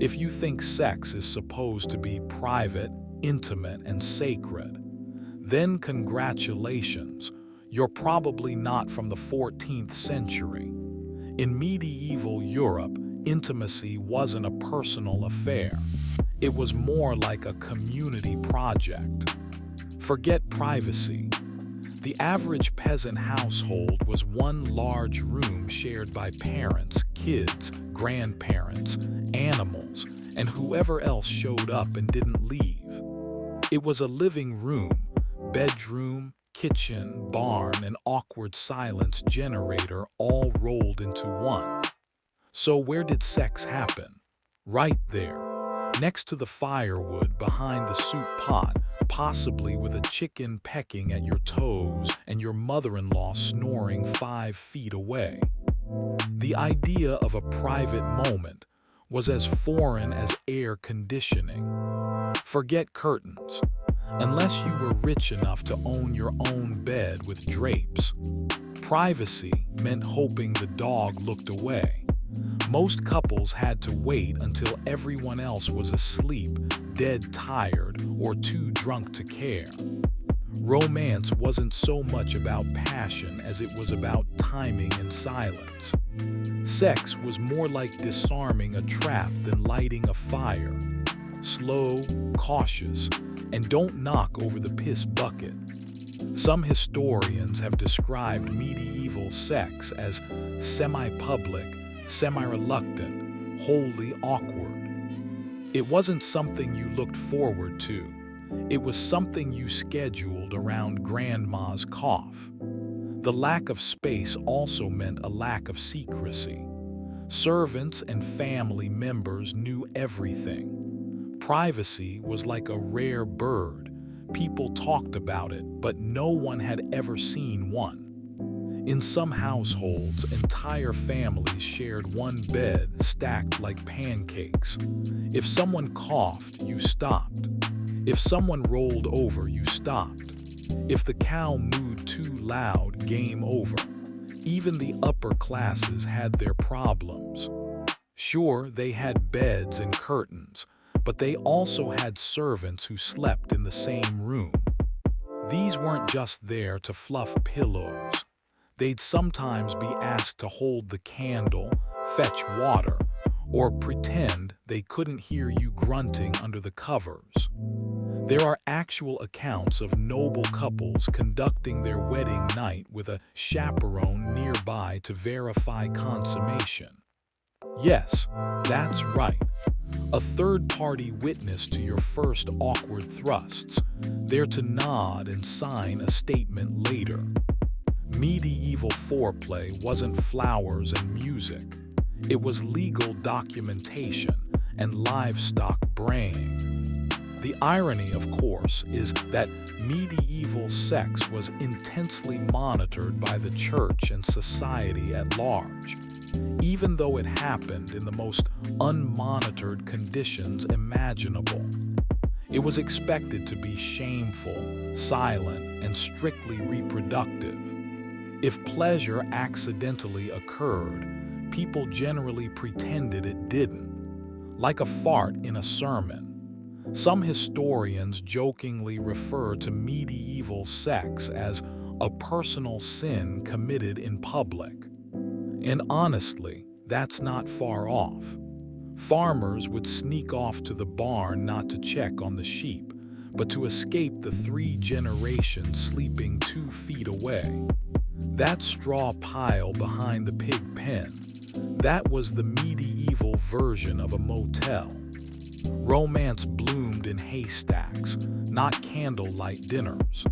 If you think sex is supposed to be private, intimate, and sacred, then congratulations, you're probably not from the 14th century. In medieval Europe, intimacy wasn't a personal affair. It was more like a community project. Forget privacy. The average peasant household was one large room shared by parents, kids, grandparents, animals, and whoever else showed up and didn't leave. It was a living room, bedroom, kitchen, barn, and awkward silence generator all rolled into one. So where did sex happen? Right there, next to the firewood behind the soup pot, possibly with a chicken pecking at your toes and your mother-in-law snoring 5 feet away. The idea of a private moment was as foreign as air conditioning. Forget curtains. Unless you were rich enough to own your own bed with drapes. Privacy meant hoping the dog looked away. Most couples had to wait until everyone else was asleep, dead tired, or too drunk to care. Romance wasn't so much about passion as it was about timing and silence. Sex was more like disarming a trap than lighting a fire. Slow, cautious, and don't knock over the piss bucket. Some historians have described medieval sex as semi-public, semi-reluctant, wholly awkward. It wasn't something you looked forward to. It was something you scheduled around grandma's cough. The lack of space also meant a lack of secrecy. Servants and family members knew everything. Privacy was like a rare bird. People talked about it, but no one had ever seen one. In some households, entire families shared one bed stacked like pancakes. If someone coughed, you stopped. If someone rolled over, you stopped. If the cow mooed too loud, game over. Even the upper classes had their problems. Sure, they had beds and curtains, but they also had servants who slept in the same room. These weren't just there to fluff pillows. They'd sometimes be asked to hold the candle, fetch water, or pretend they couldn't hear you grunting under the covers. There are actual accounts of noble couples conducting their wedding night with a chaperone nearby to verify consummation. Yes, that's right. A third-party witness to your first awkward thrusts, there to nod and sign a statement later. Medieval foreplay wasn't flowers and music. It was legal documentation and livestock braying. The irony, of course, is that medieval sex was intensely monitored by the church and society at large, even though it happened in the most unmonitored conditions imaginable. It was expected to be shameful, silent, and strictly reproductive. If pleasure accidentally occurred, people generally pretended it didn't, like a fart in a sermon. Some historians jokingly refer to medieval sex as a personal sin committed in public. And honestly, that's not far off. Farmers would sneak off to the barn not to check on the sheep, but to escape the 3 generations sleeping 2 feet away. That straw pile behind the pig pen, that was the medieval version of a motel. Romance bloomed in haystacks, not candlelight dinners.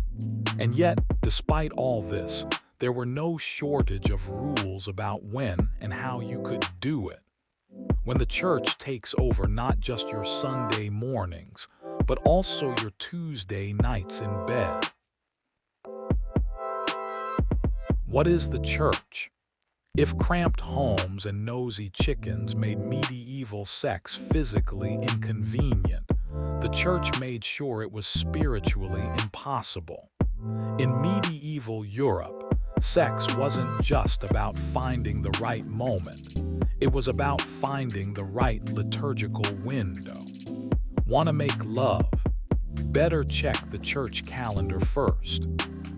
And yet, despite all this, there were no shortage of rules about when and how you could do it. When the church takes over not just your Sunday mornings, but also your Tuesday nights in bed. What is the church? If cramped homes and nosy chickens made medieval sex physically inconvenient, the church made sure it was spiritually impossible. In medieval Europe, sex wasn't just about finding the right moment. It was about finding the right liturgical window. Want to make love? Better check the church calendar first.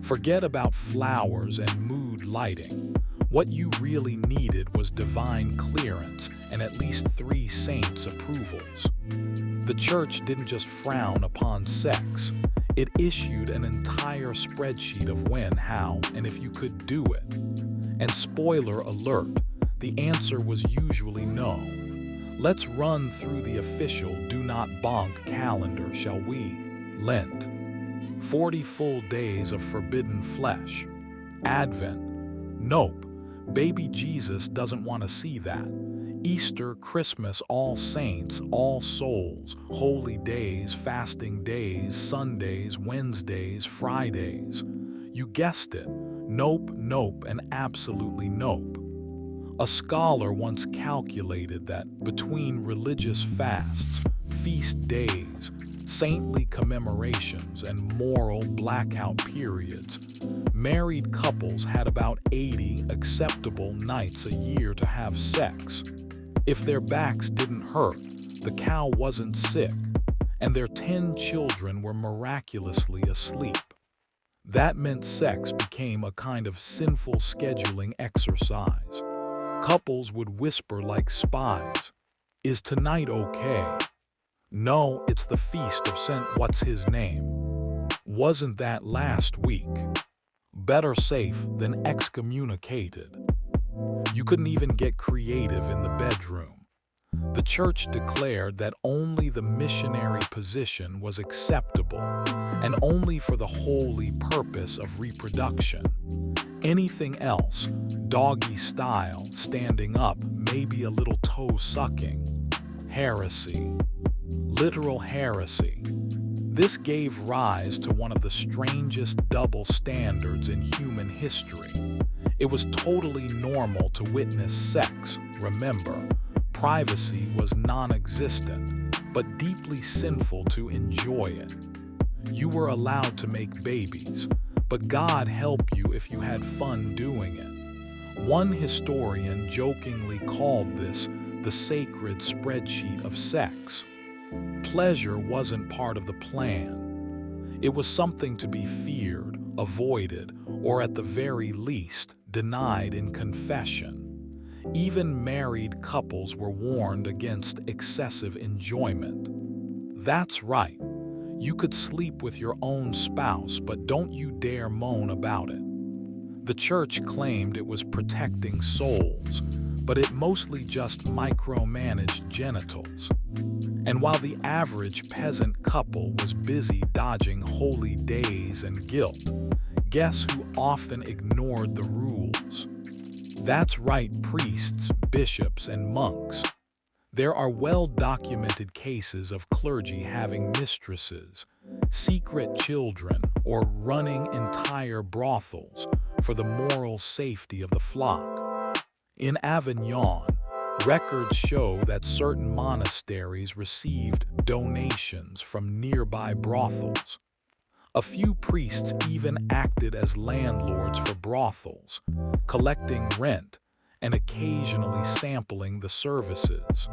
Forget about flowers and mood lighting. What you really needed was divine clearance and at least 3 saints' approvals. The church didn't just frown upon sex. It issued an entire spreadsheet of when, how, and if you could do it. And spoiler alert, the answer was usually no. Let's run through the official do not bonk calendar, shall we? Lent. 40 full days of forbidden flesh. Advent. Nope. Baby Jesus doesn't want to see that. Easter, Christmas, All Saints, All Souls, holy days, fasting days, Sundays, Wednesdays, Fridays. You guessed it. Nope, nope, and absolutely nope. A scholar once calculated that between religious fasts, feast days, saintly commemorations, and moral blackout periods, married couples had about 80 acceptable nights a year to have sex. If their backs didn't hurt, the cow wasn't sick, and their 10 children were miraculously asleep. That meant sex became a kind of sinful scheduling exercise. Couples would whisper like spies, "Is tonight okay?" "No, it's the feast of Saint What's-His-Name." "Wasn't that last week?" Better safe than excommunicated. You couldn't even get creative in the bedroom. The church declared that only the missionary position was acceptable, and only for the holy purpose of reproduction. Anything else, doggy style, standing up, maybe a little toe sucking. Heresy. Literal heresy. This gave rise to one of the strangest double standards in human history. It was totally normal to witness sex, remember. Privacy was non-existent, but deeply sinful to enjoy it. You were allowed to make babies, but God help you if you had fun doing it. One historian jokingly called this the sacred spreadsheet of sex. Pleasure wasn't part of the plan. It was something to be feared, avoided, or at the very least, denied in confession. Even married couples were warned against excessive enjoyment. That's right. You could sleep with your own spouse, but don't you dare moan about it. The church claimed it was protecting souls, but it mostly just micromanaged genitals. And while the average peasant couple was busy dodging holy days and guilt, guess who often ignored the rules? That's right, priests, bishops, and monks. There are well-documented cases of clergy having mistresses, secret children, or running entire brothels for the moral safety of the flock. In Avignon, records show that certain monasteries received donations from nearby brothels. A few priests even acted as landlords for brothels, collecting rent and occasionally sampling the services.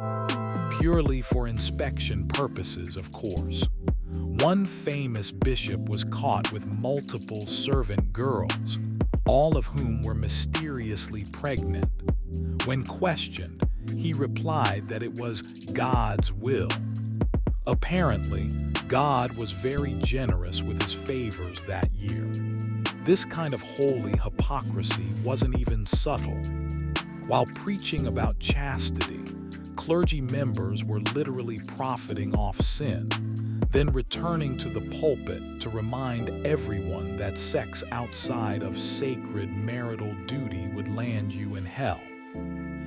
Purely for inspection purposes, of course. One famous bishop was caught with multiple servant girls, all of whom were mysteriously pregnant. When questioned, he replied that it was God's will. Apparently, God was very generous with his favors that year. This kind of holy hypocrisy wasn't even subtle. While preaching about chastity, clergy members were literally profiting off sin, then returning to the pulpit to remind everyone that sex outside of sacred marital duty would land you in hell.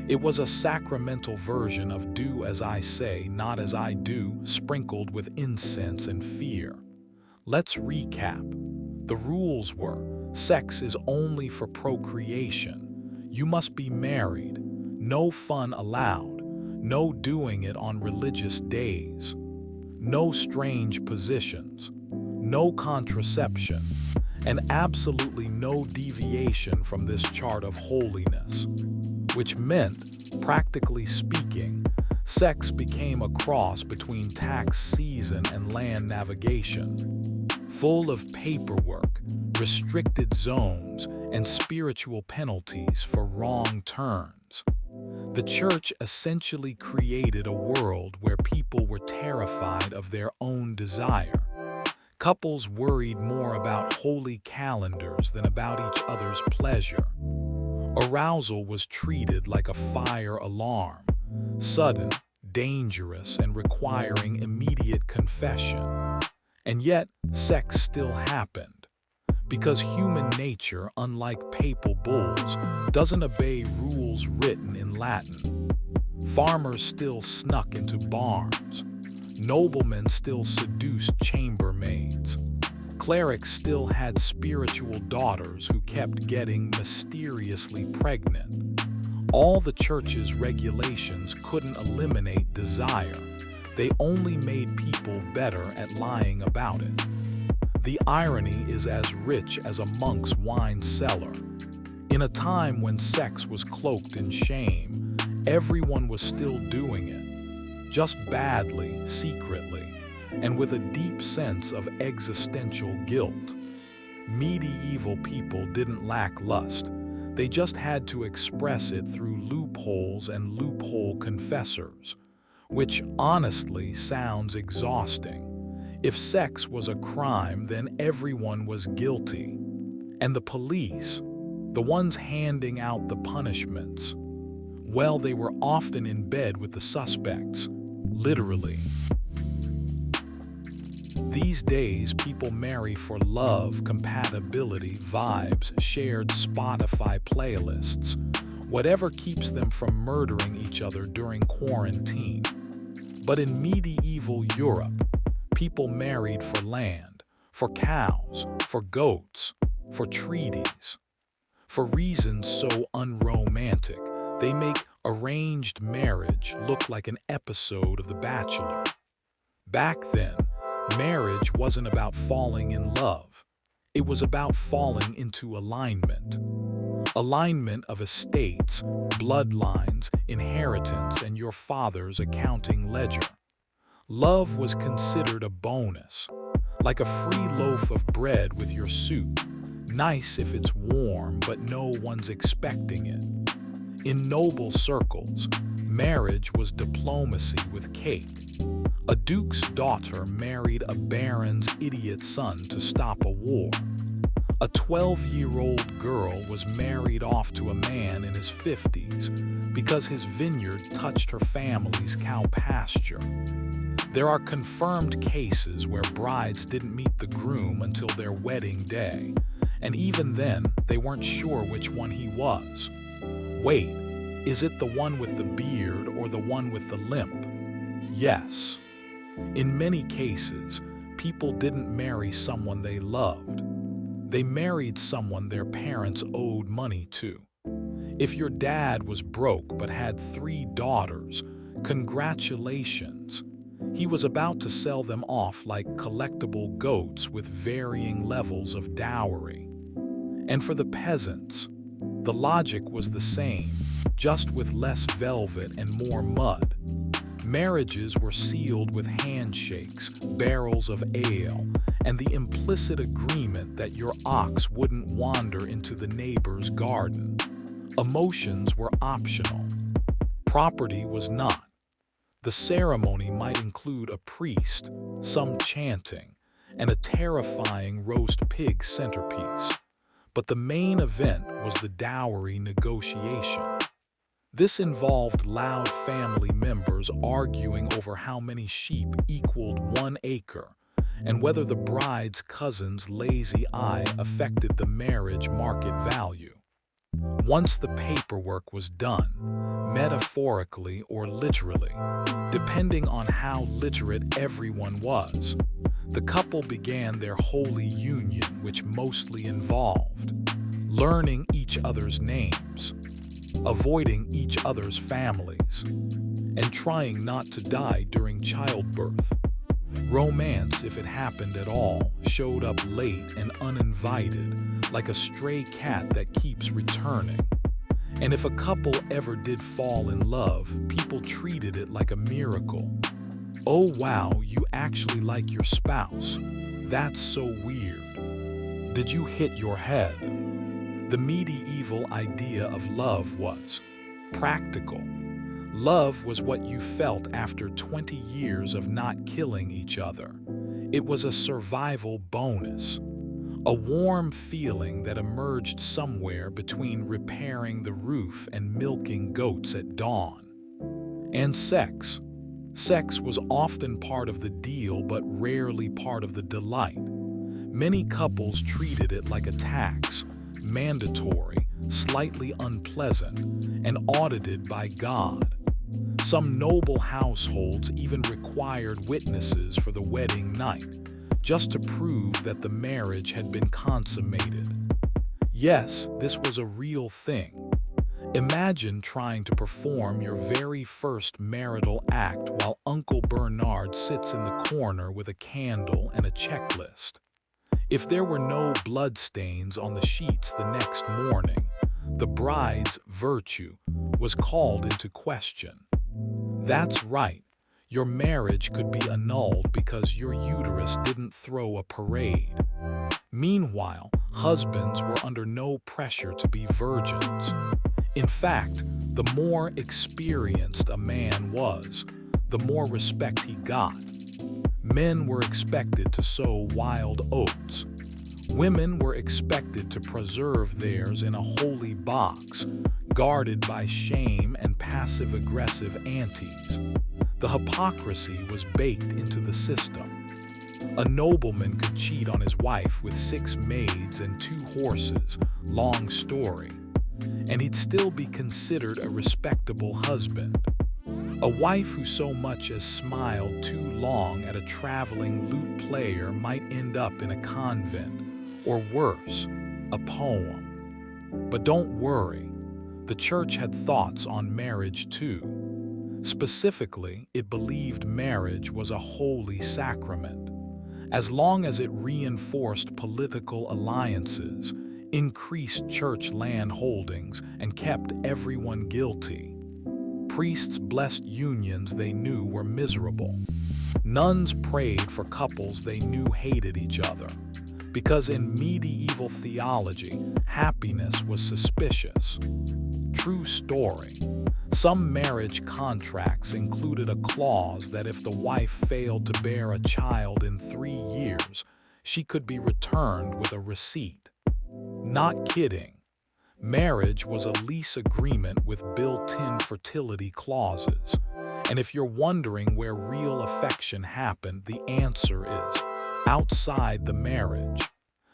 It was a sacramental version of do as I say, not as I do, sprinkled with incense and fear. Let's recap. The rules were, sex is only for procreation. You must be married. No fun allowed. No doing it on religious days. No strange positions. No contraception. And absolutely no deviation from this chart of holiness. which meant, practically speaking, sex became a cross between tax season and land navigation, full of paperwork, restricted zones, and spiritual penalties for wrong turns. The church essentially created a world where people were terrified of their own desire. Couples worried more about holy calendars than about each other's pleasure. Arousal was treated like a fire alarm, sudden, dangerous, and requiring immediate confession. And yet, sex still happened. Because human nature, unlike papal bulls, doesn't obey rules written in Latin. Farmers still snuck into barns. Noblemen still seduced chambermaids. Clerics still had spiritual daughters who kept getting mysteriously pregnant. All the church's regulations couldn't eliminate desire. They only made people better at lying about it. The irony is as rich as a monk's wine cellar. In a time when sex was cloaked in shame, everyone was still doing it. Just badly, secretly, and with a deep sense of existential guilt. Medieval people didn't lack lust. They just had to express it through loopholes and loophole confessors, which honestly sounds exhausting. If sex was a crime, then everyone was guilty. And the police, the ones handing out the punishments, well, they were often in bed with the suspects. Literally. These days, people marry for love, compatibility, vibes, shared Spotify playlists, whatever keeps them from murdering each other during quarantine. But in medieval Europe, people married for land, for cows, for goats, for treaties. For reasons so unromantic, they make arranged marriage look like an episode of The Bachelor. Back then, marriage wasn't about falling in love. It was about falling into alignment. Alignment of estates, bloodlines, inheritance, and your father's accounting ledger. Love was considered a bonus, like a free loaf of bread with your soup. Nice if it's warm, but no one's expecting it. In noble circles, marriage was diplomacy with cake. A duke's daughter married a baron's idiot son to stop a war. A 12-year-old girl was married off to a man in his 50s because his vineyard touched her family's cow pasture. There are confirmed cases where brides didn't meet the groom until their wedding day, and even then, they weren't sure which one he was. Wait, is it the one with the beard or the one with the limp? Yes. In many cases, people didn't marry someone they loved. They married someone their parents owed money to. If your dad was broke but had 3 daughters, congratulations. He was about to sell them off like collectible goats with varying levels of dowry. And for the peasants, the logic was the same, just with less velvet and more mud. Marriages were sealed with handshakes, barrels of ale, and the implicit agreement that your ox wouldn't wander into the neighbor's garden. Emotions were optional. Property was not. The ceremony might include a priest, some chanting, and a terrifying roast pig centerpiece. But the main event was the dowry negotiation. This involved loud family members arguing over how many sheep equaled 1 acre, and whether the bride's cousin's lazy eye affected the marriage market value. Once the paperwork was done, metaphorically or literally, depending on how literate everyone was, the couple began their holy union, which mostly involved learning each other's names, avoiding each other's families, and trying not to die during childbirth. Romance, if it happened at all, showed up late and uninvited, like a stray cat that keeps returning. And if a couple ever did fall in love, people treated it like a miracle. Oh wow, you actually like your spouse. That's so weird. Did you hit your head? The medieval idea of love was practical. Love was what you felt after 20 years of not killing each other. It was a survival bonus. A warm feeling that emerged somewhere between repairing the roof and milking goats at dawn. And sex. Sex was often part of the deal but rarely part of the delight. Many couples treated it like a tax, mandatory, slightly unpleasant, and audited by God. Some noble households even required witnesses for the wedding night, just to prove that the marriage had been consummated. Yes, this was a real thing. Imagine trying to perform your very first marital act while Uncle Bernard sits in the corner with a candle and a checklist. If there were no bloodstains on the sheets the next morning, the bride's virtue was called into question. That's right. Your marriage could be annulled because your uterus didn't throw a parade. Meanwhile, husbands were under no pressure to be virgins. In fact, the more experienced a man was, the more respect he got. Men were expected to sow wild oats. Women were expected to preserve theirs in a holy box, guarded by shame and passive-aggressive aunties. The hypocrisy was baked into the system. A nobleman could cheat on his wife with 6 maids and 2 horses, long story, and he'd still be considered a respectable husband. A wife who so much as smiled too long at a traveling lute player might end up in a convent, or worse, a poem. But don't worry, the church had thoughts on marriage too. Specifically, it believed marriage was a holy sacrament. As long as it reinforced political alliances, increased church land holdings, and kept everyone guilty. Priests blessed unions they knew were miserable. Nuns prayed for couples they knew hated each other. Because in medieval theology, happiness was suspicious. True story. Some marriage contracts included a clause that if the wife failed to bear a child in 3 years, she could be returned with a receipt. Not kidding. Marriage was a lease agreement with built-in fertility clauses. And if you're wondering where real affection happened, the answer is outside the marriage.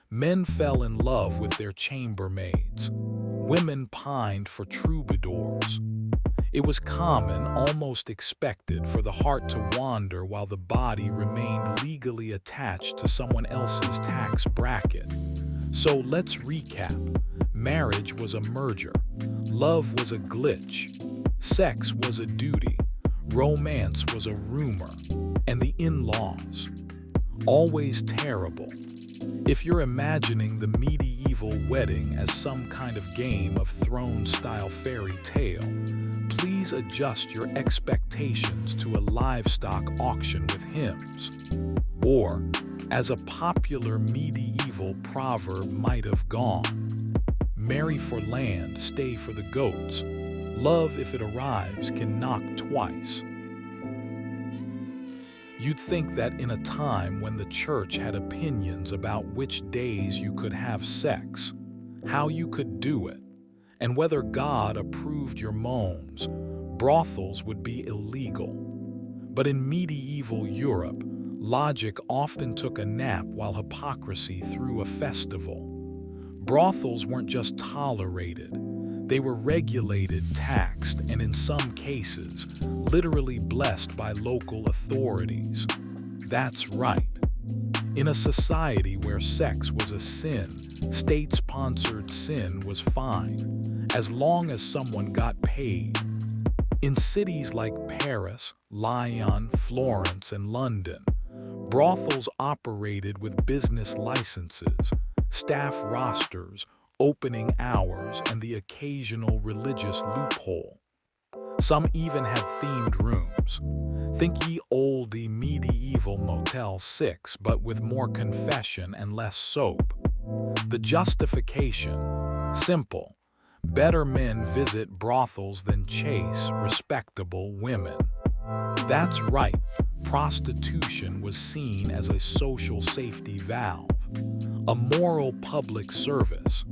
Men fell in love with their chambermaids. Women pined for troubadours. It was common, almost expected, for the heart to wander while the body remained legally attached to someone else's tax bracket. So let's recap. Marriage was a merger. Love was a glitch. Sex was a duty. Romance was a rumor. And the in-laws. Always terrible. If you're imagining the medieval wedding as some kind of Game of Thrones-style fairy tale, please adjust your expectations to a livestock auction with hymns. Or, as a popular medieval proverb might have gone, marry for land, stay for the goats. Love, if it arrives, can knock twice. You'd think that in a time when the church had opinions about which days you could have sex, how you could do it, and whether God approved your moans, brothels would be illegal. But in medieval Europe, logic often took a nap while hypocrisy threw a festival. Brothels weren't just tolerated. They were regulated, taxed, and in some cases, literally blessed by local authorities. That's right. In a society where sex was a sin, state-sponsored sin was fine, as long as someone got paid. In cities like Paris, Lyon, Florence, and London, brothels operated with business licenses, staff rosters, opening hours, and the occasional religious loophole. Some even had themed rooms. Think ye oldie medieval Motel 6, but with more confession and less soap. The justification: simple. Better men visit brothels than chase respectable women. That's right, prostitution was seen as a social safety valve, a moral public service,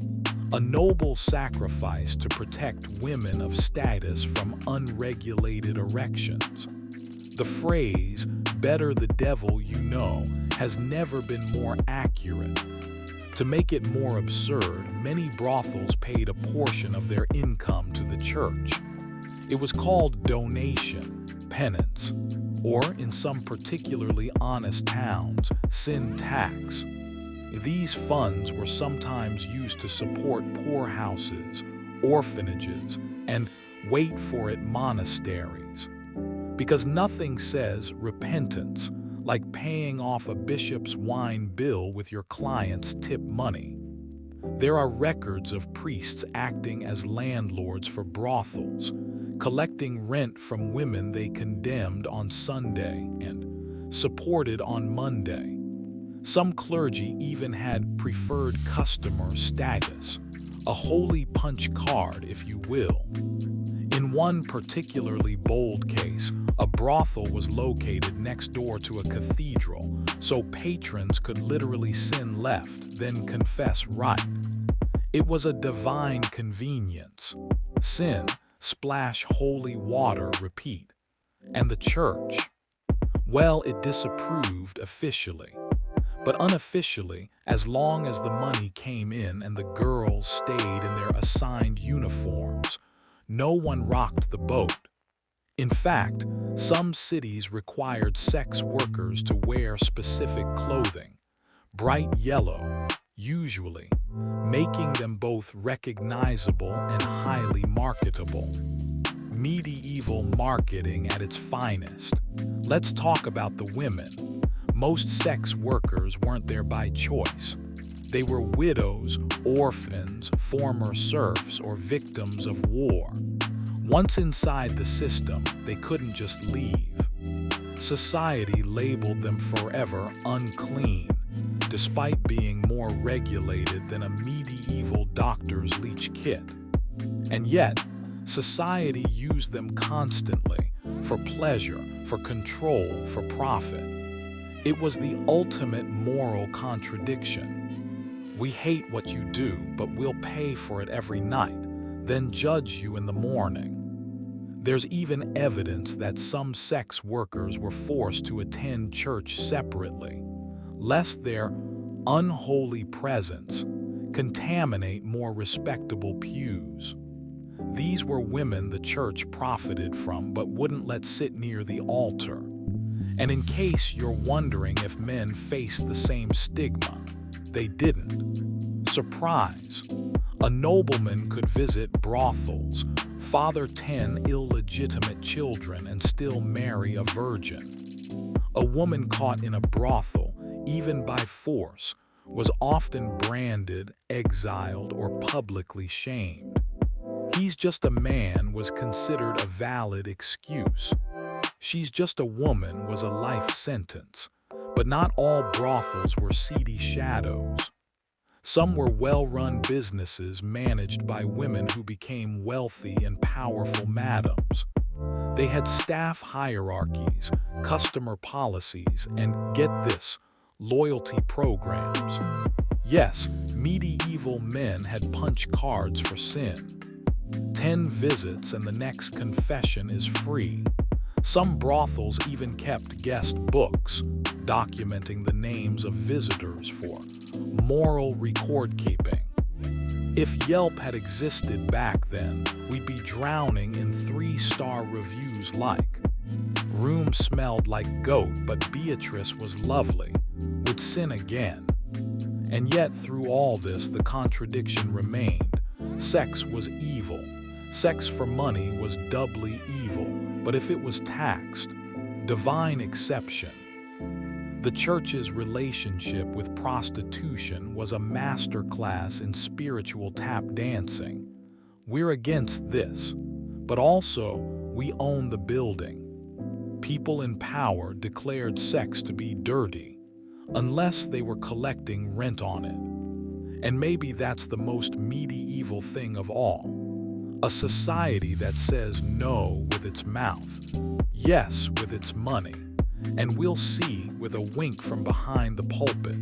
a noble sacrifice to protect women of status from unregulated erections. The phrase, "better the devil you know," has never been more accurate. To make it more absurd, many brothels paid a portion of their income to the church. It was called donation, penance, or in some particularly honest towns, sin tax. These funds were sometimes used to support poorhouses, orphanages, and, wait for it, monasteries. Because nothing says repentance like paying off a bishop's wine bill with your client's tip money. There are records of priests acting as landlords for brothels, collecting rent from women they condemned on Sunday and supported on Monday. Some clergy even had preferred customer status, a holy punch card, if you will. In one particularly bold case, a brothel was located next door to a cathedral, so patrons could literally sin left, then confess right. It was a divine convenience. Sin, splash holy water, repeat. And the church? Well, it disapproved officially. But unofficially, as long as the money came in and the girls stayed in their assigned uniforms, no one rocked the boat. In fact, some cities required sex workers to wear specific clothing, bright yellow, usually, making them both recognizable and highly marketable. Medieval marketing at its finest. Let's talk about the women. Most sex workers weren't there by choice. They were widows, orphans, former serfs, or victims of war. Once inside the system, they couldn't just leave. Society labeled them forever unclean, despite being more regulated than a medieval doctor's leech kit. And yet, society used them constantly, for pleasure, for control, for profit. It was the ultimate moral contradiction. We hate what you do, but we'll pay for it every night, then judge you in the morning. There's even evidence that some sex workers were forced to attend church separately, lest their unholy presence contaminate more respectable pews. These were women the church profited from but wouldn't let sit near the altar. And in case you're wondering if men faced the same stigma, they didn't. Surprise! A nobleman could visit brothels, father 10 illegitimate children, and still marry a virgin. A woman caught in a brothel, even by force, was often branded, exiled, or publicly shamed. "He's just a man" was considered a valid excuse. "She's just a woman" was a life sentence. But not all brothels were seedy shadows. Some were well-run businesses managed by women who became wealthy and powerful madams. They had staff hierarchies, customer policies, and, get this, loyalty programs. Yes, medieval men had punch cards for sin. 10 visits and the next confession is free. Some brothels even kept guest books, documenting the names of visitors for moral record-keeping. If Yelp had existed back then, we'd be drowning in 3-star reviews like, "Room smelled like goat, but Beatrice was lovely. Would sin again." And yet, through all this, the contradiction remained. Sex was evil. Sex for money was doubly evil. But if it was taxed, divine exception. The church's relationship with prostitution was a masterclass in spiritual tap dancing. We're against this, but also we own the building. People in power declared sex to be dirty, unless they were collecting rent on it. And maybe that's the most medieval thing of all. A society that says no with its mouth, yes with its money, and we'll see with a wink from behind the pulpit.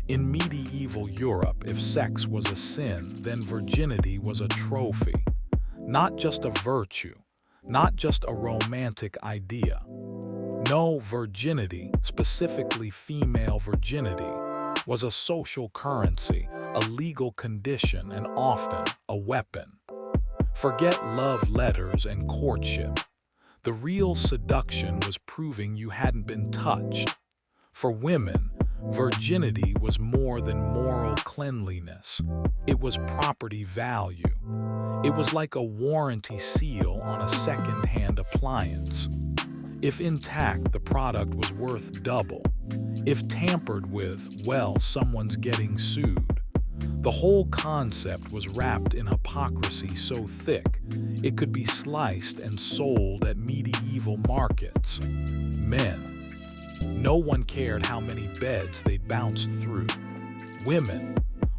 In medieval Europe, if sex was a sin, then virginity was a trophy. Not just a virtue, not just a romantic idea. No, virginity, specifically female virginity, was a social currency, a legal condition, and often a weapon. Forget love letters and courtship. The real seduction was proving you hadn't been touched. For women, virginity was more than moral cleanliness. It was property value. It was like a warranty seal on a second-hand appliance. If intact, the product was worth double. If tampered with, well, someone's getting sued. The whole concept was wrapped in hypocrisy so thick, it could be sliced and sold at medieval markets. Men. No one cared how many beds they bounced through. Women.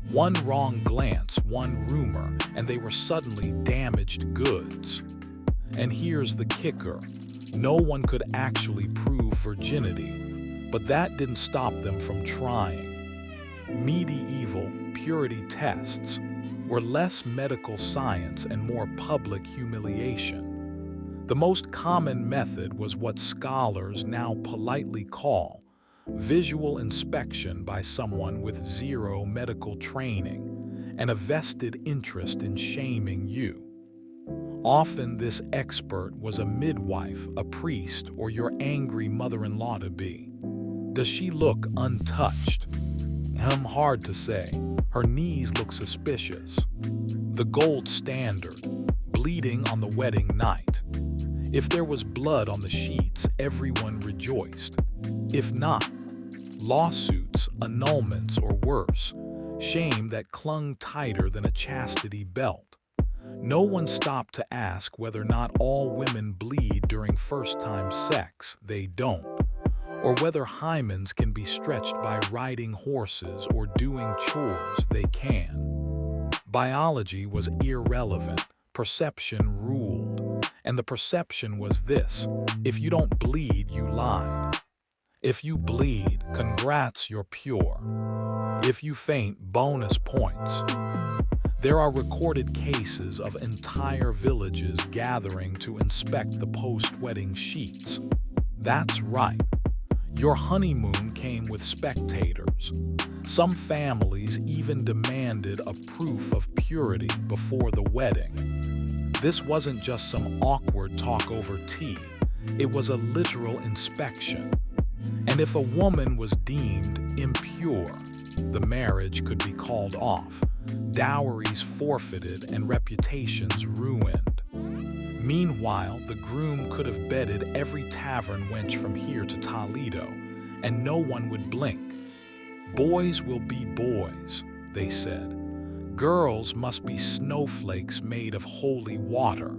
One wrong glance, one rumor, and they were suddenly damaged goods. And here's the kicker. No one could actually prove virginity, but that didn't stop them from trying. Medieval purity tests were less medical science and more public humiliation. The most common method was what scholars now politely call visual inspection by someone with zero medical training and a vested interest in shaming you. Often this expert was a midwife, a priest, or your angry mother-in-law-to-be. Does she look untouched? Hard to say. Her knees look suspicious. The gold standard, bleeding on the wedding night. If there was blood on the sheets, everyone rejoiced. If not, lawsuits, annulments, or worse, shame that clung tighter than a chastity belt. No one stopped to ask whether or not all women bleed during first-time sex. They don't. Or whether hymens can be stretched by riding horses or doing chores. They can. Biology was irrelevant. Perception ruled. And the perception was this: if you don't bleed, you lied. If you bleed, congrats, you're pure. If you faint, bonus points. There are recorded cases of entire villages gathering to inspect the post-wedding sheets. That's right. Your honeymoon came with spectators. Some families even demanded a proof of purity before the wedding. This wasn't just some awkward talk over tea. It was a literal inspection. And if a woman was deemed impure, the marriage could be called off, dowries forfeited, and reputations ruined. Meanwhile, the groom could have bedded every tavern wench from here to Toledo, and no one would blink. Boys will be boys, they said. Girls must be snowflakes made of holy water.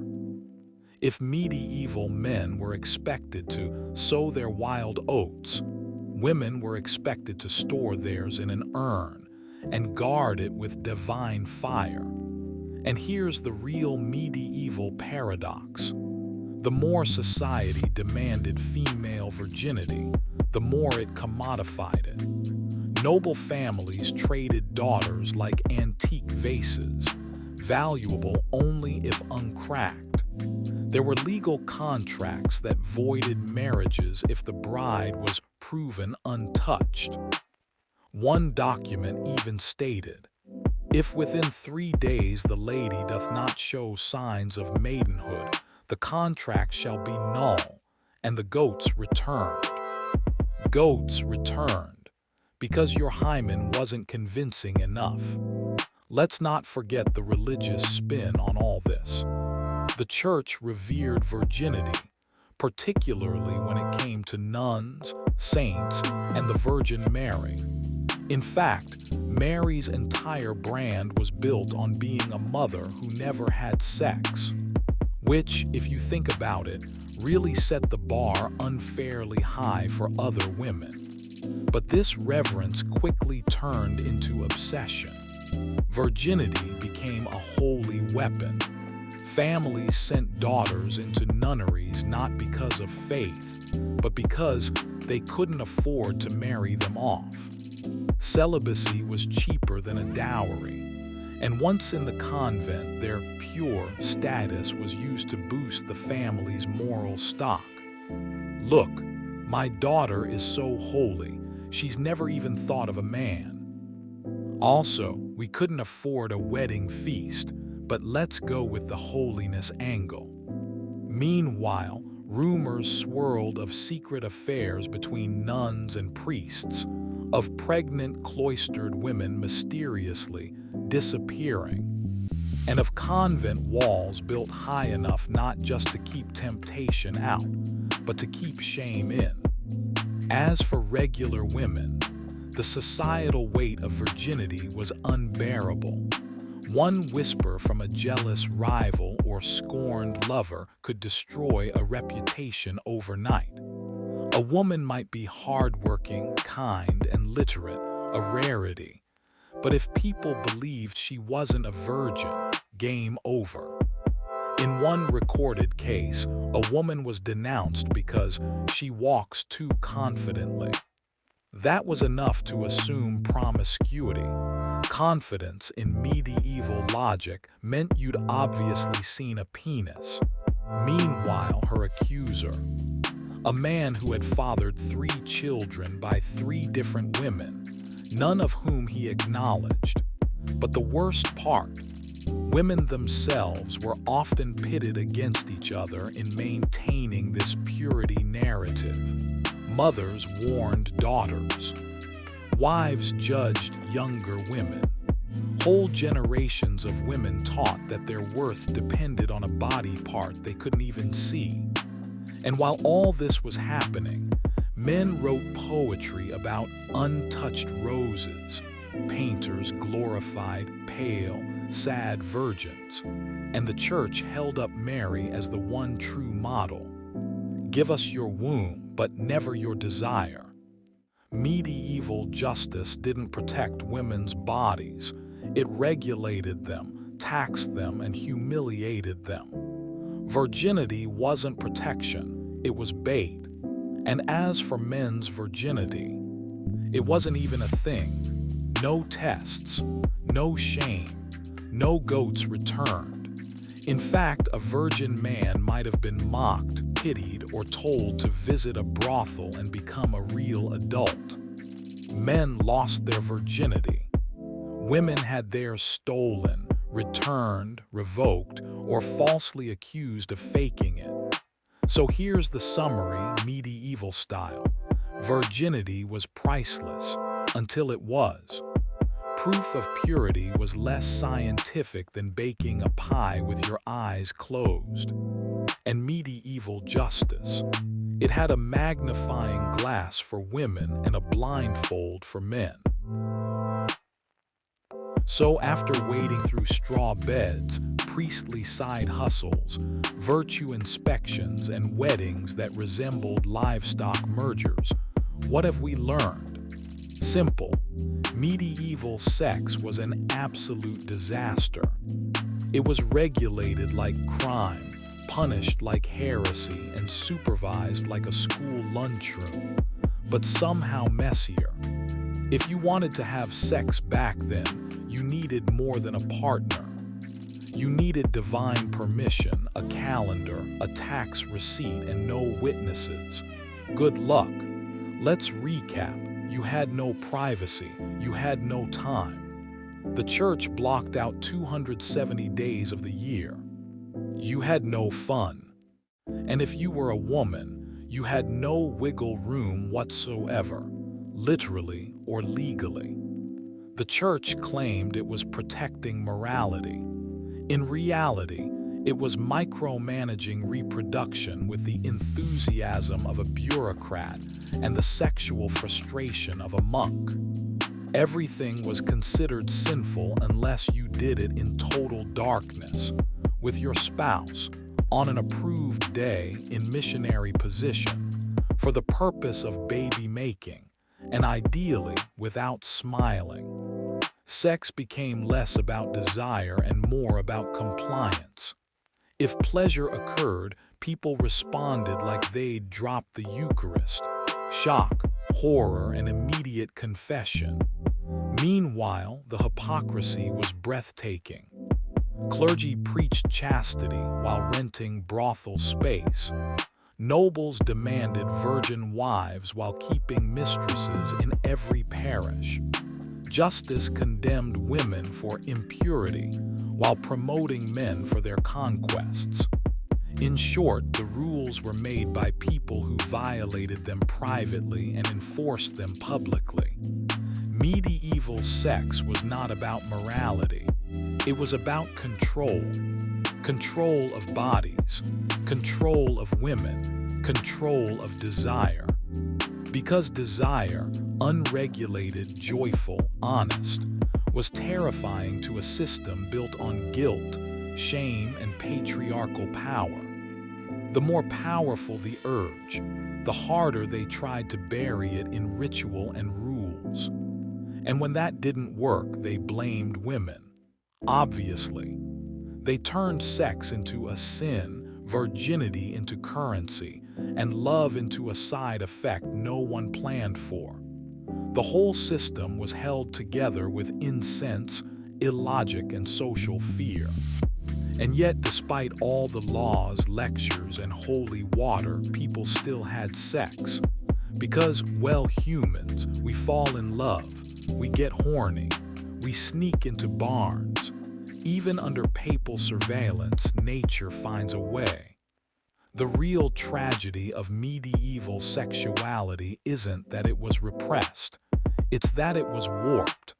If medieval men were expected to sow their wild oats, women were expected to store theirs in an urn and guard it with divine fire. And here's the real medieval paradox. The more society demanded female virginity, the more it commodified it. Noble families traded daughters like antique vases, valuable only if uncracked. There were legal contracts that voided marriages if the bride was proven untouched. One document even stated, "If within 3 days the lady doth not show signs of maidenhood, the contract shall be null," and the goats returned. Goats returned, because your hymen wasn't convincing enough. Let's not forget the religious spin on all this. The church revered virginity, particularly when it came to nuns, saints, and the Virgin Mary. In fact, Mary's entire brand was built on being a mother who never had sex, which, if you think about it, really set the bar unfairly high for other women. But this reverence quickly turned into obsession. Virginity became a holy weapon. Families sent daughters into nunneries not because of faith, but because they couldn't afford to marry them off. Celibacy was cheaper than a dowry, and once in the convent, their pure status was used to boost the family's moral stock. Look, my daughter is so holy, she's never even thought of a man. Also, we couldn't afford a wedding feast, but let's go with the holiness angle. Meanwhile, rumors swirled of secret affairs between nuns and priests, of pregnant cloistered women mysteriously disappearing, and of convent walls built high enough not just to keep temptation out, but to keep shame in. As for regular women, the societal weight of virginity was unbearable. One whisper from a jealous rival or scorned lover could destroy a reputation overnight. A woman might be hardworking, kind, and literate, a rarity. But if people believed she wasn't a virgin, game over. In one recorded case, a woman was denounced because she walks too confidently. That was enough to assume promiscuity. Confidence in medieval logic meant you'd obviously seen a penis. Meanwhile, her accuser, a man who had fathered 3 children by 3 different women, none of whom he acknowledged. But the worst part, women themselves were often pitted against each other in maintaining this purity narrative. Mothers warned daughters. Wives judged younger women. Whole generations of women taught that their worth depended on a body part they couldn't even see. And while all this was happening, men wrote poetry about untouched roses. Painters glorified pale, sad virgins. And the church held up Mary as the one true model. Give us your womb, but never your desire. Medieval justice didn't protect women's bodies. It regulated them, taxed them, and humiliated them. Virginity wasn't protection, it was bait. And as for men's virginity, it wasn't even a thing. No tests, no shame, no goats returned. In fact, a virgin man might have been mocked, pitied, or told to visit a brothel and become a real adult. Men lost their virginity. Women had theirs stolen, returned, revoked, or falsely accused of faking it. So here's the summary, medieval style. Virginity was priceless, until it was. Proof of purity was less scientific than baking a pie with your eyes closed. And medieval justice, it had a magnifying glass for women and a blindfold for men. So after wading through straw beds, priestly side hustles, virtue inspections, and weddings that resembled livestock mergers, what have we learned? Simple. Medieval sex was an absolute disaster. It was regulated like crime, punished like heresy, and supervised like a school lunchroom, but somehow messier. If you wanted to have sex back then, you needed more than a partner. You needed divine permission, a calendar, a tax receipt, and no witnesses. Good luck. Let's recap. You had no privacy. You had no time. The church blocked out 270 days of the year. You had no fun. And if you were a woman, you had no wiggle room whatsoever, literally or legally. The church claimed it was protecting morality. In reality, It was micromanaging reproduction with the enthusiasm of a bureaucrat and the sexual frustration of a monk. Everything was considered sinful unless you did it in total darkness, with your spouse, on an approved day in missionary position, for the purpose of baby making, and ideally without smiling. Sex became less about desire and more about compliance. If pleasure occurred, people responded like they'd dropped the Eucharist: shock, horror, and immediate confession. Meanwhile, the hypocrisy was breathtaking. Clergy preached chastity while renting brothel space. Nobles demanded virgin wives while keeping mistresses in every parish. Justice condemned women for impurity while promoting men for their conquests. In short, the rules were made by people who violated them privately and enforced them publicly. Medieval sex was not about morality. It was about control. Control of bodies, control of women, control of desire. Because desire, unregulated, joyful, honest, was terrifying to a system built on guilt, shame, and patriarchal power. The more powerful the urge, the harder they tried to bury it in ritual and rules. And when that didn't work, they blamed women. Obviously, they turned sex into a sin, virginity into currency, and love into a side effect no one planned for. The whole system was held together with incense, illogic, and social fear. And yet, despite all the laws, lectures, and holy water, people still had sex. Because, well, humans, we fall in love, we get horny, we sneak into barns. Even under papal surveillance, nature finds a way. The real tragedy of medieval sexuality isn't that it was repressed, it's that it was warped.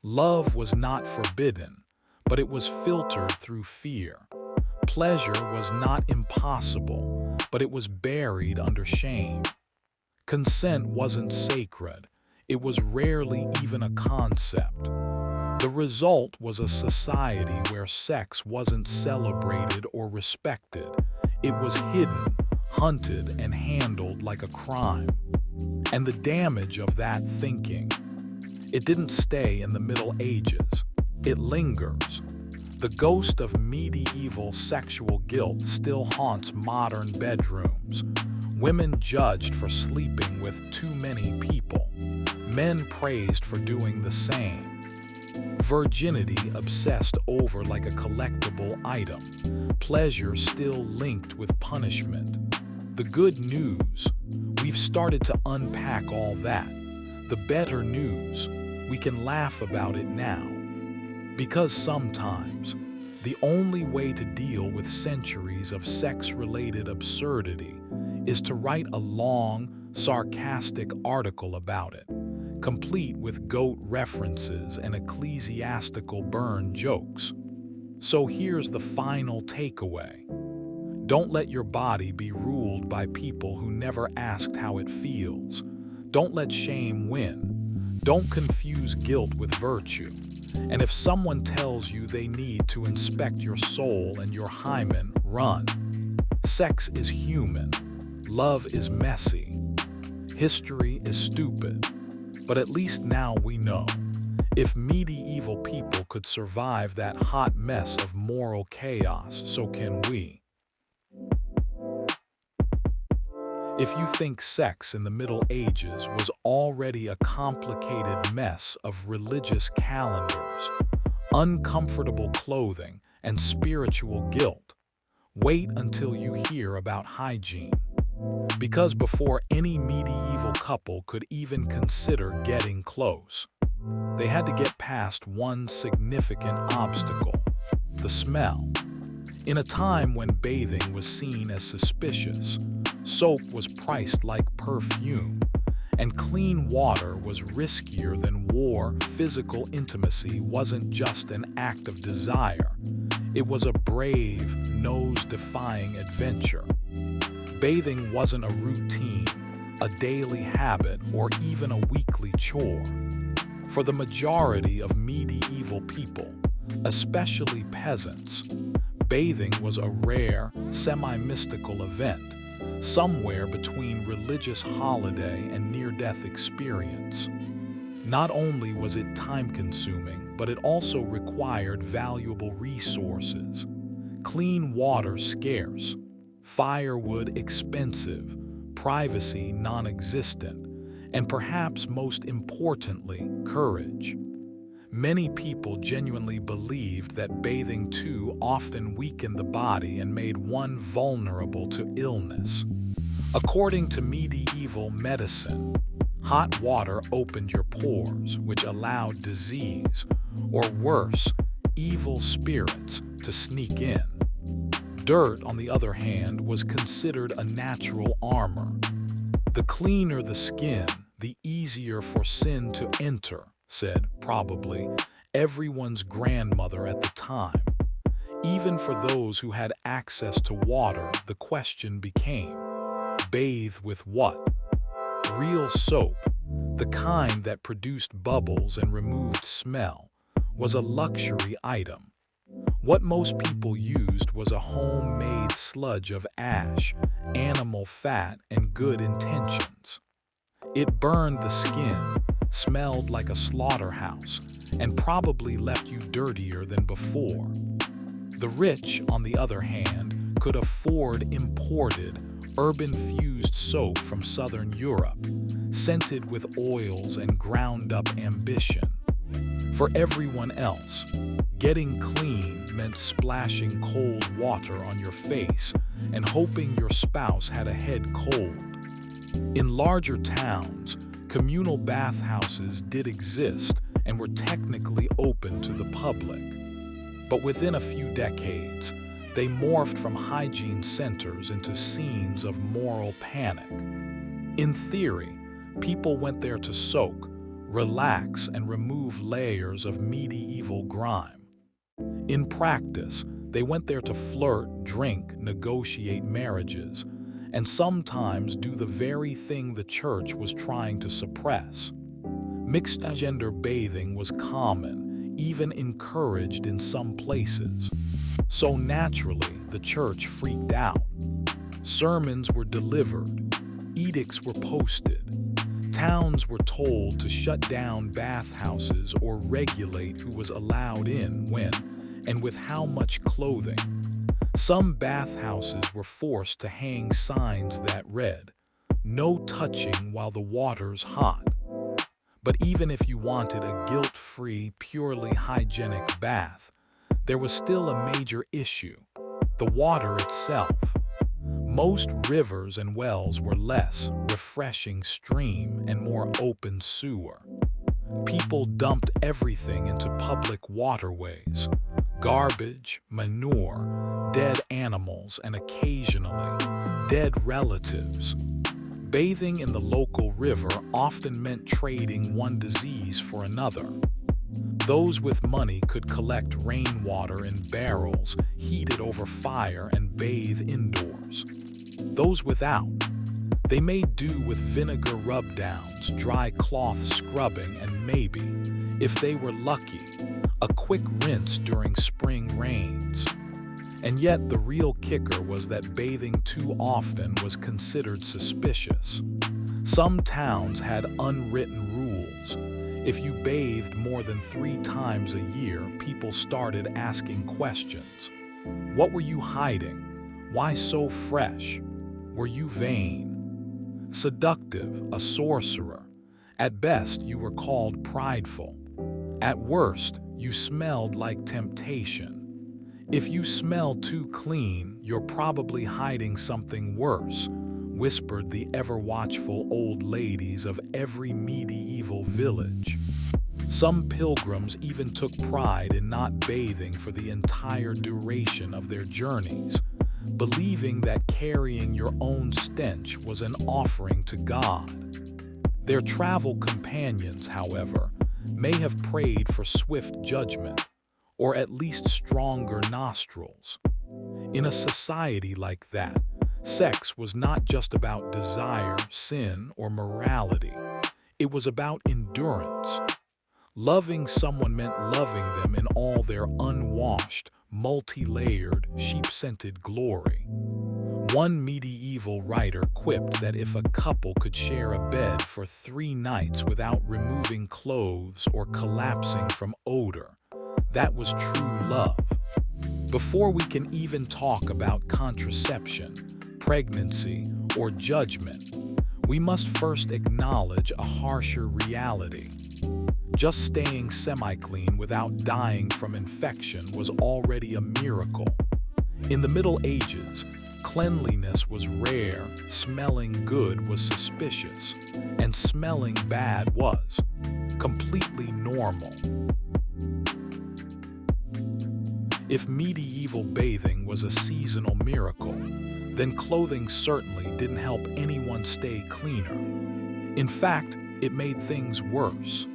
Love was not forbidden, but it was filtered through fear. Pleasure was not impossible, but it was buried under shame. Consent wasn't sacred, it was rarely even a concept. The result was a society where sex wasn't celebrated or respected. It was hidden, hunted, and handled like a crime. And the damage of that thinking, it didn't stay in the Middle Ages. It lingers. The ghost of medieval sexual guilt still haunts modern bedrooms. Women judged for sleeping with too many people. Men praised for doing the same. Virginity obsessed over like a collectible item. Pleasure still linked with punishment. The good news, we've started to unpack all that. The better news, we can laugh about it now. Because sometimes, the only way to deal with centuries of sex-related absurdity is to write a long, sarcastic article about it, complete with goat references and ecclesiastical burn jokes. So here's the final takeaway. Don't let your body be ruled by people who never asked how it feels. Don't let shame win. Don't confuse guilt with virtue. And if someone tells you they need to inspect your soul and your hymen, run. Sex is human. Love is messy. History is stupid. But at least now we know. If medieval people could survive that hot mess of moral chaos, so can we. If you think sex in the Middle Ages was already a complicated mess of religious calendars, uncomfortable clothing, and spiritual guilt, wait until you hear about hygiene. Because before any medieval couple could even consider getting close, they had to get past one significant obstacle: the smell. In a time when bathing was seen as suspicious, soap was priced like perfume, and clean water was riskier than war, physical intimacy wasn't just an act of desire. It was a brave, nose-defying adventure. Bathing wasn't a routine, a daily habit, or even a weekly chore. For the majority of medieval people, especially peasants, bathing was a rare, semi-mystical event, somewhere between religious holiday and near-death experience. Not only was it time-consuming, but it also required valuable resources. Clean water scarce, firewood expensive, privacy non-existent, and perhaps most importantly, courage. Many people genuinely believed that bathing too often weakened the body and made one vulnerable to illness. According to medieval medicine, hot water opened your pores, which allowed disease, or worse, evil spirits, to sneak in. Dirt, on the other hand, was considered a natural armor. The cleaner the skin, the easier for sin to enter, said, probably, everyone's grandmother at the time. Even for those who had access to water, the question became, bathe with what? Real soap, the kind that produced bubbles and removed smell, was a luxury item. What most people used was a homemade sludge of ash, animal fat, and good intentions. It burned the skin, smelled like a slaughterhouse, and probably left you dirtier than before. The rich, on the other hand, could afford imported, urban-fused soap from Southern Europe, scented with oils and ground-up ambition. For everyone else, getting clean meant splashing cold water on your face and hoping your spouse had a head cold. In larger towns, communal bathhouses did exist and were technically open to the public. But within a few decades, they morphed from hygiene centers into scenes of moral panic. In theory, people went there to soak, relax, and remove layers of medieval grime. In practice, they went there to flirt, drink, negotiate marriages, and sometimes do the very thing the church was trying to suppress. Mixed-gender bathing was common, even encouraged in some places. So naturally, the church freaked out. Sermons were delivered, edicts were posted, towns were told to shut down bathhouses or regulate who was allowed in when and with how much clothing. Some bathhouses were forced to hang signs that read, "No touching while the water's hot." But even if you wanted a guilt-free, purely hygienic bath, there was still a major issue: the water itself. Most rivers and wells were less refreshing stream and more open sewer. People dumped everything into public waterways: garbage, manure, dead animals, and occasionally, dead relatives. Bathing in the local river often meant trading one disease for another. Those with money could collect rainwater in barrels, heat it over fire, and bathe indoors. Those without, they made do with vinegar rub-downs, dry cloth scrubbing, and maybe, if they were lucky, a quick rinse during spring rains. And yet the real kicker was that bathing too often was considered suspicious. Some towns had unwritten rules. If you bathed more than 3 times a year, people started asking questions. What were you hiding? Why so fresh? Were you vain? Seductive, a sorcerer. At best, you were called prideful. At worst, you smelled like temptation. If you smell too clean, you're probably hiding something worse, whispered the ever-watchful old ladies of every medieval village. Some pilgrims even took pride in not bathing for the entire duration of their journeys, believing that carrying your own stench was an offering to God. Their travel companions, however, may have prayed for swift judgment, or at least stronger nostrils. In a society like that, sex was not just about desire, sin, or morality. It was about endurance. Loving someone meant loving them in all their unwashed, multi-layered, sheep-scented glory. One medieval writer quipped that if a couple could share a bed for 3 nights without removing clothes or collapsing from odor, that was true love. Before we can even talk about contraception, pregnancy, or judgment, we must first acknowledge a harsher reality. Just staying semi-clean without dying from infection was already a miracle. In the Middle Ages, cleanliness was rare, smelling good was suspicious, and smelling bad was completely normal. If medieval bathing was a seasonal miracle, then clothing certainly didn't help anyone stay cleaner. In fact, it made things worse.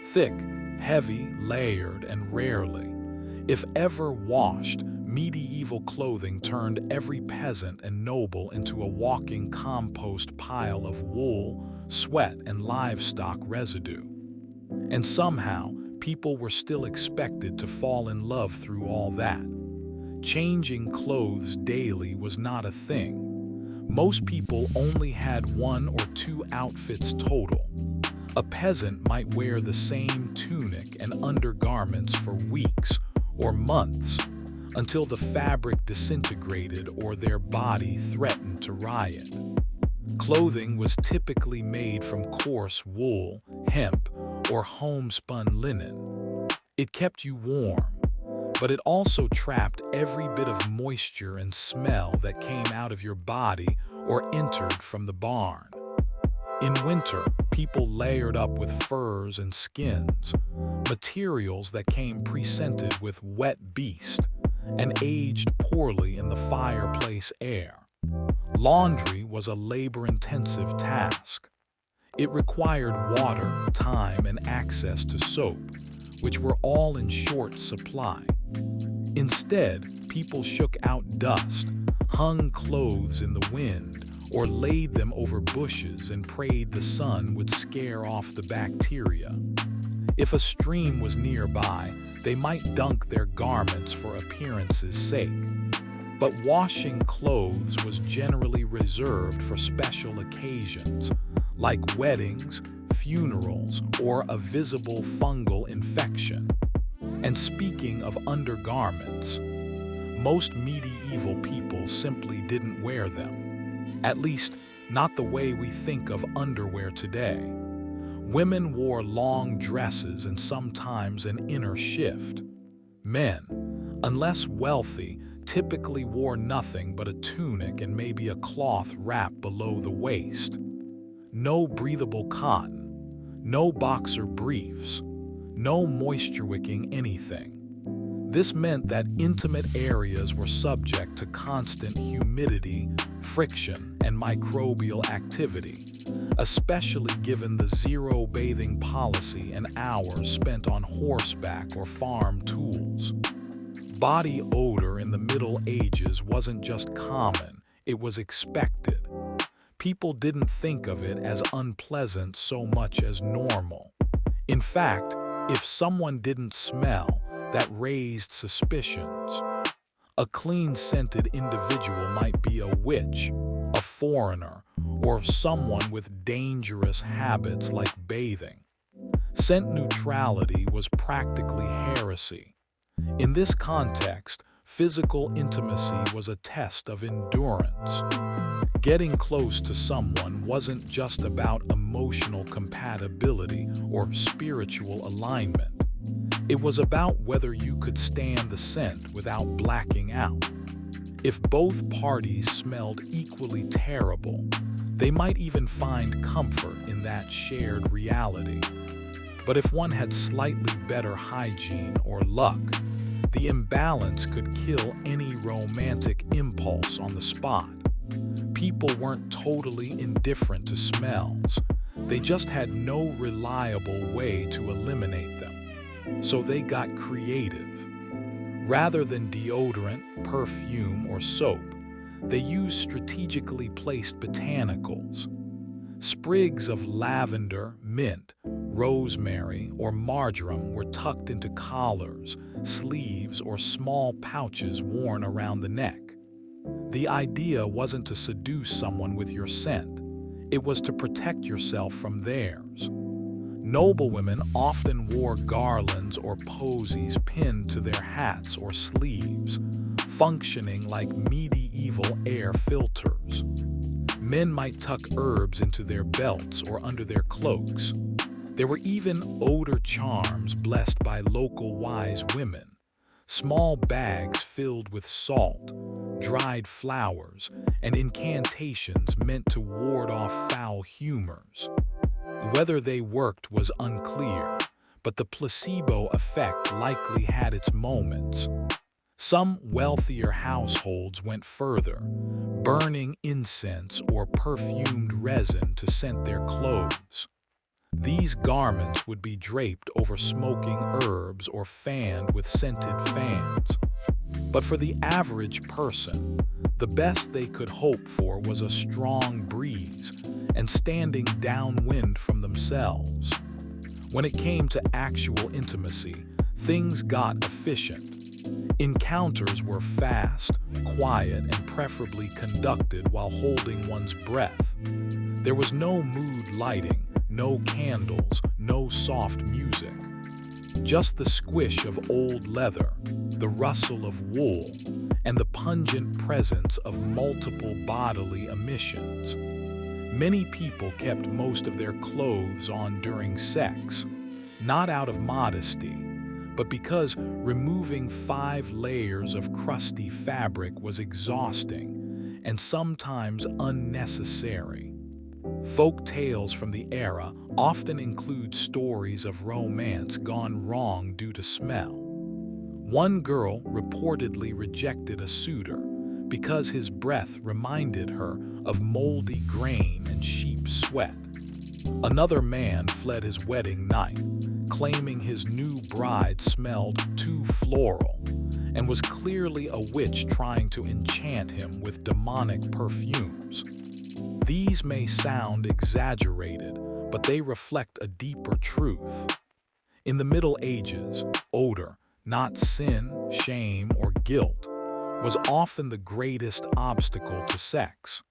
Thick, heavy, layered, and rarely, if ever washed, medieval clothing turned every peasant and noble into a walking compost pile of wool, sweat, and livestock residue. And somehow, people were still expected to fall in love through all that. Changing clothes daily was not a thing. Most people only had 1 or 2 outfits total. A peasant might wear the same tunic and undergarments for weeks or months until the fabric disintegrated or their body threatened to riot. Clothing was typically made from coarse wool, hemp, or homespun linen. It kept you warm, but it also trapped every bit of moisture and smell that came out of your body or entered from the barn. In winter, people layered up with furs and skins, materials that came pre-scented with wet beast and aged poorly in the fireplace air. Laundry was a labor-intensive task. It required water, time, and access to soap, which were all in short supply. Instead, people shook out dust, hung clothes in the wind, or laid them over bushes and prayed the sun would scare off the bacteria. If a stream was nearby, they might dunk their garments for appearance's sake. But washing clothes was generally reserved for special occasions, like weddings, funerals, or a visible fungal infection. And speaking of undergarments, most medieval people simply didn't wear them. At least, not the way we think of underwear today. Women wore long dresses and sometimes an inner shift. Men, unless wealthy, typically wore nothing but a tunic and maybe a cloth wrap below the waist. No breathable cotton, no boxer briefs, no moisture-wicking anything. This meant that intimate areas were subject to constant humidity, friction, and microbial activity, especially given the zero bathing policy and hours spent on horseback or farm tools. Body odor in the Middle Ages wasn't just common, it was expected. People didn't think of it as unpleasant so much as normal. In fact, if someone didn't smell, that raised suspicions. A clean-scented individual might be a witch, a foreigner, or someone with dangerous habits like bathing. Scent neutrality was practically heresy. In this context, physical intimacy was a test of endurance. Getting close to someone wasn't just about emotional compatibility or spiritual alignment. It was about whether you could stand the scent without blacking out. If both parties smelled equally terrible, they might even find comfort in that shared reality. But if one had slightly better hygiene or luck, the imbalance could kill any romantic impulse on the spot. People weren't totally indifferent to smells. They just had no reliable way to eliminate them. So they got creative. Rather than deodorant, perfume, or soap, they used strategically placed botanicals. Sprigs of lavender, mint, rosemary, or marjoram were tucked into collars, sleeves, or small pouches worn around the neck. The idea wasn't to seduce someone with your scent. It was to protect yourself from theirs. Noblewomen often wore garlands or posies pinned to their hats or sleeves, functioning like medieval air filters. Men might tuck herbs into their belts or under their cloaks. There were even odor charms blessed by local wise women, small bags filled with salt, dried flowers, and incantations meant to ward off foul humors. Whether they worked was unclear, but the placebo effect likely had its moments. Some wealthier households went further, burning incense or perfumed resin to scent their clothes. These garments would be draped over smoking herbs or fanned with scented fans. But for the average person, the best they could hope for was a strong breeze and standing downwind from themselves. When it came to actual intimacy, things got efficient. Encounters were fast, quiet, and preferably conducted while holding one's breath. There was no mood lighting, no candles, no soft music. Just the squish of old leather, the rustle of wool, and the pungent presence of multiple bodily emissions. Many people kept most of their clothes on during sex, not out of modesty, but because removing 5 layers of crusty fabric was exhausting and sometimes unnecessary. Folk tales from the era often include stories of romance gone wrong due to smell. One girl reportedly rejected a suitor because his breath reminded her of moldy grain and sheep's sweat. Another man fled his wedding night, claiming his new bride smelled too floral and was clearly a witch trying to enchant him with demonic perfumes. These may sound exaggerated, but they reflect a deeper truth. In the Middle Ages, odor, not sin, shame, or guilt, was often the greatest obstacle to sex.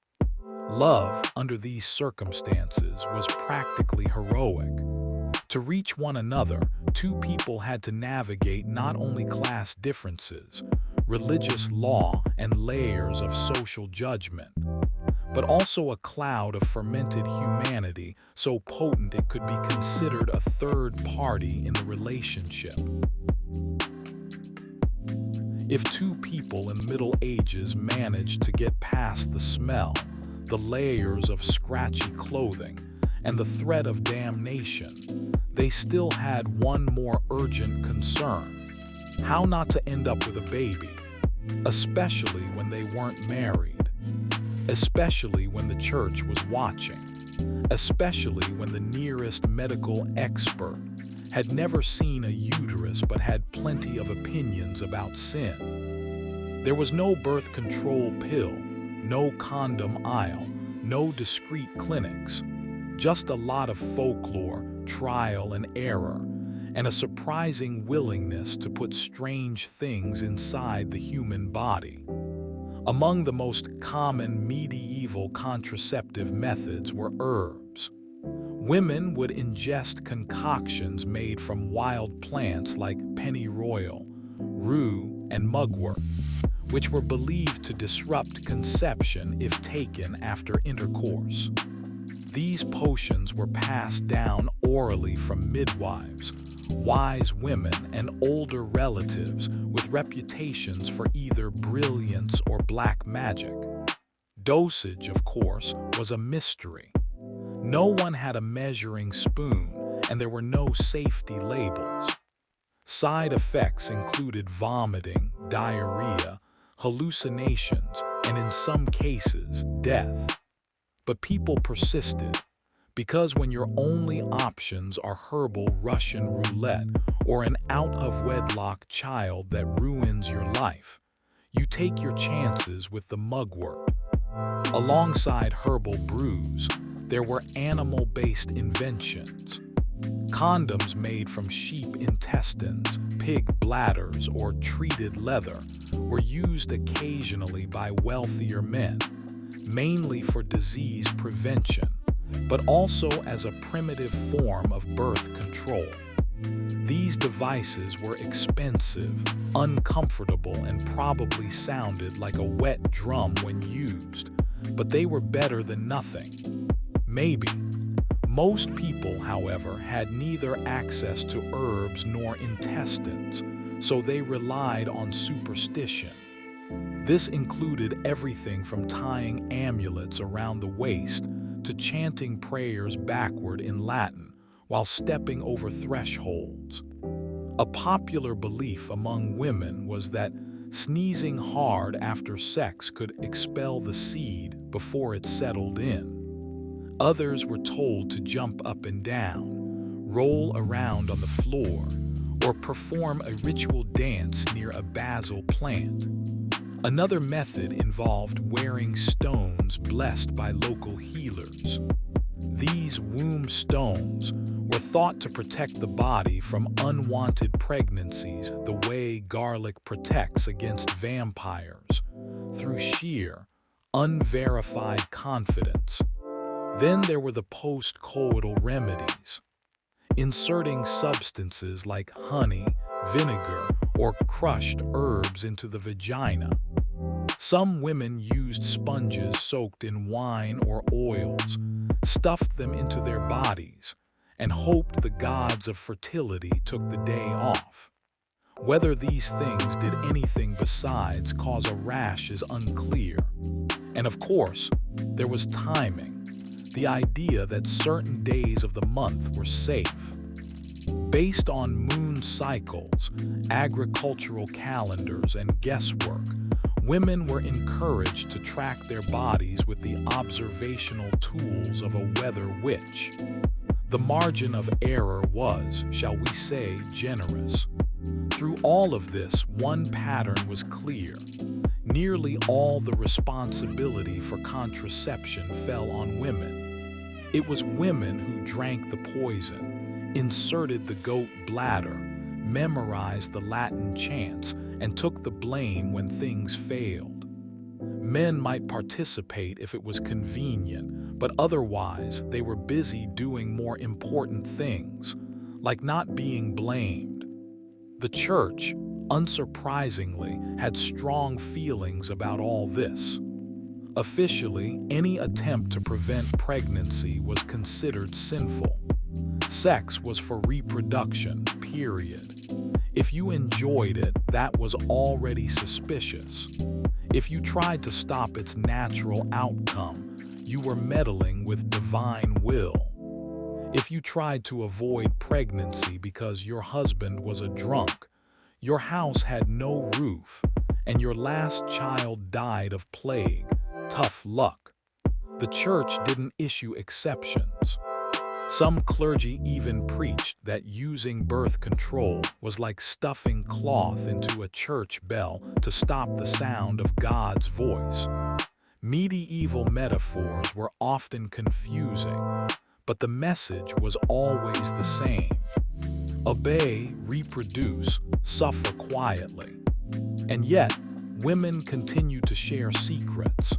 Love, under these circumstances, was practically heroic. To reach one another, 2 people had to navigate not only class differences, religious law, and layers of social judgment, but also a cloud of fermented humanity so potent it could be considered a third party in the relationship. If 2 people in the Middle Ages managed to get past the smell, the layers of scratchy clothing, and the threat of damnation, they still had one more urgent concern: how not to end up with a baby, especially when they weren't married, especially when the church was watching, especially when the nearest medical expert had never seen a uterus but had plenty of opinions about sin. There was no birth control pill, no condom aisle, no discreet clinics, just a lot of folklore, trial and error, and a surprising willingness to put strange things inside the human body. Among the most common medieval contraceptive methods were herbs. Women would ingest concoctions made from wild plants like pennyroyal, rue, and mugwort, which were believed to disrupt conception if taken after intercourse. These potions were passed down orally from midwives, wise women, and older relatives with reputations for either brilliance or black magic. Dosage, of course, was a mystery. No one had a measuring spoon, and there were no safety labels. Side effects included vomiting, diarrhea, hallucinations, and in some cases, death. But people persisted Because when your only options are herbal Russian roulette or an out-of-wedlock child that ruins your life, you take your chances with the mugwort. Alongside herbal brews, there were animal-based inventions. Condoms made from sheep intestines, pig bladders, or treated leather were used occasionally by wealthier men, mainly for disease prevention, but also as a primitive form of birth control. These devices were expensive, uncomfortable, and probably sounded like a wet drum when used, but they were better than nothing. Maybe. Most people, however, had neither access to herbs nor intestines, so they relied on superstition. This included everything from tying amulets around the waist to chanting prayers backward in Latin while stepping over thresholds. A popular belief among women was that sneezing hard after sex could expel the seed before it settled in. Others were told to jump up and down, roll around on the floor, or perform a ritual dance near a basil plant. Another method involved wearing stones blessed by local healers. These womb stones were thought to protect the body from unwanted pregnancies the way garlic protects against vampires, through sheer, unverified confidence. Then there were the post-coital remedies, inserting substances like honey, vinegar, or crushed herbs into the vagina. Some women used sponges soaked in wine or oils, stuffed them into their bodies, and hoped the gods of fertility took the day off. Whether these things did anything besides cause a rash is unclear. And of course, there was timing. The idea that certain days of the month were safe. Based on moon cycles, agricultural calendars, and guesswork, women were encouraged to track their bodies with the observational tools of a weather witch. The margin of error was, shall we say, generous. Through all of this, one pattern was clear. Nearly all the responsibility for contraception fell on women. It was women who drank the poison, inserted the goat bladder, memorized the Latin chants, and took the blame when things failed. Men might participate if it was convenient, but otherwise they were busy doing more important things, like not being blamed. The church, unsurprisingly, had strong feelings about all this. Officially, any attempt to prevent pregnancy was considered sinful. Sex was for reproduction, period. If you enjoyed it, that was already suspicious. If you tried to stop its natural outcome, you were meddling with divine will. If you tried to avoid pregnancy because your husband was a drunk, your house had no roof, and your last child died of plague, tough luck. The church didn't issue exceptions. Some clergy even preached that using birth control was like stuffing cloth into a church bell to stop the sound of God's voice. Medieval metaphors were often confusing, but the message was always the same. Obey, reproduce, suffer quietly. And yet, women continue to share secrets.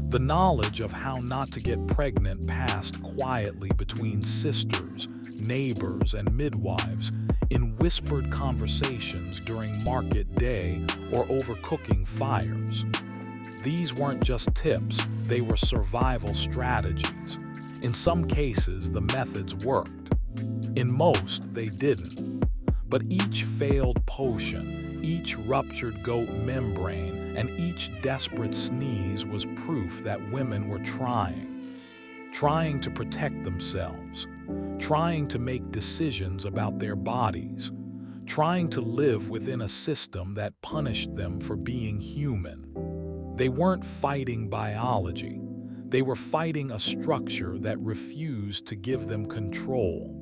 The knowledge of how not to get pregnant passed quietly between sisters, neighbors, and midwives in whispered conversations during market day or over cooking fires. These weren't just tips, they were survival strategies. In some cases, the methods worked. In most, they didn't. But each failed potion, each ruptured goat membrane, and each desperate sneeze was proof that women were trying to protect themselves, trying to make decisions about their bodies, trying to live within a system that punished them for being human. They weren't fighting biology. They were fighting a structure that refused to give them control.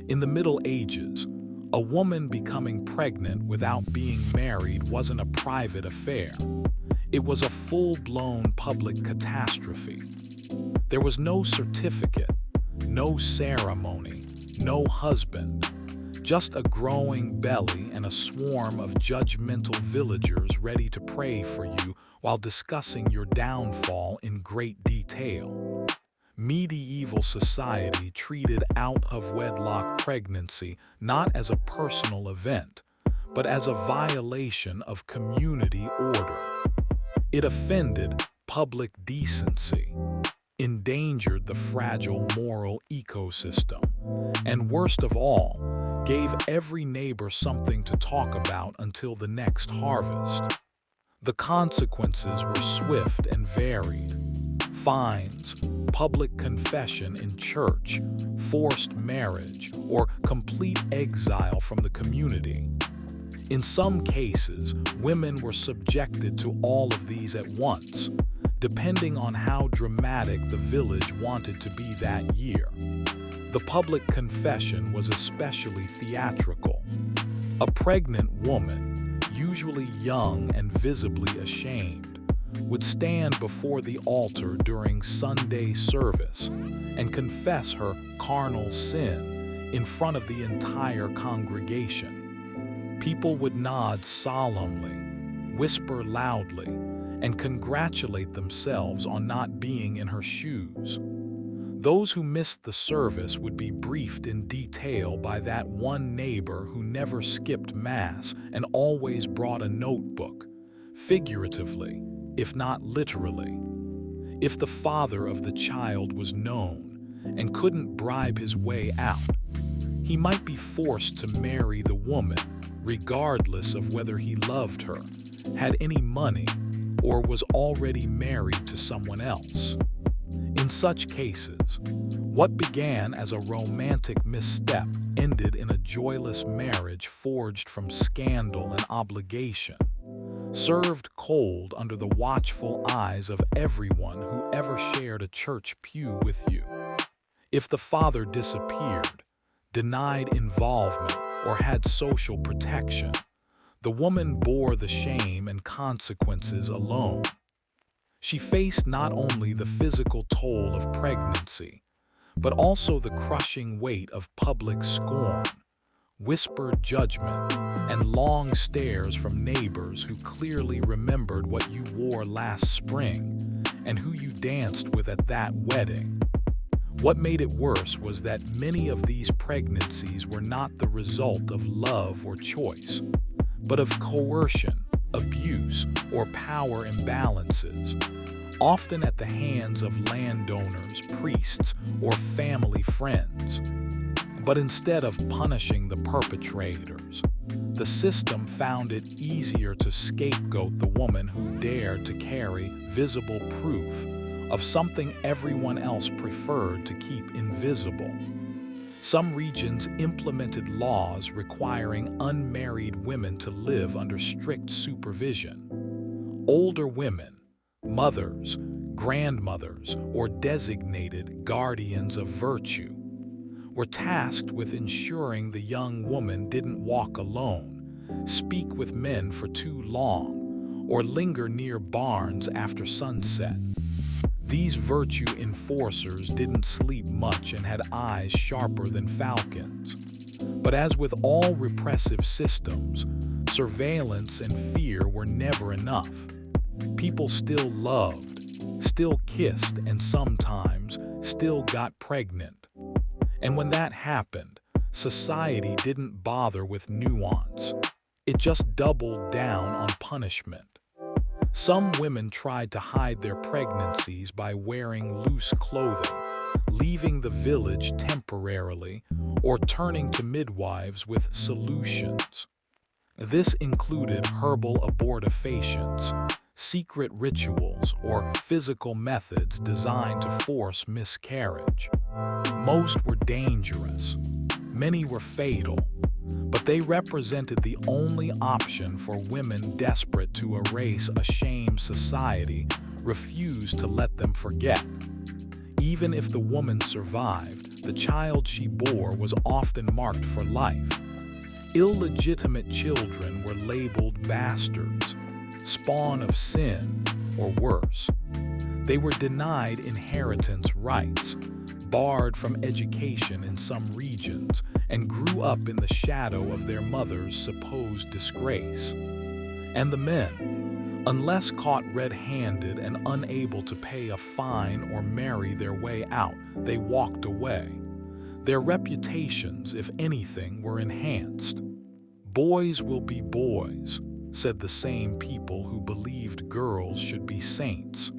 In the Middle Ages, a woman becoming pregnant without being married wasn't a private affair. It was a full-blown public catastrophe. There was no certificate, no ceremony, no husband, just a growing belly and a swarm of judgmental villagers ready to pray for you while discussing your downfall in great detail. Medieval society treated out-of-wedlock pregnancy not as a personal event, but as a violation of community order. It offended public decency, endangered the fragile moral ecosystem, and worst of all, gave every neighbor something to talk about until the next harvest. The consequences were swift and varied. Fines, public confession in church, forced marriage, or complete exile from the community. In some cases, women were subjected to all of these at once, depending on how dramatic the village wanted to be that year. The public confession was especially theatrical. A pregnant woman, usually young and visibly ashamed, would stand before the altar during Sunday service and confess her carnal sin in front of the entire congregation. People would nod solemnly, whisper loudly, and congratulate themselves on not being in her shoes. Those who missed the service would be briefed in detail by that one neighbor who never skipped Mass and always brought a notebook, figuratively, if not literally. If the father of the child was known and couldn't bribe his way out, he might be forced to marry the woman, regardless of whether he loved her, had any money, or was already married to someone else. In such cases, what began as a romantic misstep ended in a joyless marriage forged from scandal and obligation, served cold under the watchful eyes of everyone who ever shared a church pew with you. If the father disappeared, denied involvement, or had social protection, the woman bore the shame and consequences alone. She faced not only the physical toll of pregnancy, but also the crushing weight of public scorn, whispered judgment, and long stares from neighbors who clearly remembered what you wore last spring and who you danced with at that wedding. What made it worse was that many of these pregnancies were not the result of love or choice, but of coercion, abuse, or power imbalances, often at the hands of landowners, priests, or family friends. But instead of punishing the perpetrators, the system found it easier to scapegoat the woman who dared to carry visible proof of something everyone else preferred to keep invisible. Some regions implemented laws requiring unmarried women to live under strict supervision. Older women, mothers, grandmothers, or designated guardians of virtue, were tasked with ensuring the young woman didn't walk alone, speak with men for too long, or linger near barns after sunset. These virtue enforcers didn't sleep much and had eyes sharper than falcons. But as with all repressive systems, surveillance and fear were never enough. People still loved, still kissed, and sometimes still got pregnant. And when that happened, society didn't bother with nuance. It just doubled down on punishment. Some women tried to hide their pregnancies by wearing loose clothing, leaving the village temporarily, or turning to midwives with solutions. This included herbal abortifacients, secret rituals, or physical methods designed to force miscarriage. Most were dangerous. Many were fatal. But they represented the only option for women desperate to erase a shame society refused to let them forget. Even if the woman survived, the child she bore was often marked for life. Illegitimate children were labeled bastards, spawn of sin, or worse. They were denied inheritance rights, barred from education in some regions, and grew up in the shadow of their mother's supposed disgrace. And the men, unless caught red-handed and unable to pay a fine or marry their way out, they walked away. Their reputations, if anything, were enhanced. "Boys will be boys," said the same people who believed girls should be saints.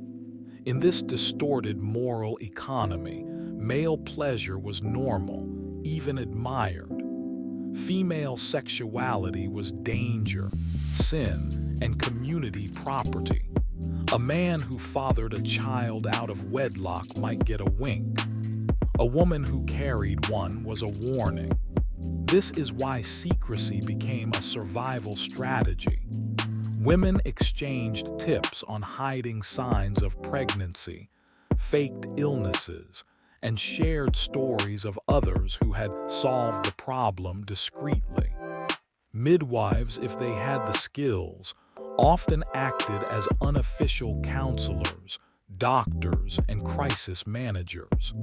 In this distorted moral economy, male pleasure was normal, even admired. Female sexuality was danger, sin, and community property. A man who fathered a child out of wedlock might get a wink. A woman who carried one was a warning. This is why secrecy became a survival strategy. Women exchanged tips on hiding signs of pregnancy, faked illnesses, and shared stories of others who had solved the problem discreetly. Midwives, if they had the skills, often acted as unofficial counselors, doctors, and crisis managers.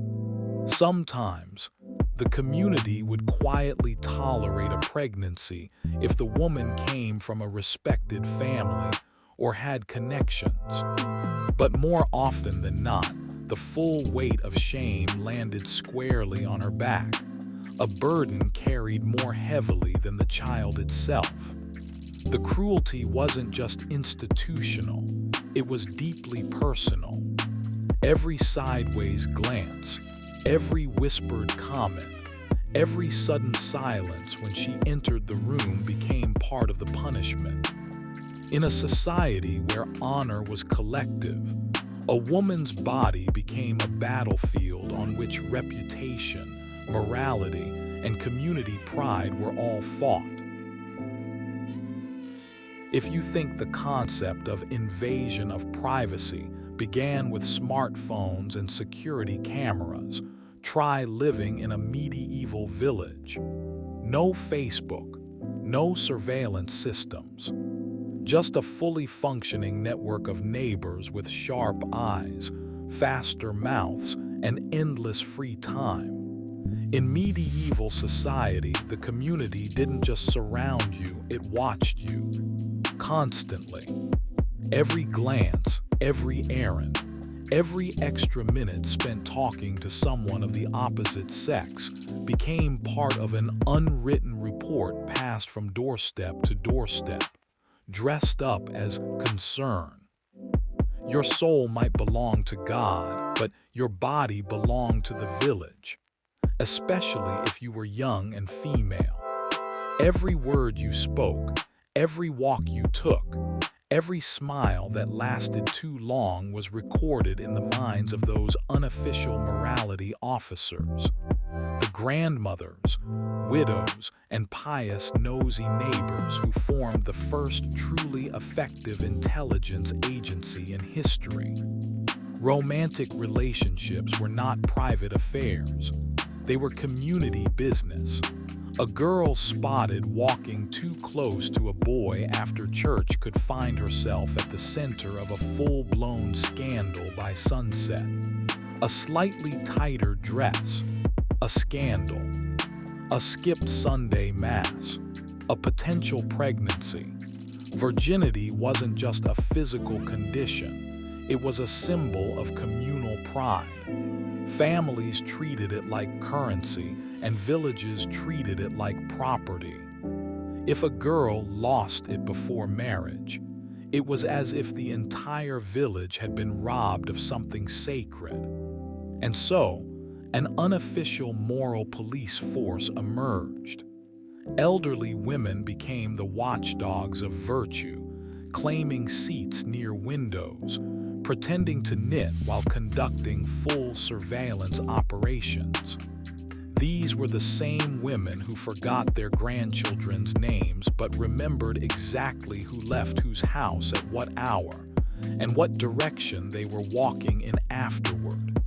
Sometimes, the community would quietly tolerate a pregnancy if the woman came from a respected family or had connections. But more often than not, the full weight of shame landed squarely on her back, a burden carried more heavily than the child itself. The cruelty wasn't just institutional, it was deeply personal. Every sideways glance, every whispered comment, every sudden silence when she entered the room became part of the punishment. In a society where honor was collective, a woman's body became a battlefield on which reputation, morality, and community pride were all fought. If you think the concept of invasion of privacy began with smartphones and security cameras, try living in a medieval village. No Facebook, no surveillance systems. Just a fully functioning network of neighbors with sharp eyes, faster mouths, and endless free time. In medieval society, the community didn't just surround you, it watched you. Constantly. Every glance, every errand, every extra minute spent talking to someone of the opposite sex became part of an unwritten report passed from doorstep to doorstep, dressed up as concern. Your soul might belong to God, but your body belonged to the village, especially if you were young and female. Every word you spoke, every walk you took, every smile that lasted too long was recorded in the minds of those unofficial morality officers. The grandmothers, widows, and pious nosy neighbors who formed the first truly effective intelligence agency in history. Romantic relationships were not private affairs. They were community business. A girl spotted walking too close to a boy after church could find herself at the center of a full-blown scandal by sunset. A slightly tighter dress, a scandal. A skipped Sunday mass, a potential pregnancy. Virginity wasn't just a physical condition, it was a symbol of communal pride. Families treated it like currency, and villages treated it like property. If a girl lost it before marriage, it was as if the entire village had been robbed of something sacred. And so, an unofficial moral police force emerged. Elderly women became the watchdogs of virtue, claiming seats near windows, pretending to knit while conducting full surveillance operations. These were the same women who forgot their grandchildren's names but remembered exactly who left whose house at what hour, and what direction they were walking in afterward.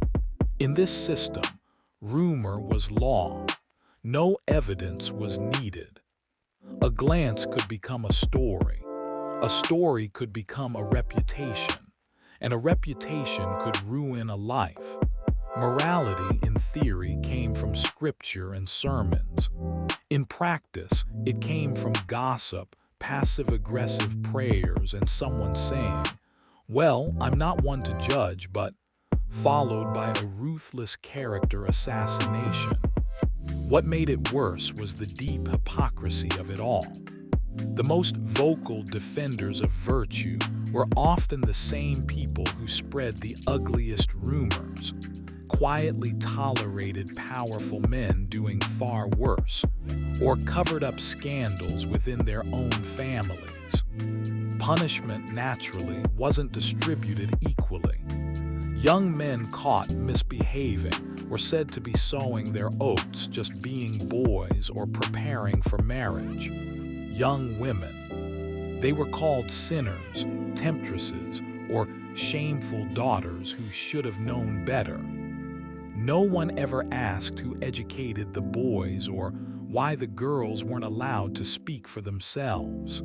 In this system, rumor was law. No evidence was needed. A glance could become a story. A story could become a reputation, and a reputation could ruin a life. Morality, in theory, came from scripture and sermons. In practice, it came from gossip, passive-aggressive prayers, and someone saying, "Well, I'm not one to judge, but," followed by a ruthless character assassination. What made it worse was the deep hypocrisy of it all. The most vocal defenders of virtue were often the same people who spread the ugliest rumors, quietly tolerated powerful men doing far worse, or covered up scandals within their own families. Punishment, naturally, wasn't distributed equally. Young men caught misbehaving were said to be sowing their oats, just being boys or preparing for marriage. Young women, they were called sinners, temptresses, or shameful daughters who should have known better. No one ever asked who educated the boys or why the girls weren't allowed to speak for themselves.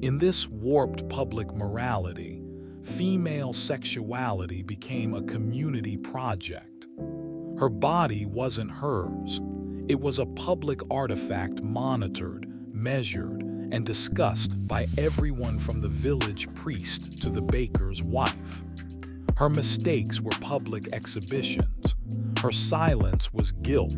In this warped public morality, female sexuality became a community project. Her body wasn't hers. It was a public artifact monitored, measured, and discussed by everyone from the village priest to the baker's wife. Her mistakes were public exhibitions. Her silence was guilt.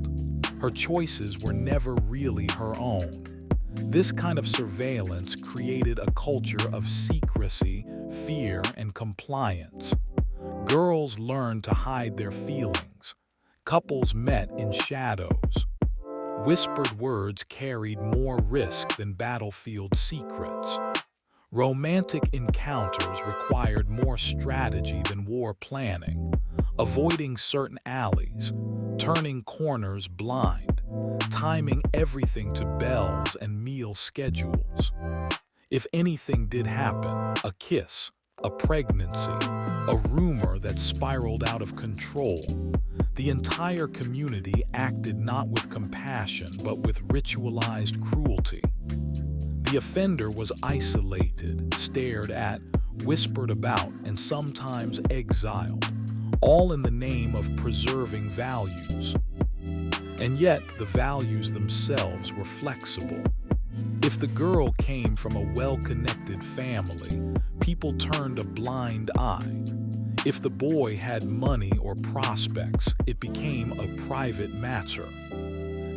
Her choices were never really her own. This kind of surveillance created a culture of secrecy, fear, and compliance. Girls learned to hide their feelings. Couples met in shadows. Whispered words carried more risk than battlefield secrets. Romantic encounters required more strategy than war planning, avoiding certain alleys, turning corners blind, timing everything to bells and meal schedules. If anything did happen, a kiss, a pregnancy, a rumor that spiraled out of control, the entire community acted not with compassion but with ritualized cruelty. The offender was isolated, stared at, whispered about, and sometimes exiled, all in the name of preserving values. And yet, the values themselves were flexible. If the girl came from a well-connected family, people turned a blind eye. If the boy had money or prospects, it became a private matter.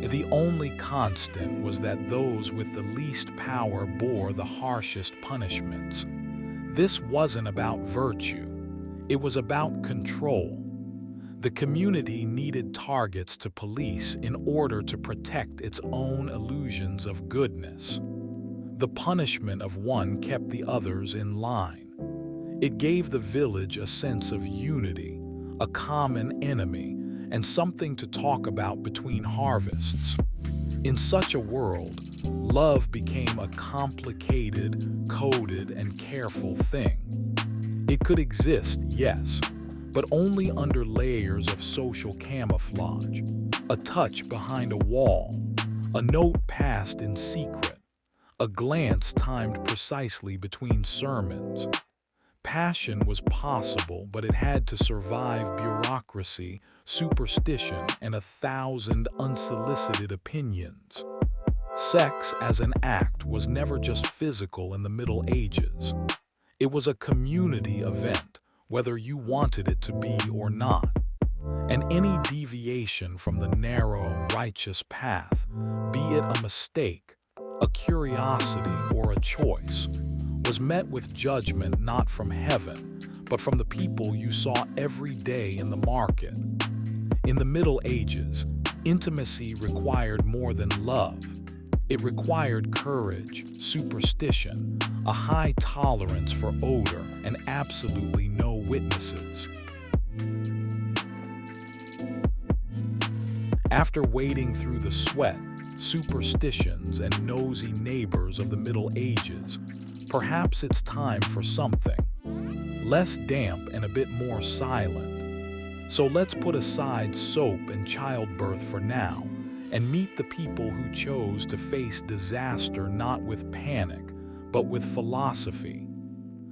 The only constant was that those with the least power bore the harshest punishments. This wasn't about virtue. It was about control. The community needed targets to police in order to protect its own illusions of goodness. The punishment of one kept the others in line. It gave the village a sense of unity, a common enemy, and something to talk about between harvests. In such a world, love became a complicated, coded, and careful thing. It could exist, yes, but only under layers of social camouflage, a touch behind a wall, a note passed in secret, a glance timed precisely between sermons. Passion was possible, but it had to survive bureaucracy, superstition, and 1,000 unsolicited opinions. Sex as an act was never just physical in the Middle Ages. It was a community event, whether you wanted it to be or not. And any deviation from the narrow, righteous path, be it a mistake, a curiosity, or a choice, was met with judgment not from heaven, but from the people you saw every day in the market. In the Middle Ages, intimacy required more than love. It required courage, superstition, a high tolerance for odor, and absolutely no witnesses. After wading through the sweat, superstitions, and nosy neighbors of the Middle Ages, perhaps it's time for something. less damp and a bit more silent. So let's put aside soap and childbirth for now and meet the people who chose to face disaster not with panic, but with philosophy.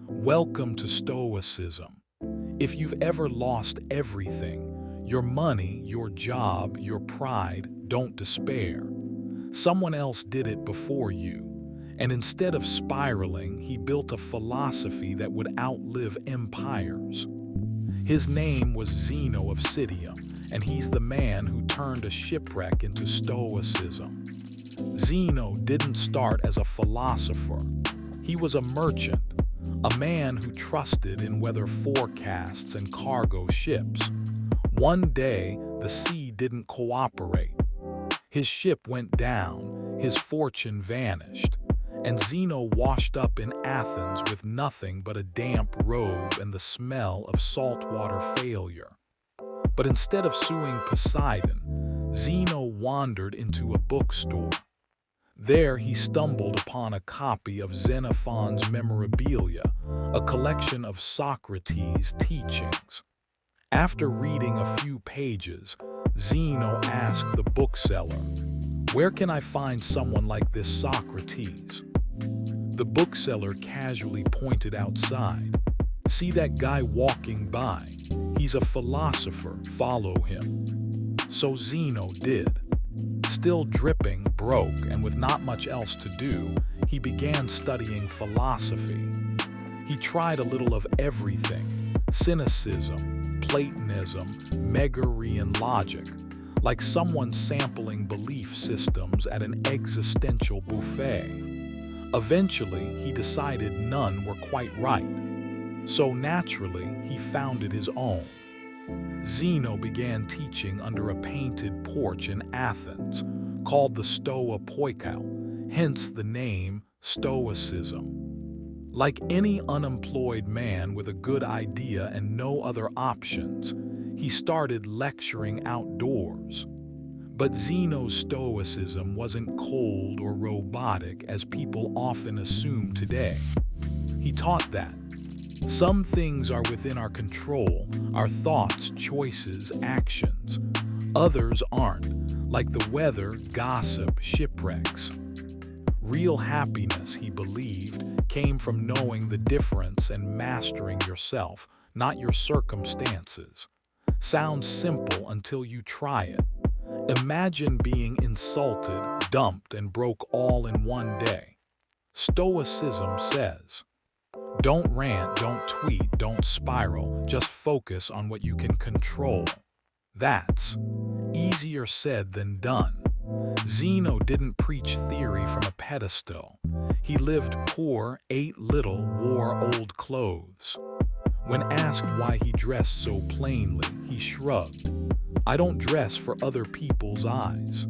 Welcome to Stoicism. If you've ever lost everything, your money, your job, your pride, don't despair. Someone else did it before you, and instead of spiraling, he built a philosophy that would outlive empires. His name was Zeno of Citium, and he's the man who turned a shipwreck into Stoicism. Zeno didn't start as a philosopher. He was a merchant, a man who trusted in weather forecasts and cargo ships. One day, the sea didn't cooperate. His ship went down, his fortune vanished, and Zeno washed up in Athens with nothing but a damp robe and the smell of saltwater failure. But instead of suing Poseidon, Zeno wandered into a bookstore. There he stumbled upon a copy of Xenophon's Memorabilia, a collection of Socrates' teachings. After reading a few pages, Zeno asked the bookseller, "Where can I find someone like this Socrates?" The bookseller casually pointed outside. "See that guy walking by? He's a philosopher, follow him." So Zeno did. Still dripping, broke, and with not much else to do, he began studying philosophy. He tried a little of everything: cynicism, Platonism, Megarian logic, like someone sampling belief systems at an existential buffet. Eventually, he decided none were quite right. So naturally, he founded his own. Zeno began teaching under a painted porch in Athens, called the Stoa Poikau, hence the name Stoicism. Like any unemployed man with a good idea and no other options, he started lecturing outdoors. But Zeno's Stoicism wasn't cold or robotic as people often assume today. He taught that some things are within our control, our thoughts, choices, actions. Others aren't, like the weather, gossip, shipwrecks. Real happiness, he believed, came from knowing the difference and mastering yourself, not your circumstances. Sounds simple until you try it. Imagine being insulted, dumped, and broke all in one day. Stoicism says, don't rant, don't tweet, don't spiral, just focus on what you can control. That's easier said than done. Zeno didn't preach theory from a pedestal. He lived poor, ate little, wore old clothes. When asked why he dressed so plainly, he shrugged. I don't dress for other people's eyes.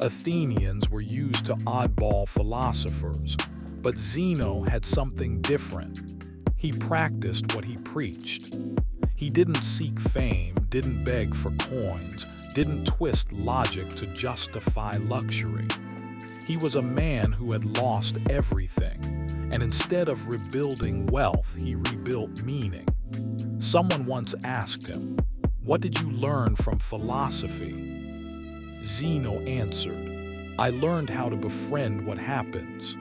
Athenians were used to oddball philosophers, but Zeno had something different. He practiced what he preached. He didn't seek fame, didn't beg for coins, didn't twist logic to justify luxury. He was a man who had lost everything, and instead of rebuilding wealth, he rebuilt meaning. Someone once asked him, "What did you learn from philosophy?" Zeno answered, "I learned how to befriend what happens."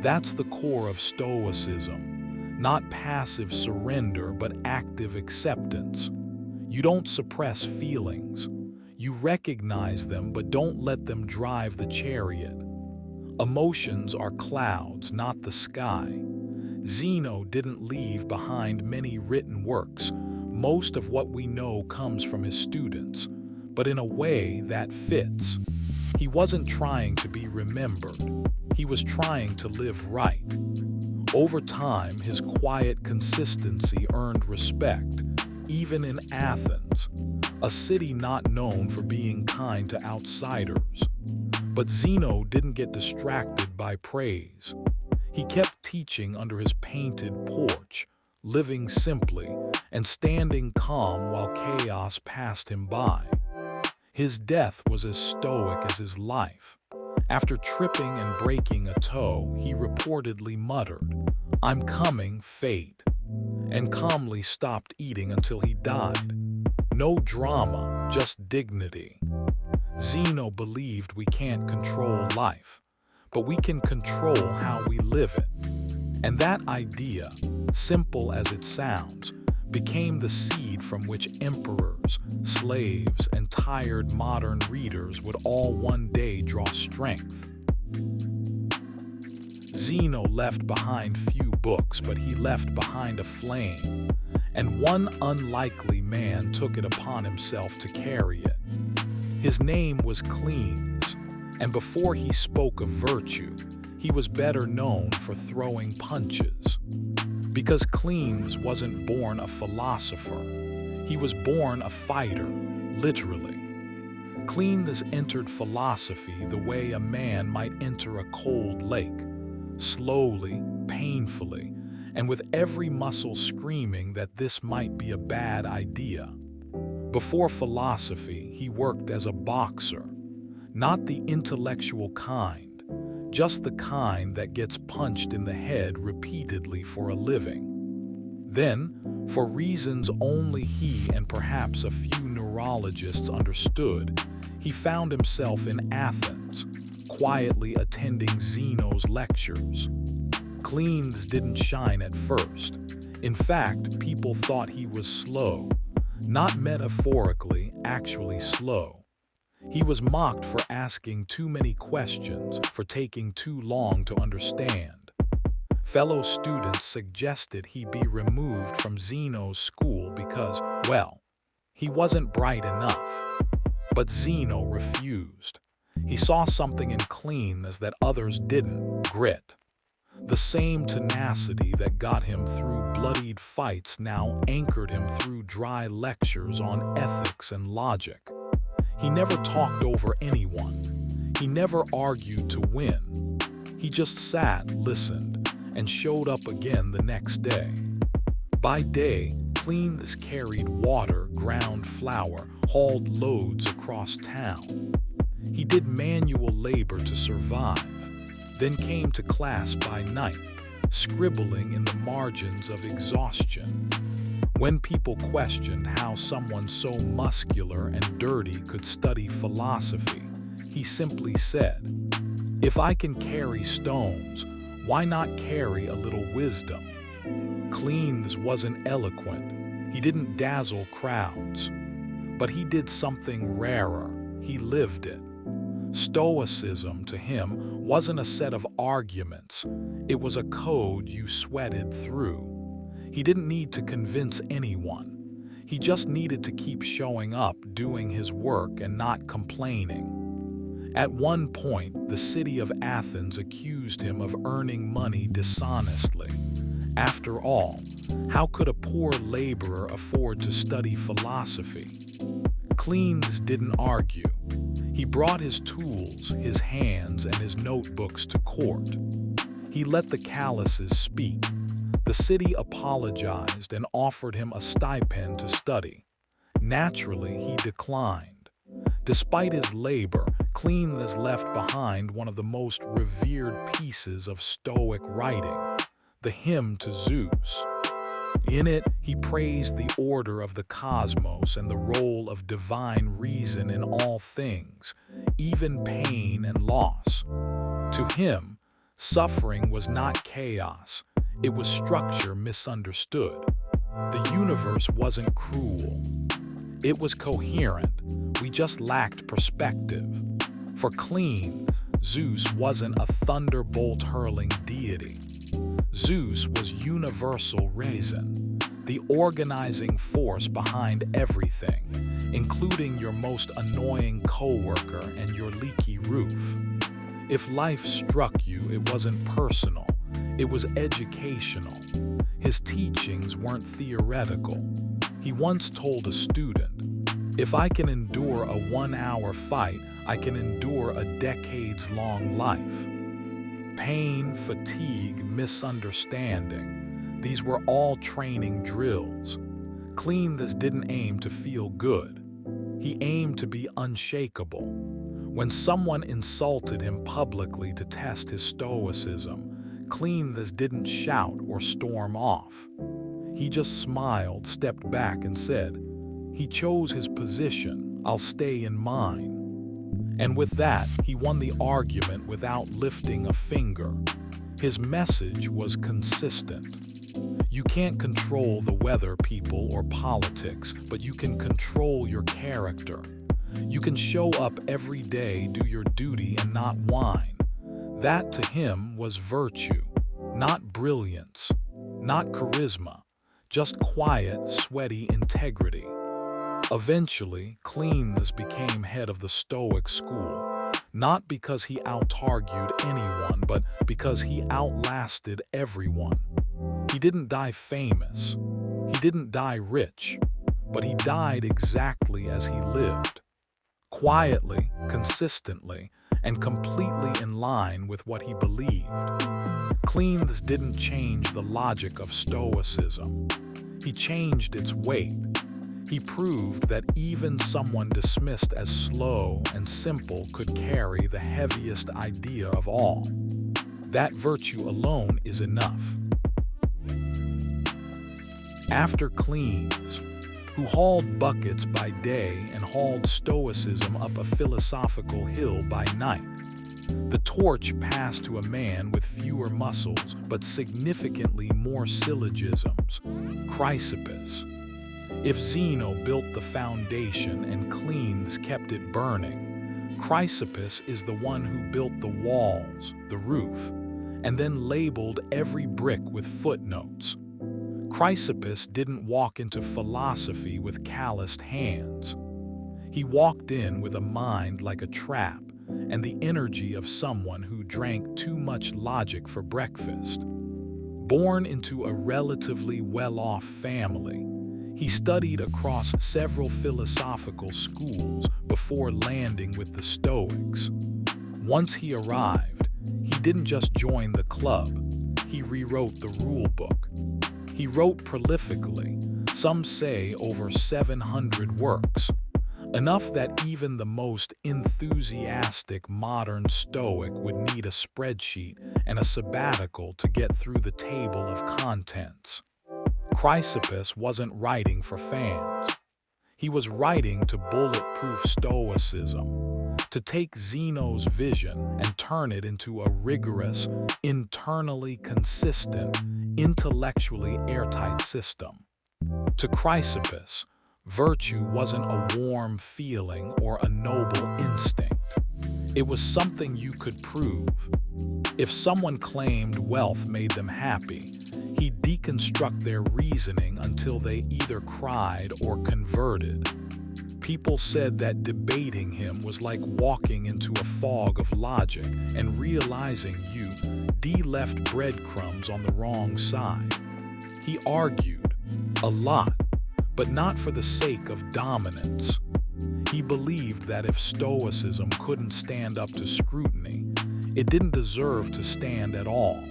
That's the core of Stoicism, not passive surrender but active acceptance. You don't suppress feelings. You recognize them but don't let them drive the chariot. Emotions are clouds, not the sky. Zeno didn't leave behind many written works. Most of what we know comes from his students, but in a way that fits. He wasn't trying to be remembered. He was trying to live right. Over time, his quiet consistency earned respect, even in Athens, a city not known for being kind to outsiders. But Zeno didn't get distracted by praise. He kept teaching under his painted porch, living simply, and standing calm while chaos passed him by. His death was as stoic as his life. After tripping and breaking a toe, he reportedly muttered, "I'm coming, fate." and calmly stopped eating until he died. No drama, just dignity. Zeno believed we can't control life, but we can control how we live it. And that idea, simple as it sounds, became the seed from which emperors, slaves, and tired modern readers would all one day draw strength. Zeno left behind few books, but he left behind a flame, and one unlikely man took it upon himself to carry it. His name was Cleans, and before he spoke of virtue, he was better known for throwing punches. Because Cleans wasn't born a philosopher, he was born a fighter, literally. Cleans entered philosophy the way a man might enter a cold lake, slowly, painfully, and with every muscle screaming that this might be a bad idea. Before philosophy, he worked as a boxer, not the intellectual kind, just the kind that gets punched in the head repeatedly for a living. Then, for reasons only he and perhaps a few neurologists understood, he found himself in Athens, quietly attending Zeno's lectures. Cleans didn't shine at first. In fact, people thought he was slow, not metaphorically, actually slow. He was mocked for asking too many questions, for taking too long to understand. Fellow students suggested he be removed from Zeno's school because, well, he wasn't bright enough. But Zeno refused. He saw something in Cleans that others didn't: grit. The same tenacity that got him through bloodied fights now anchored him through dry lectures on ethics and logic. He never talked over anyone. He never argued to win. He just sat, listened, and showed up again the next day. By day, Cleans carried water, ground flour, hauled loads across town. He did manual labor to survive, then came to class by night, scribbling in the margins of exhaustion. When people questioned how someone so muscular and dirty could study philosophy, he simply said, "If I can carry stones, why not carry a little wisdom?" Cleans wasn't eloquent. He didn't dazzle crowds. But he did something rarer. He lived it. Stoicism, to him, wasn't a set of arguments. It was a code you sweated through. He didn't need to convince anyone. He just needed to keep showing up, doing his work, and not complaining. At one point, the city of Athens accused him of earning money dishonestly. After all, how could a poor laborer afford to study philosophy? Cleans didn't argue. He brought his tools, his hands, and his notebooks to court. He let the calluses speak. The city apologized and offered him a stipend to study. Naturally, he declined. Despite his labor, Cleans left behind one of the most revered pieces of Stoic writing, the Hymn to Zeus. In it, he praised the order of the cosmos and the role of divine reason in all things, even pain and loss. To him, suffering was not chaos. It was structure misunderstood. The universe wasn't cruel. It was coherent. We just lacked perspective. For Cleans, Zeus wasn't a thunderbolt-hurling deity. Zeus was universal reason, the organizing force behind everything, including your most annoying coworker and your leaky roof. If life struck you, it wasn't personal. It was educational. His teachings weren't theoretical. He once told a student, "If I can endure a 1-hour fight, I can endure a decades-long life." Pain, fatigue, misunderstanding, these were all training drills. Cleans didn't aim to feel good. He aimed to be unshakable. When someone insulted him publicly to test his stoicism, Cleans didn't shout or storm off. He just smiled, stepped back, and said, "He chose his position, I'll stay in mine." And with that, he won the argument without lifting a finger. His message was consistent. You can't control the weather, people, or politics, but you can control your character. You can show up every day, do your duty, and not whine. That to him was virtue, not brilliance, not charisma, just quiet, sweaty integrity. Eventually, Cleanless became head of the Stoic school, not because he out-argued anyone, but because he outlasted everyone. He didn't die famous, he didn't die rich, but he died exactly as he lived. Quietly, consistently, and completely in line with what he believed. Cleanless didn't change the logic of Stoicism. He changed its weight. He proved that even someone dismissed as slow and simple could carry the heaviest idea of all. That virtue alone is enough. After Cleanless, who hauled buckets by day and hauled Stoicism up a philosophical hill by night, the torch passed to a man with fewer muscles but significantly more syllogisms, Chrysippus. If Zeno built the foundation and Cleanless kept it burning, Chrysippus is the one who built the walls, the roof, and then labeled every brick with footnotes. Chrysippus didn't walk into philosophy with calloused hands. He walked in with a mind like a trap and the energy of someone who drank too much logic for breakfast. Born into a relatively well-off family, he studied across several philosophical schools before landing with the Stoics. Once he arrived, he didn't just join the club, he rewrote the rule book. He wrote prolifically, some say over 700 works, enough that even the most enthusiastic modern Stoic would need a spreadsheet and a sabbatical to get through the table of contents. Chrysippus wasn't writing for fans. He was writing to bulletproof Stoicism, to take Zeno's vision and turn it into a rigorous, internally consistent, intellectually airtight system. To Chrysippus, virtue wasn't a warm feeling or a noble instinct. It was something you could prove. If someone claimed wealth made them happy, he'd deconstruct their reasoning until they either cried or converted. People said that debating him was like walking into a fog of logic and realizing you left breadcrumbs on the wrong side. He argued a lot, but not for the sake of dominance. He believed that if Stoicism couldn't stand up to scrutiny, it didn't deserve to stand at all.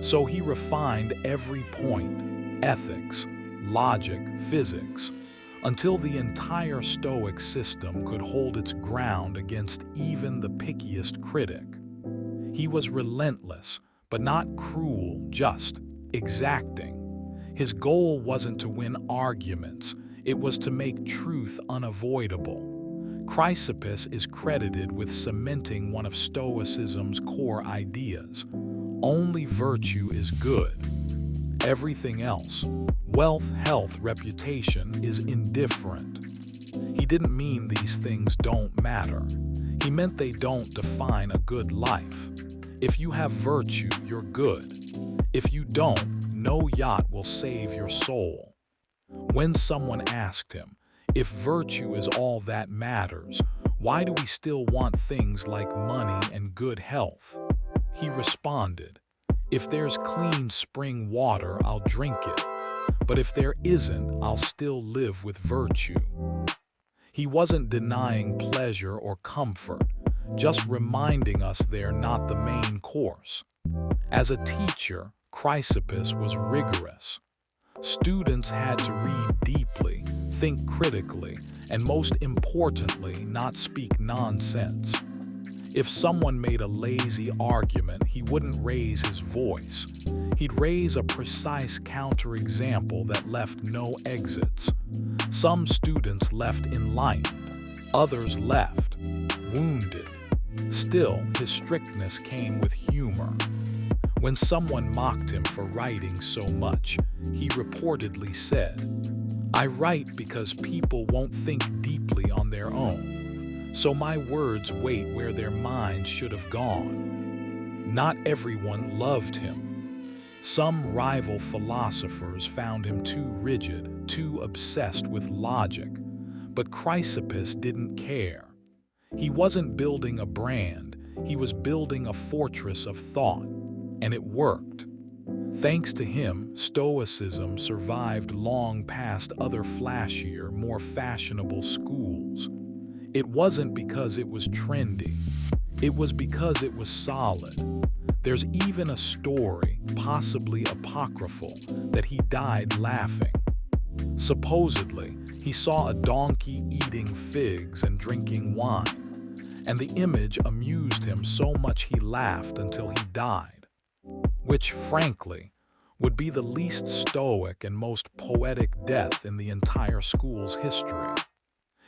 So he refined every point, ethics, logic, physics, until the entire Stoic system could hold its ground against even the pickiest critic. He was relentless, but not cruel, just exacting. His goal wasn't to win arguments, it was to make truth unavoidable. Chrysippus is credited with cementing one of Stoicism's core ideas. Only virtue is good. Everything else, wealth, health, reputation, is indifferent. He didn't mean these things don't matter. He meant they don't define a good life. If you have virtue, you're good. If you don't, no yacht will save your soul. When someone asked him, if virtue is all that matters, why do we still want things like money and good health? He responded, if there's clean spring water, I'll drink it. But if there isn't, I'll still live with virtue. He wasn't denying pleasure or comfort, just reminding us they're not the main course. As a teacher, Chrysippus was rigorous. Students had to read deeply, think critically, and most importantly, not speak nonsense. If someone made a lazy argument, he wouldn't raise his voice. He'd raise a precise counterexample that left no exits. Some students left enlightened, others left wounded. Still, his strictness came with humor. When someone mocked him for writing so much, he reportedly said, "I write because people won't think deeply on their own, so my words wait where their minds should have gone." Not everyone loved him. Some rival philosophers found him too rigid, too obsessed with logic, but Chrysippus didn't care. He wasn't building a brand, he was building a fortress of thought, and it worked. Thanks to him, Stoicism survived long past other flashier, more fashionable schools. It wasn't because it was trendy, it was because it was solid. There's even a story, possibly apocryphal, that he died laughing. Supposedly, he saw a donkey eating figs and drinking wine, and the image amused him so much he laughed until he died. Which, frankly, would be the least stoic and most poetic death in the entire school's history.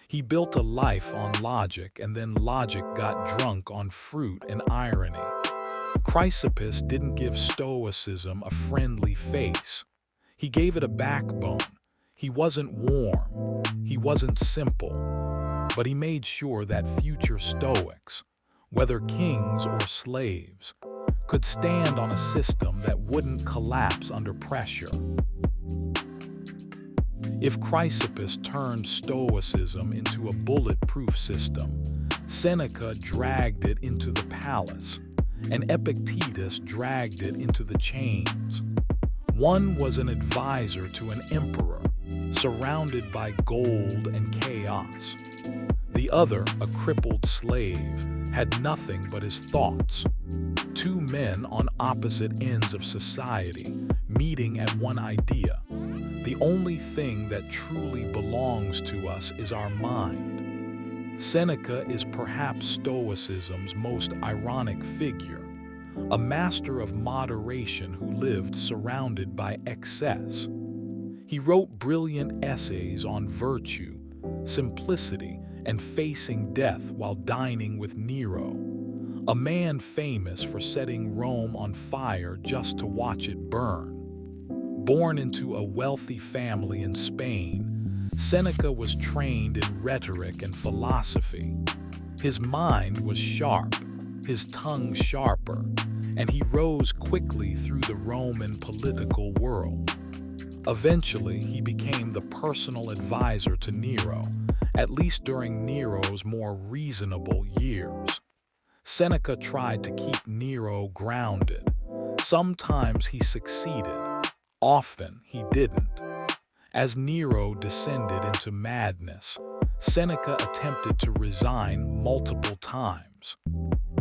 He built a life on logic, and then logic got drunk on fruit and irony. Chrysippus didn't give Stoicism a friendly face. He gave it a backbone. He wasn't warm, he wasn't simple, but he made sure that future Stoics, whether kings or slaves, could stand on a system that wouldn't collapse under pressure. If Chrysippus turned Stoicism into a bulletproof system, Seneca dragged it into the palace, and Epictetus dragged it into the chains. One was an advisor to an emperor, surrounded by gold and chaos. The other, a crippled slave, had nothing but his thoughts. Two men on opposite ends of society, meeting at one idea. The only thing that truly belongs to us is our mind. Seneca is perhaps Stoicism's most ironic figure, a master of moderation who lived surrounded by excess. He wrote brilliant essays on virtue, simplicity, and facing death while dining with Nero, a man famous for setting Rome on fire just to watch it burn. Born into a wealthy family in Spain, Seneca was trained in rhetoric and philosophy. His mind was sharp, his tongue sharper, and he rose quickly through the Roman political world. Eventually, he became the personal advisor to Nero, at least during Nero's more reasonable years. Seneca tried to keep Nero grounded. Sometimes he succeeded, often he didn't. As Nero descended into madness, Seneca attempted to resign multiple times.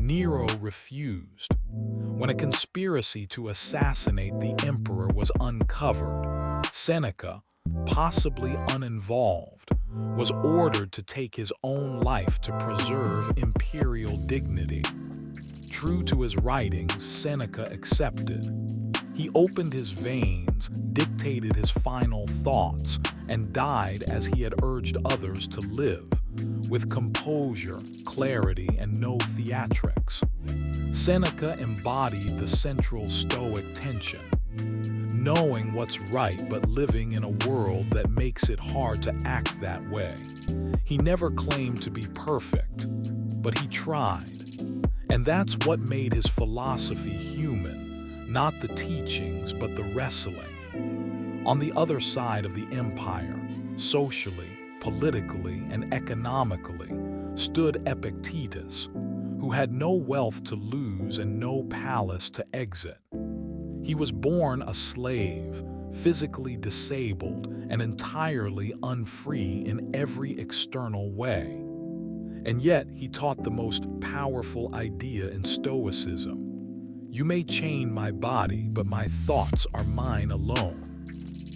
Nero refused. When a conspiracy to assassinate the emperor was uncovered, Seneca, possibly uninvolved, was ordered to take his own life to preserve imperial dignity. True to his writings, Seneca accepted. He opened his veins, dictated his final thoughts, and died as he had urged others to live, with composure, clarity, and no theatrics. Seneca embodied the central Stoic tension, knowing what's right but living in a world that makes it hard to act that way. He never claimed to be perfect, but he tried. And that's what made his philosophy human, not the teachings but the wrestling. On the other side of the empire, socially, politically, and economically, stood Epictetus, who had no wealth to lose and no palace to exit. He was born a slave, physically disabled, and entirely unfree in every external way. And yet, he taught the most powerful idea in Stoicism. You may chain my body, but my thoughts are mine alone.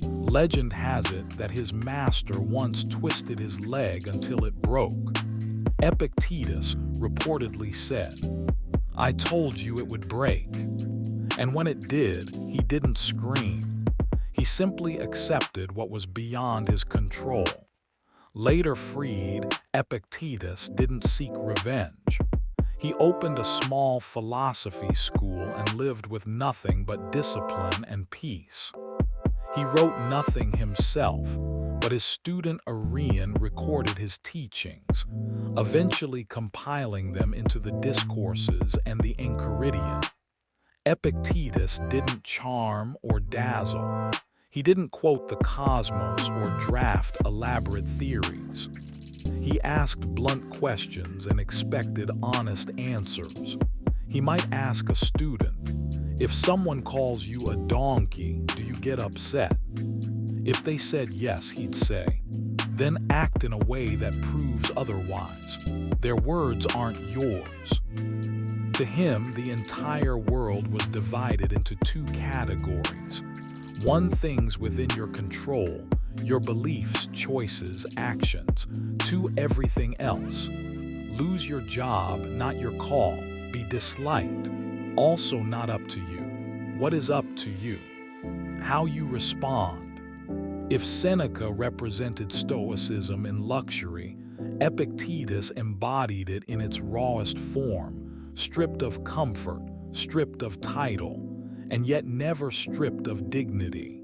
Legend has it that his master once twisted his leg until it broke. Epictetus reportedly said, "I told you it would break." And when it did, he didn't scream. He simply accepted what was beyond his control. Later freed, Epictetus didn't seek revenge. He opened a small philosophy school and lived with nothing but discipline and peace. He wrote nothing himself, but his student Arian recorded his teachings, eventually compiling them into the Discourses and the Enchiridion. Epictetus didn't charm or dazzle. He didn't quote the cosmos or draft elaborate theories. He asked blunt questions and expected honest answers. He might ask a student, "If someone calls you a donkey, do you get upset?" If they said yes, he'd say, "Then act in a way that proves otherwise. Their words aren't yours." To him, the entire world was divided into two categories. One, things within your control, your beliefs, choices, actions. Two, everything else. Lose your job, not your call. Be disliked, also not up to you. What is up to you? How you respond. If Seneca represented Stoicism in luxury, Epictetus embodied it in its rawest form, stripped of comfort, stripped of title, and yet never stripped of dignity.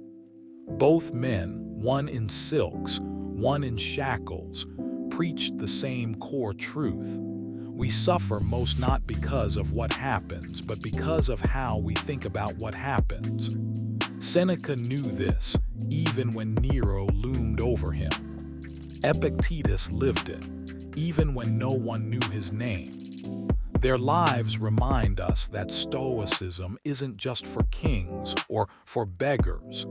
Both men, one in silks, one in shackles, preached the same core truth. We suffer most not because of what happens, but because of how we think about what happens. Seneca knew this, even when Nero loomed over him. Epictetus lived it, even when no one knew his name. Their lives remind us that Stoicism isn't just for kings or for beggars.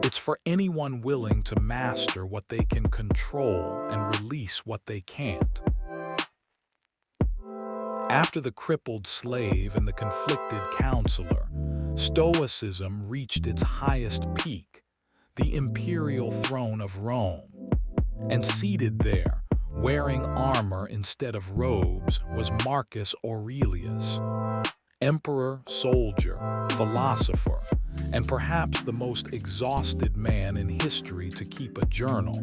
It's for anyone willing to master what they can control and release what they can't. After the crippled slave and the conflicted counselor, Stoicism reached its highest peak, the imperial throne of Rome. And seated there, wearing armor instead of robes, was Marcus Aurelius. Emperor, soldier, philosopher, and perhaps the most exhausted man in history to keep a journal.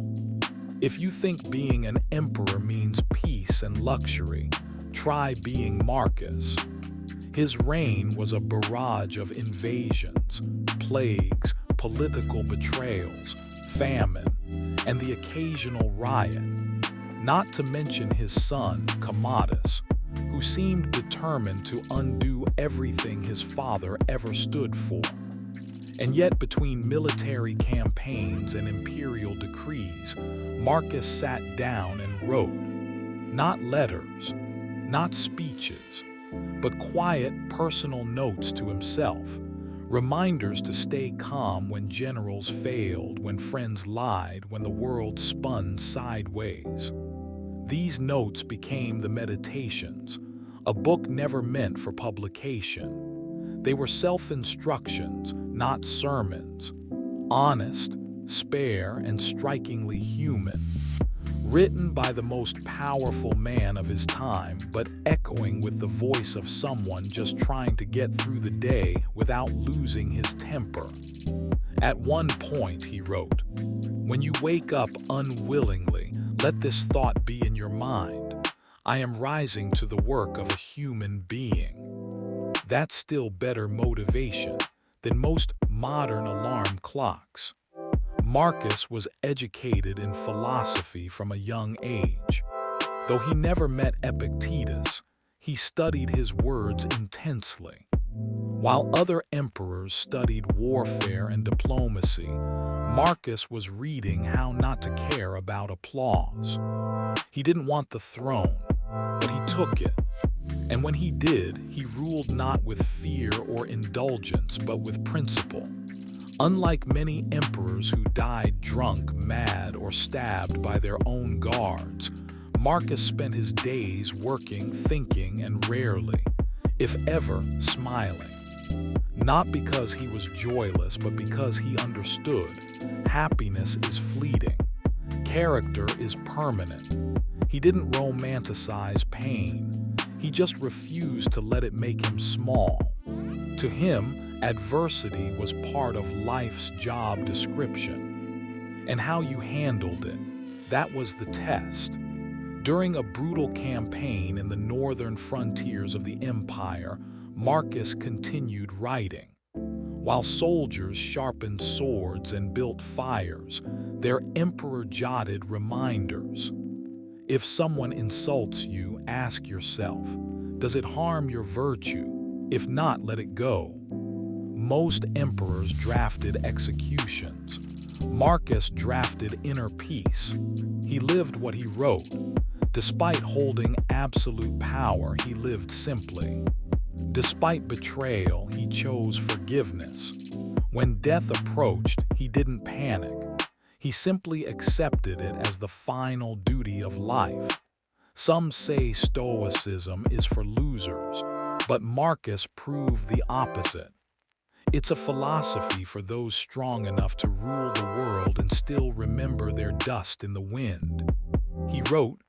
If you think being an emperor means peace and luxury, try being Marcus. His reign was a barrage of invasions, plagues, political betrayals, famine, and the occasional riot. Not to mention his son, Commodus, who seemed determined to undo everything his father ever stood for. And yet, between military campaigns and imperial decrees, Marcus sat down and wrote. Not letters, not speeches, but quiet, personal notes to himself, reminders to stay calm when generals failed, when friends lied, when the world spun sideways. These notes became the Meditations, a book never meant for publication. They were self-instructions, not sermons, honest, spare, and strikingly human. Written by the most powerful man of his time, but echoing with the voice of someone just trying to get through the day without losing his temper. At one point, he wrote, "When you wake up unwillingly, let this thought be in your mind. I am rising to the work of a human being." That's still better motivation than most modern alarm clocks. Marcus was educated in philosophy from a young age. Though he never met Epictetus, he studied his words intensely. While other emperors studied warfare and diplomacy, Marcus was reading how not to care about applause. He didn't want the throne, but he took it. And when he did, he ruled not with fear or indulgence, but with principle. Unlike many emperors who died drunk, mad, or stabbed by their own guards, Marcus spent his days working, thinking, and rarely, if ever, smiling. Not because he was joyless, but because he understood. Happiness is fleeting. Character is permanent. He didn't romanticize pain. He just refused to let it make him small. To him, adversity was part of life's job description. And how you handled it, that was the test. During a brutal campaign in the northern frontiers of the empire, Marcus continued writing. While soldiers sharpened swords and built fires, their emperor jotted reminders. If someone insults you, ask yourself, does it harm your virtue? If not, let it go. Most emperors drafted executions. Marcus drafted inner peace. He lived what he wrote. Despite holding absolute power, he lived simply. Despite betrayal, he chose forgiveness. When death approached, he didn't panic. He simply accepted it as the final duty of life. Some say Stoicism is for losers, but Marcus proved the opposite. It's a philosophy for those strong enough to rule the world and still remember their dust in the wind. He wrote,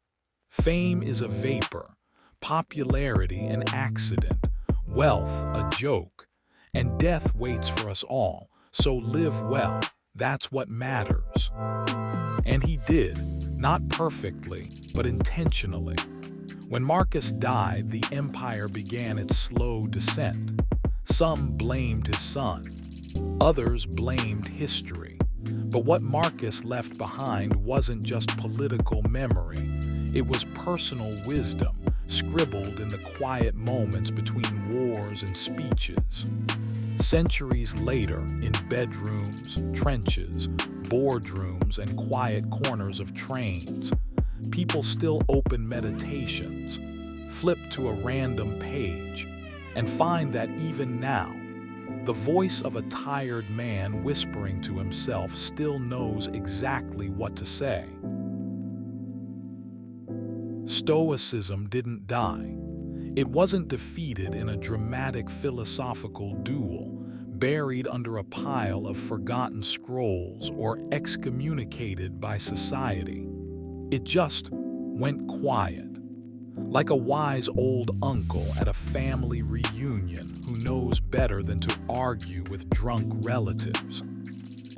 "Fame is a vapor, popularity an accident, wealth a joke, and death waits for us all, so live well, that's what matters." And he did, not perfectly, but intentionally. When Marcus died, the empire began its slow descent. Some blamed his son, others blamed history. But what Marcus left behind wasn't just political memory, it was personal wisdom, scribbled in the quiet moments between wars and speeches. Centuries later, in bedrooms, trenches, boardrooms, and quiet corners of trains, people still open meditations, flip to a random page, and find that even now, the voice of a tired man whispering to himself still knows exactly what to say. Stoicism didn't die. It wasn't defeated in a dramatic philosophical duel, buried under a pile of forgotten scrolls or excommunicated by society. It just went quiet, like a wise old uncle at a family reunion who knows better than to argue with drunk relatives.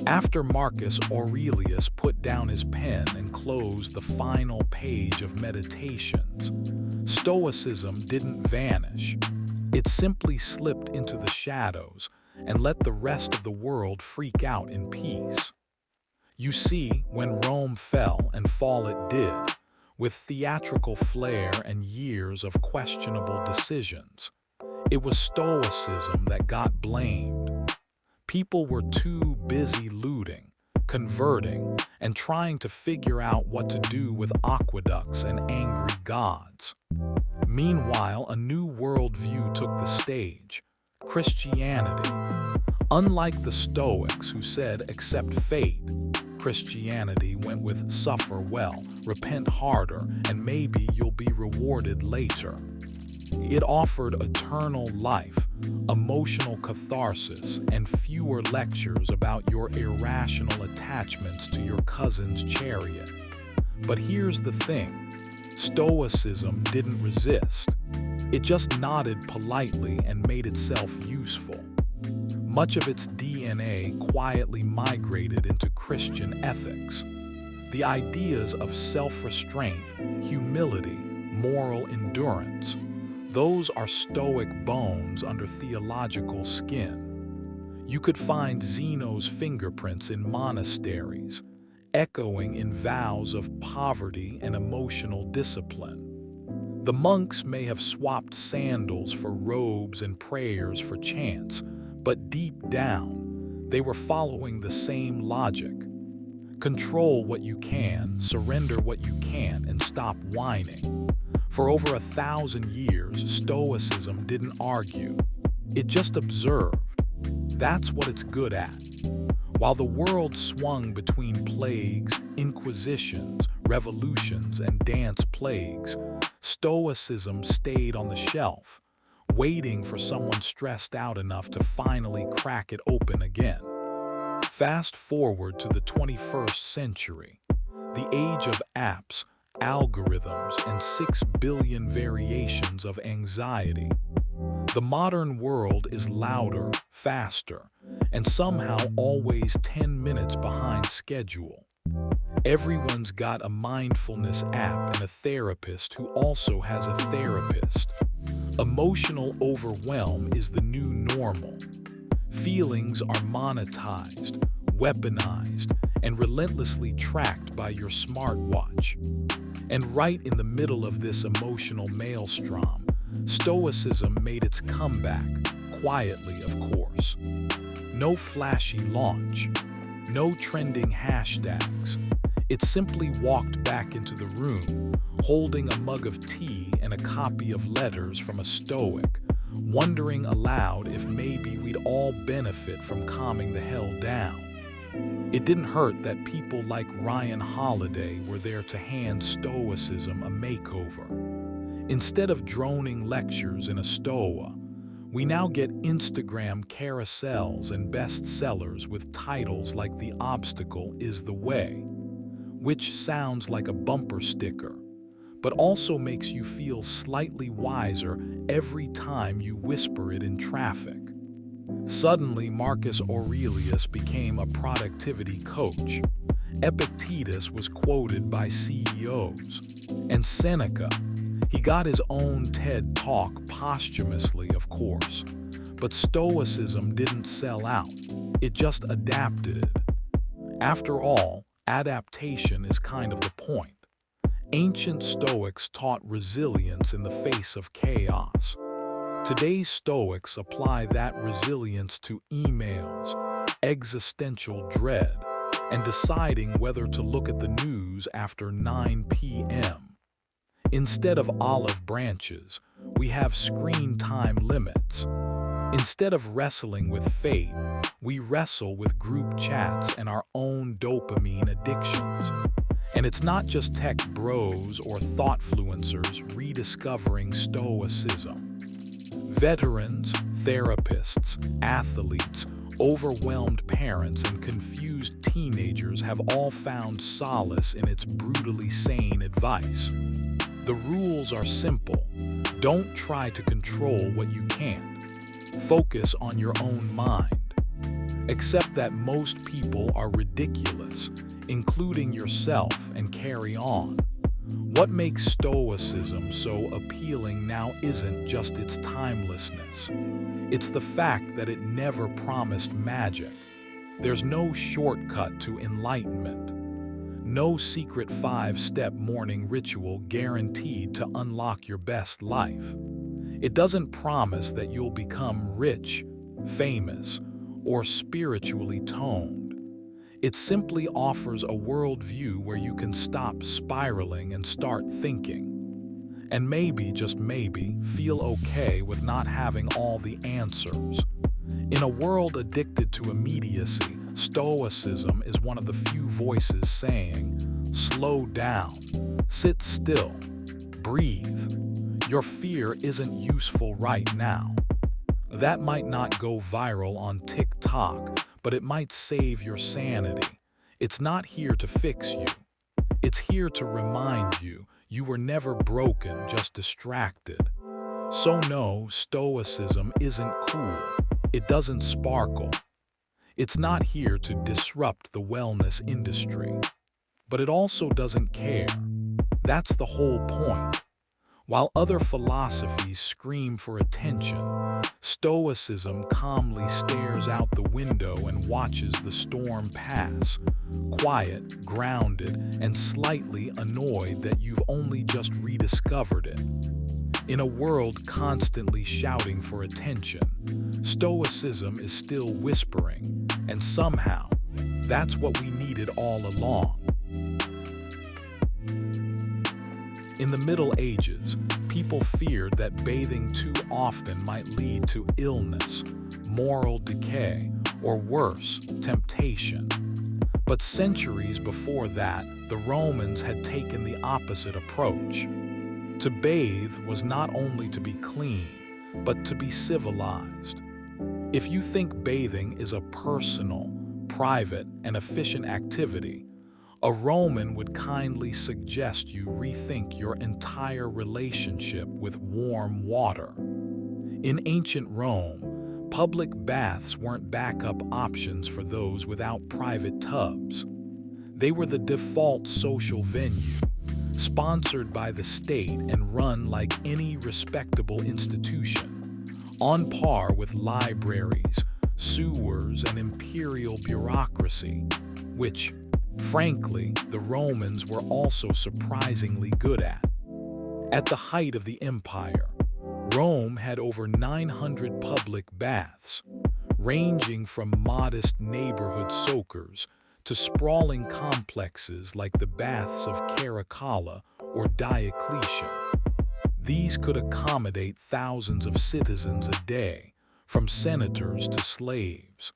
After Marcus Aurelius put down his pen and closed the final page of Meditations, Stoicism didn't vanish. It simply slipped into the shadows and let the rest of the world freak out in peace. You see, when Rome fell, and fall it did, with theatrical flair and years of questionable decisions, it was Stoicism that got blamed. People were too busy looting, converting, and trying to figure out what to do with aqueducts and angry gods. Meanwhile, a new worldview took the stage: Christianity. Unlike the Stoics, who said, "Accept fate," Christianity went with "Suffer well, repent harder, and maybe you'll be rewarded later." It offered eternal life, emotional catharsis, and fewer lectures about your irrational attachments to your cousin's chariot. But here's the thing: Stoicism didn't resist. It just nodded politely and made itself useful. Much of its DNA quietly migrated into Christian ethics. The ideas of self-restraint, humility, moral endurance, those are Stoic bones under theological skin. You could find Zeno's fingerprints in monasteries, echoing in vows of poverty and emotional discipline. The monks may have swapped sandals for robes and prayers for chants, but deep down, they were following the same logic. Control what you can, surrender what you can't, and stop whining. For over 1,000 years, Stoicism didn't argue. It just observed. That's what it's good at. While the world swung between plagues, inquisitions, revolutions, and dance plagues, Stoicism stayed on the shelf, waiting for someone stressed out enough to finally crack it open again. Fast forward to the 21st century, the age of apps, algorithms, and 6 billion variations of anxiety. The modern world is louder, faster, and somehow always 10 minutes behind schedule. Everyone's got a mindfulness app and a therapist who also has a therapist. Emotional overwhelm is the new normal. Feelings are monetized, weaponized, and relentlessly tracked by your smartwatch. And right in the middle of this emotional maelstrom, Stoicism made its comeback, quietly of course. No flashy launch, no trending hashtags. It simply walked back into the room, holding a mug of tea and a copy of letters from a Stoic, wondering aloud if maybe we'd all benefit from calming the hell down. It didn't hurt that people like Ryan Holiday were there to hand Stoicism a makeover. Instead of droning lectures in a stoa, we now get Instagram carousels and bestsellers with titles like "The Obstacle is the Way," which sounds like a bumper sticker, but also makes you feel slightly wiser every time you whisper it in traffic. Suddenly, Marcus Aurelius became a productivity coach. Epictetus was quoted by CEOs. And Seneca, he got his own TED Talk posthumously, of course. But Stoicism didn't sell out. It just adapted it. After all, adaptation is kind of the point. Ancient Stoics taught resilience in the face of chaos. Today's Stoics apply that resilience to emails, existential dread, and deciding whether to look at the news after 9 p.m. Instead of olive branches, we have screen time limits. Instead of wrestling with fate, we wrestle with group chats and our own dopamine addictions. And it's not just tech bros or thoughtfluencers rediscovering Stoicism. Veterans, therapists, athletes, overwhelmed parents, and confused teenagers have all found solace in its brutally sane advice. The rules are simple. Don't try to control what you can't. Focus on your own mind. Accept that most people are ridiculous, including yourself, and carry on. What makes Stoicism so appealing now isn't just its timelessness. It's the fact that it never promised magic. There's no shortcut to enlightenment. No secret 5-step morning ritual guaranteed to unlock your best life. It doesn't promise that you'll become rich, famous, or spiritually toned. It simply offers a worldview where you can stop spiraling and start thinking. And maybe, just maybe, feel okay with not having all the answers. In a world addicted to immediacy, Stoicism is one of the few voices saying, slow down, sit still, breathe. Your fear isn't useful right now. That might not go viral on TikTok, but it might save your sanity. It's not here to fix you. It's here to remind you you were never broken, just distracted. So no, Stoicism isn't cool. It doesn't sparkle. It's not here to disrupt the wellness industry. But it also doesn't care. That's the whole point. While other philosophies scream for attention, Stoicism calmly stares out the window and watches the storm pass, quiet, grounded, and slightly annoyed that you've only just rediscovered it. In a world constantly shouting for attention, Stoicism is still whispering, and somehow, that's what we needed all along. In the Middle Ages, people feared that bathing too often might lead to illness, moral decay, or worse, temptation. But centuries before that, the Romans had taken the opposite approach. To bathe was not only to be clean, but to be civilized. If you think bathing is a personal, private, and efficient activity, A Roman would kindly suggest you rethink your entire relationship with warm water. In ancient Rome, public baths weren't backup options for those without private tubs. They were the default social venue, sponsored by the state and run like any respectable institution, on par with libraries, sewers, and imperial bureaucracy, which, frankly, the Romans were also surprisingly good at. At the height of the empire, Rome had over 900 public baths, ranging from modest neighborhood soakers to sprawling complexes like the baths of Caracalla or Diocletian. These could accommodate thousands of citizens a day, from senators to slaves.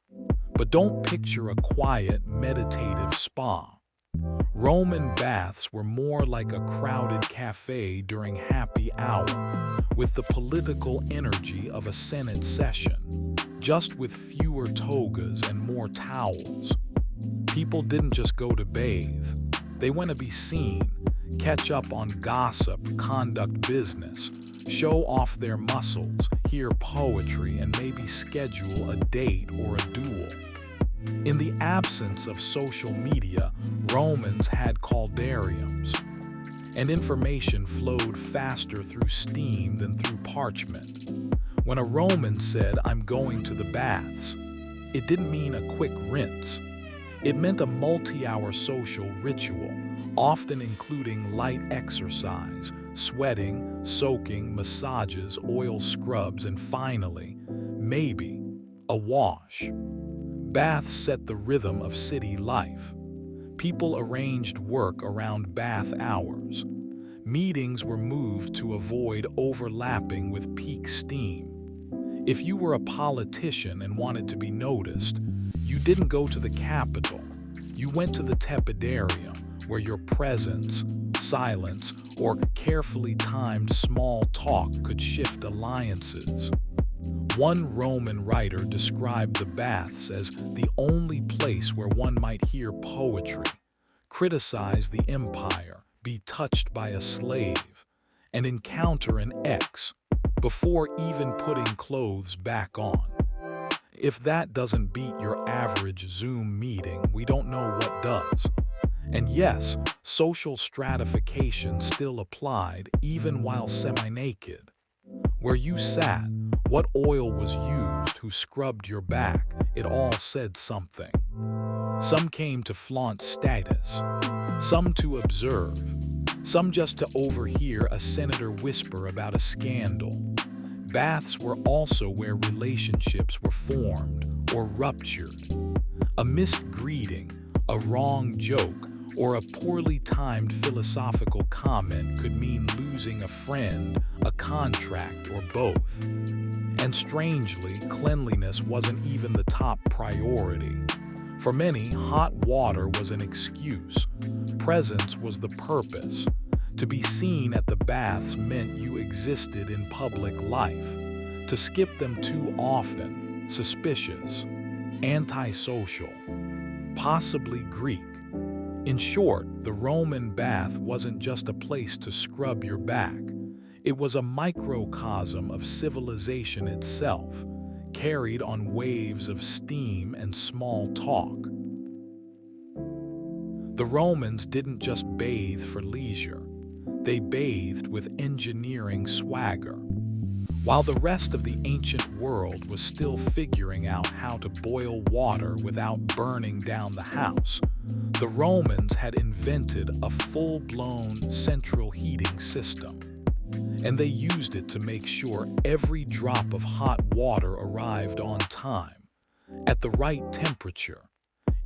But don't picture a quiet, meditative spa. Roman baths were more like a crowded cafe during happy hour, with the political energy of a Senate session, just with fewer togas and more towels. People didn't just go to bathe. They went to be seen, catch up on gossip, conduct business, show off their muscles, hear poetry, and maybe schedule a date or a duel. In the absence of social media, Romans had caldariums, and information flowed faster through steam than through parchment. When a Roman said, "I'm going to the baths," it didn't mean a quick rinse. It meant a multi-hour social ritual, often including light exercise, sweating, soaking, massages, oil scrubs, and finally, maybe, a wash. Baths set the rhythm of city life. People arranged work around bath hours. Meetings were moved to avoid overlapping with peak steam. If you were a politician and wanted to be noticed, you didn't go to the Capitol. You went to the tepidarium, where your presence, silence, or carefully timed small talk could shift alliances. One Roman writer described the baths as the only place where one might hear poetry, criticize the empire, be touched by a slave, and encounter an ex before even putting clothes back on. If that doesn't beat your average Zoom meeting, we don't know what does. And yes, social stratification still applied even while semi-naked. Where you sat, what oil was used, who scrubbed your back, it all said something. Some came to flaunt status, some to observe, some just to overhear a senator whisper about a scandal. Baths were also where relationships were formed or ruptured. A missed greeting, a wrong joke, or a poorly timed philosophical comment could mean losing a friend, a contract, or both. And strangely, cleanliness wasn't even the top priority. For many, hot water was an excuse. Presence was the purpose. To be seen at the baths meant you existed in public life. To skip them too often, suspicious, antisocial, possibly Greek. In short, the Roman bath wasn't just a place to scrub your back. It was a microcosm of civilization itself, carried on waves of steam and small talk. The Romans didn't just bathe for leisure. They bathed with engineering swagger. While the rest of the ancient world was still figuring out how to boil water without burning down the house, the Romans had invented a full-blown central heating system. And they used it to make sure every drop of hot water arrived on time, at the right temperature,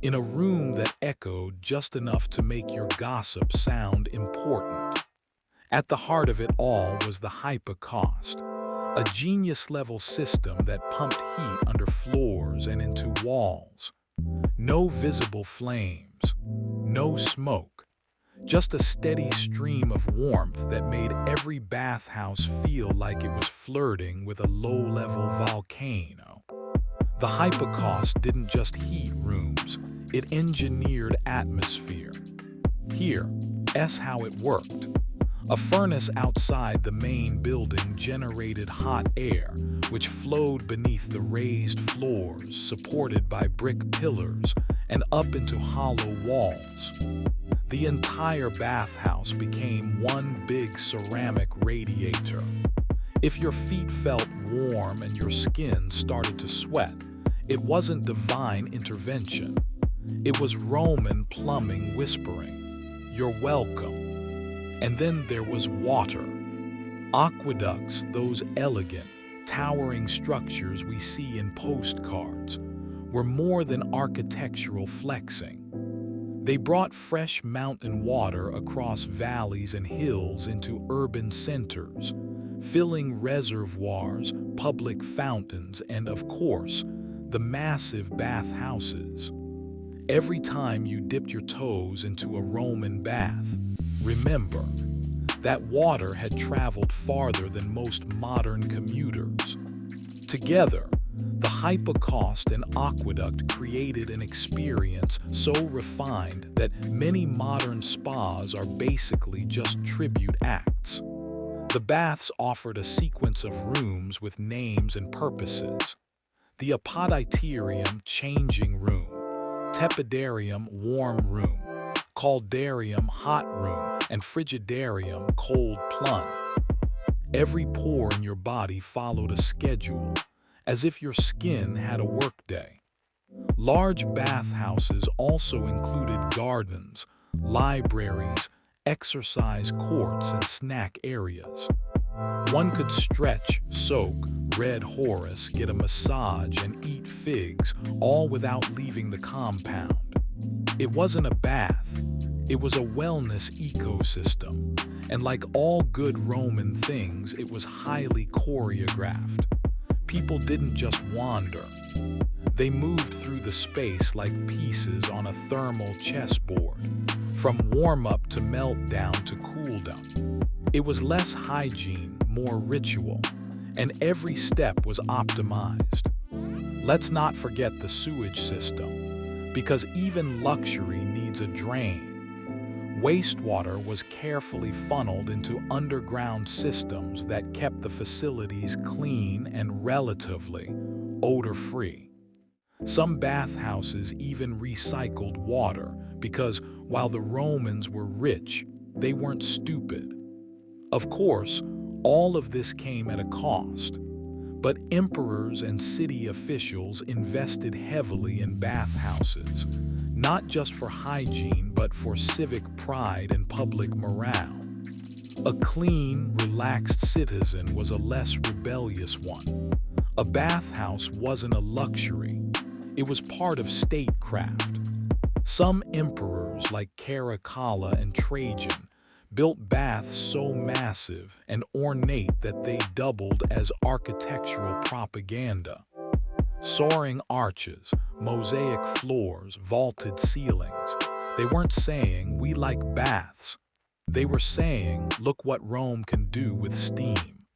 in a room that echoed just enough to make your gossip sound important. At the heart of it all was the hypocaust, a genius-level system that pumped heat under floors and into walls. No visible flames, no smoke, just a steady stream of warmth that made every bathhouse feel like it was flirting with a low-level volcano. The hypocaust didn't just heat rooms, it engineered atmosphere. Here, how it worked. A furnace outside the main building generated hot air, which flowed beneath the raised floors supported by brick pillars and up into hollow walls. The entire bathhouse became one big ceramic radiator. If your feet felt warm and your skin started to sweat, it wasn't divine intervention. It was Roman plumbing whispering, "You're welcome." And then there was water. Aqueducts, those elegant, towering structures we see in postcards, were more than architectural flexing. They brought fresh mountain water across valleys and hills into urban centers, filling reservoirs, public fountains, and of course, the massive bathhouses. Every time you dipped your toes into a Roman bath, remember, that water had traveled farther than most modern commuters. Together, the hypocaust and aqueduct created an experience so refined that many modern spas are basically just tribute acts. The baths offered a sequence of rooms with names and purposes. The apoditerium, changing room; tepidarium, warm room; caldarium, hot room; and frigidarium, cold plunge. Every pore in your body followed a schedule, as if your skin had a workday. Large bathhouses also included gardens, libraries, exercise courts, and snack areas. One could stretch, soak, read Horace, get a massage, and eat figs, all without leaving the compound. It wasn't a bath, it was a wellness ecosystem, and like all good Roman things, it was highly choreographed. People didn't just wander. They moved through the space like pieces on a thermal chessboard, from warm-up to meltdown to cool-down. It was less hygiene, more ritual, and every step was optimized. Let's not forget the sewage system, because even luxury needs a drain. Wastewater was carefully funneled into underground systems that kept the facilities clean and relatively odor-free. Some bathhouses even recycled water because while the Romans were rich, they weren't stupid. Of course, all of this came at a cost, but emperors and city officials invested heavily in bathhouses, not just for hygiene but for civic pride and public morale. A clean, relaxed citizen was a less rebellious one. A bathhouse wasn't a luxury, it was part of statecraft. Some emperors like Caracalla and Trajan built baths so massive and ornate that they doubled as architectural propaganda. Soaring arches, mosaic floors, vaulted ceilings. They weren't saying, "We like baths." They were saying, "Look what Rome can do with steam."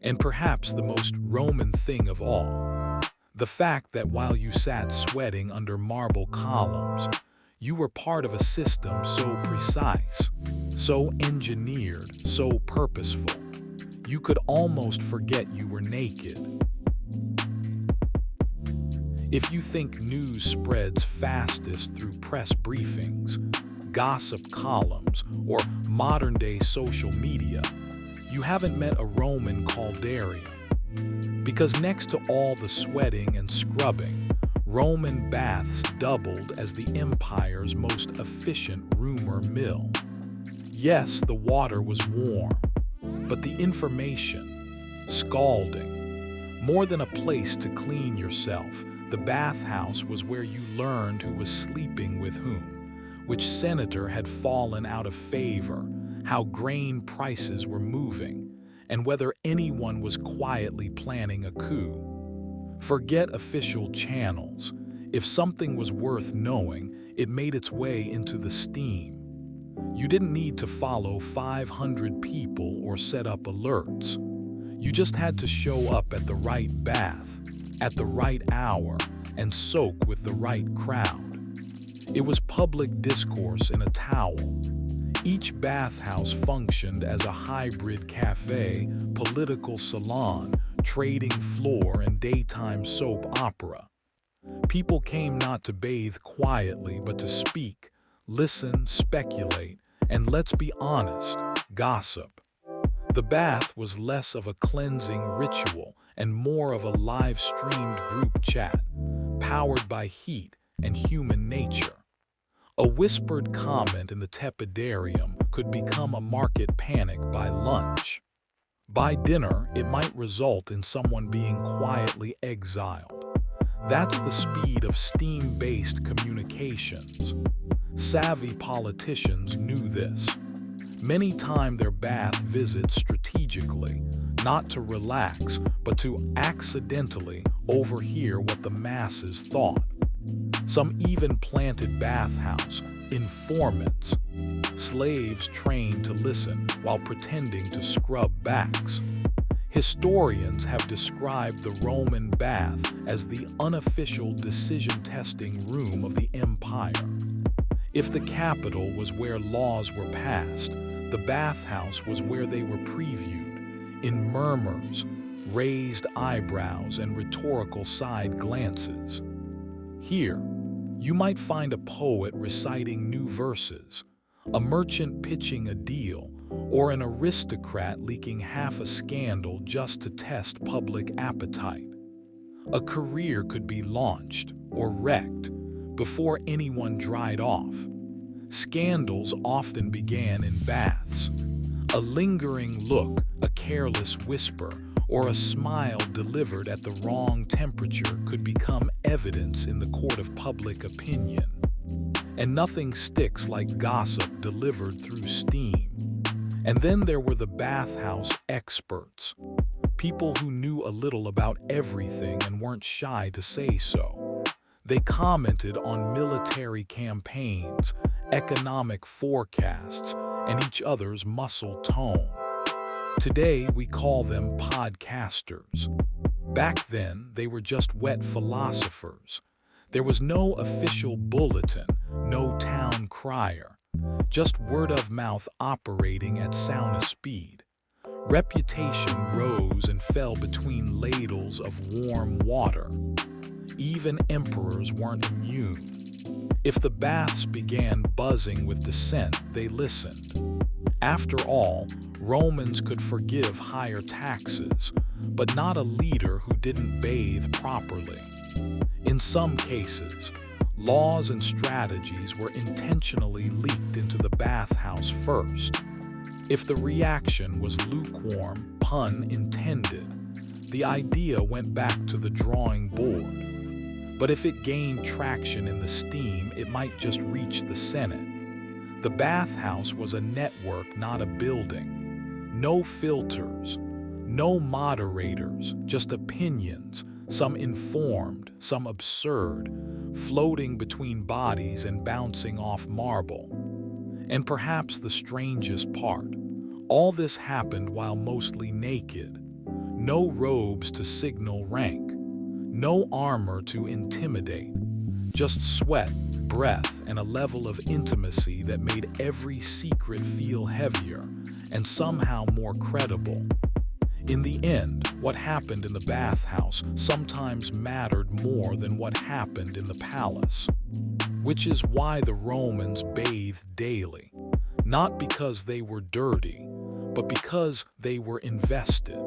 And perhaps the most Roman thing of all, the fact that while you sat sweating under marble columns, you were part of a system so precise, so engineered, so purposeful, you could almost forget you were naked. If you think news spreads fastest through press briefings, gossip columns, or modern-day social media, you haven't met a Roman caldarium. Because next to all the sweating and scrubbing, Roman baths doubled as the empire's most efficient rumor mill. Yes, the water was warm, but the information, scalding. More than a place to clean yourself, the bathhouse was where you learned who was sleeping with whom, which senator had fallen out of favor, how grain prices were moving, and whether anyone was quietly planning a coup. Forget official channels. If something was worth knowing, it made its way into the steam. You didn't need to follow 500 people or set up alerts. You just had to show up at the right bath, at the right hour, and soak with the right crowd. It was public discourse in a towel. Each bathhouse functioned as a hybrid cafe, political salon, trading floor, and daytime soap opera. People came not to bathe quietly, but to speak, listen, speculate, and let's be honest, gossip. The bath was less of a cleansing ritual and more of a live-streamed group chat, powered by heat and human nature. A whispered comment in the tepidarium could become a market panic by lunch. By dinner, it might result in someone being quietly exiled. That's the speed of steam-based communications. Savvy politicians knew this. Many time their bath visits strategically, not to relax, but to accidentally overhear what the masses thought. Some even planted bathhouse informants, slaves trained to listen while pretending to scrub backs. Historians have described the Roman bath as the unofficial decision-testing room of the empire. If the Capitol was where laws were passed, the bathhouse was where they were previewed, in murmurs, raised eyebrows, and rhetorical side glances. Here, you might find a poet reciting new verses, a merchant pitching a deal, or an aristocrat leaking half a scandal just to test public appetite. A career could be launched or wrecked before anyone dried off. Scandals often began in baths. A lingering look, a careless whisper, or a smile delivered at the wrong temperature could become evidence in the court of public opinion. And nothing sticks like gossip delivered through steam. And then there were the bathhouse experts, people who knew a little about everything and weren't shy to say so. They commented on military campaigns, economic forecasts, and each other's muscle tone. Today, we call them podcasters. Back then, they were just wet philosophers. There was no official bulletin, no town crier, just word of mouth operating at sauna speed. Reputation rose and fell between ladles of warm water. Even emperors weren't immune. If the baths began buzzing with dissent, they listened. After all, Romans could forgive higher taxes, but not a leader who didn't bathe properly. In some cases, laws and strategies were intentionally leaked into the bathhouse first. If the reaction was lukewarm, pun intended, the idea went back to the drawing board. But if it gained traction in the steam, it might just reach the Senate. The bathhouse was a network, not a building. No filters, no moderators, just opinions, some informed, some absurd, floating between bodies and bouncing off marble. And perhaps the strangest part, all this happened while mostly naked. No robes to signal rank, no armor to intimidate, just sweat, breath, and a level of intimacy that made every secret feel heavier and somehow more credible. In the end, what happened in the bathhouse sometimes mattered more than what happened in the palace. Which is why the Romans bathed daily, not because they were dirty, but because they were invested.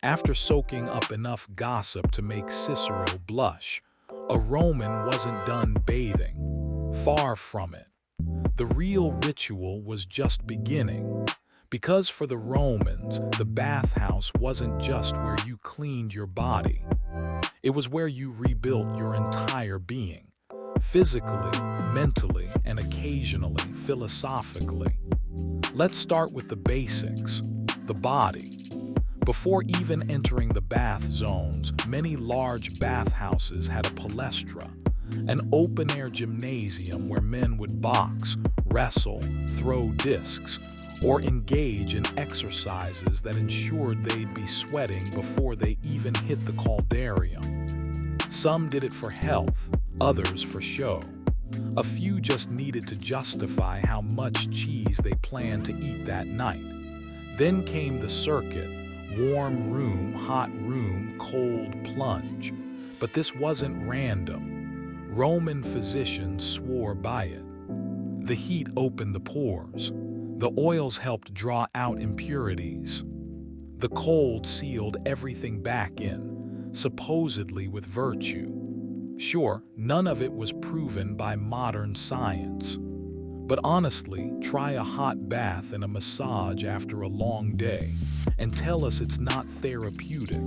After soaking up enough gossip to make Cicero blush, a Roman wasn't done bathing. Far from it. The real ritual was just beginning. Because for the Romans, the bathhouse wasn't just where you cleaned your body. It was where you rebuilt your entire being, physically, mentally, and occasionally philosophically. Let's start with the basics, the body. Before even entering the bath zones, many large bathhouses had a palestra, an open-air gymnasium where men would box, wrestle, throw discs, or engage in exercises that ensured they'd be sweating before they even hit the caldarium. Some did it for health, others for show. A few just needed to justify how much cheese they planned to eat that night. Then came the circuit: warm room, hot room, cold plunge. But this wasn't random. Roman physicians swore by it. The heat opened the pores. The oils helped draw out impurities. The cold sealed everything back in, supposedly with virtue. Sure, none of it was proven by modern science. But honestly, try a hot bath and a massage after a long day and tell us it's not therapeutic.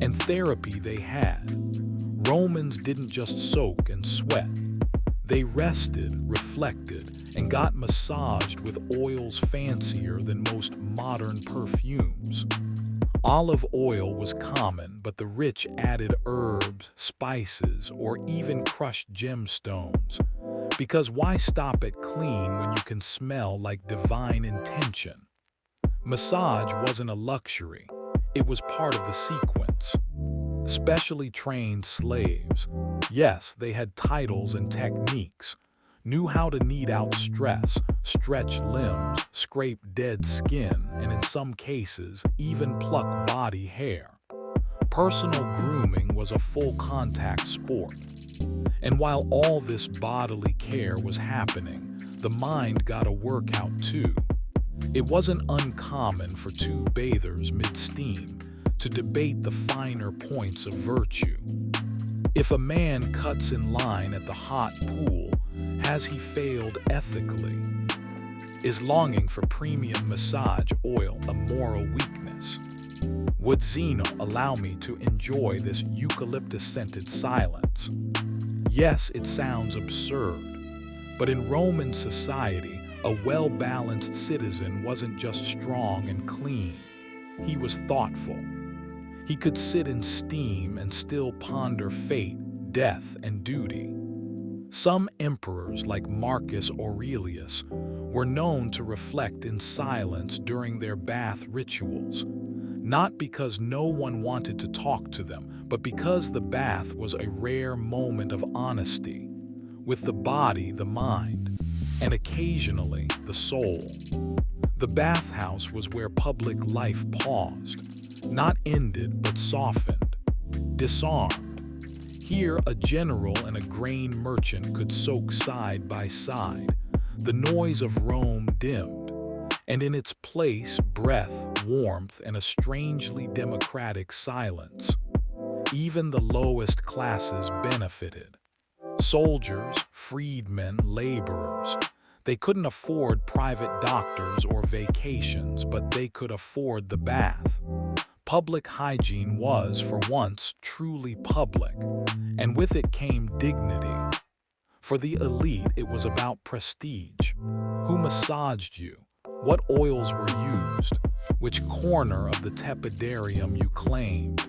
And therapy they had. Romans didn't just soak and sweat. They rested, reflected, and got massaged with oils fancier than most modern perfumes. Olive oil was common, but the rich added herbs, spices, or even crushed gemstones. Because why stop at clean when you can smell like divine intention? Massage wasn't a luxury. It was part of the sequence. Specially trained slaves, yes, they had titles and techniques, knew how to knead out stress, stretch limbs, scrape dead skin, and in some cases, even pluck body hair. Personal grooming was a full-contact sport. And while all this bodily care was happening, the mind got a workout too. It wasn't uncommon for two bathers mid-steam to debate the finer points of virtue. If a man cuts in line at the hot pool, has he failed ethically? Is longing for premium massage oil a moral weakness? Would Zeno allow me to enjoy this eucalyptus-scented silence? Yes, it sounds absurd, but in Roman society, a well-balanced citizen wasn't just strong and clean. He was thoughtful. He could sit in steam and still ponder fate, death, and duty. Some emperors, like Marcus Aurelius, were known to reflect in silence during their bath rituals, not because no one wanted to talk to them, but because the bath was a rare moment of honesty, with the body, the mind, and occasionally the soul. The bathhouse was where public life paused, not ended but softened, disarmed. Here, a general and a grain merchant could soak side by side. The noise of Rome dimmed, and in its place, breath, warmth, and a strangely democratic silence. Even the lowest classes benefited. Soldiers, freedmen, laborers. They couldn't afford private doctors or vacations, but they could afford the bath. Public hygiene was, for once, truly public, and with it came dignity. For the elite, it was about prestige. Who massaged you? What oils were used? Which corner of the tepidarium you claimed?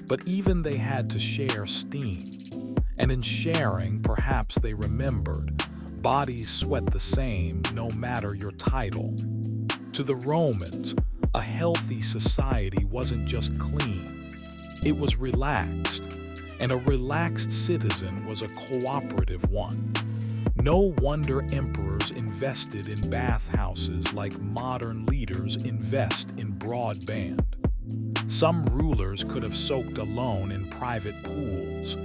But even they had to share steam. And in sharing, perhaps they remembered, bodies sweat the same no matter your title. To the Romans, a healthy society wasn't just clean, it was relaxed, and a relaxed citizen was a cooperative one. No wonder emperors invested in bathhouses like modern leaders invest in broadband. Some rulers could have soaked alone in private pools,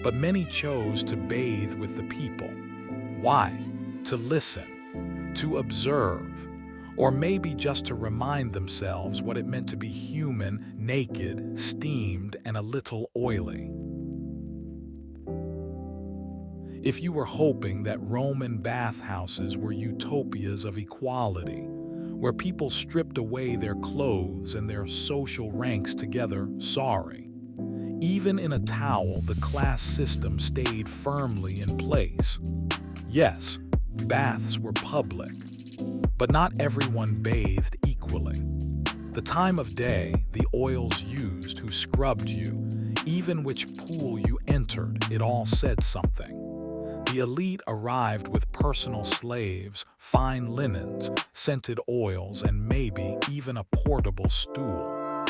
but many chose to bathe with the people. Why? To listen, to observe, or maybe just to remind themselves what it meant to be human, naked, steamed, and a little oily. If you were hoping that Roman bathhouses were utopias of equality, where people stripped away their clothes and their social ranks together, sorry. Even in a towel, the class system stayed firmly in place. Yes, baths were public, but not everyone bathed equally. The time of day, the oils used, who scrubbed you, even which pool you entered, it all said something. The elite arrived with personal slaves, fine linens, scented oils, and maybe even a portable stool.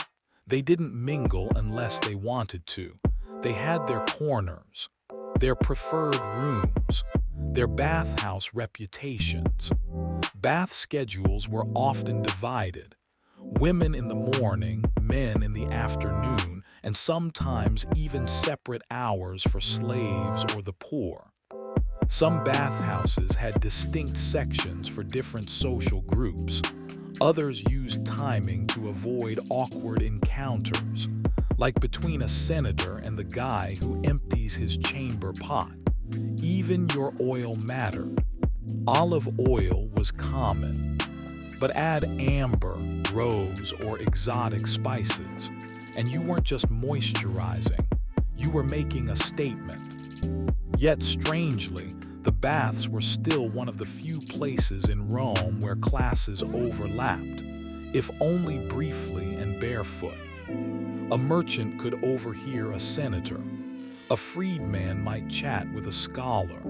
They didn't mingle unless they wanted to. They had their corners, their preferred rooms, their bathhouse reputations. Bath schedules were often divided. Women in the morning, men in the afternoon, and sometimes even separate hours for slaves or the poor. Some bathhouses had distinct sections for different social groups. Others used timing to avoid awkward encounters, like between a senator and the guy who empties his chamber pot. Even your oil mattered. Olive oil was common, but add amber, rose, or exotic spices, and you weren't just moisturizing, you were making a statement. Yet strangely, the baths were still one of the few places in Rome where classes overlapped, if only briefly and barefoot. A merchant could overhear a senator. A freedman might chat with a scholar.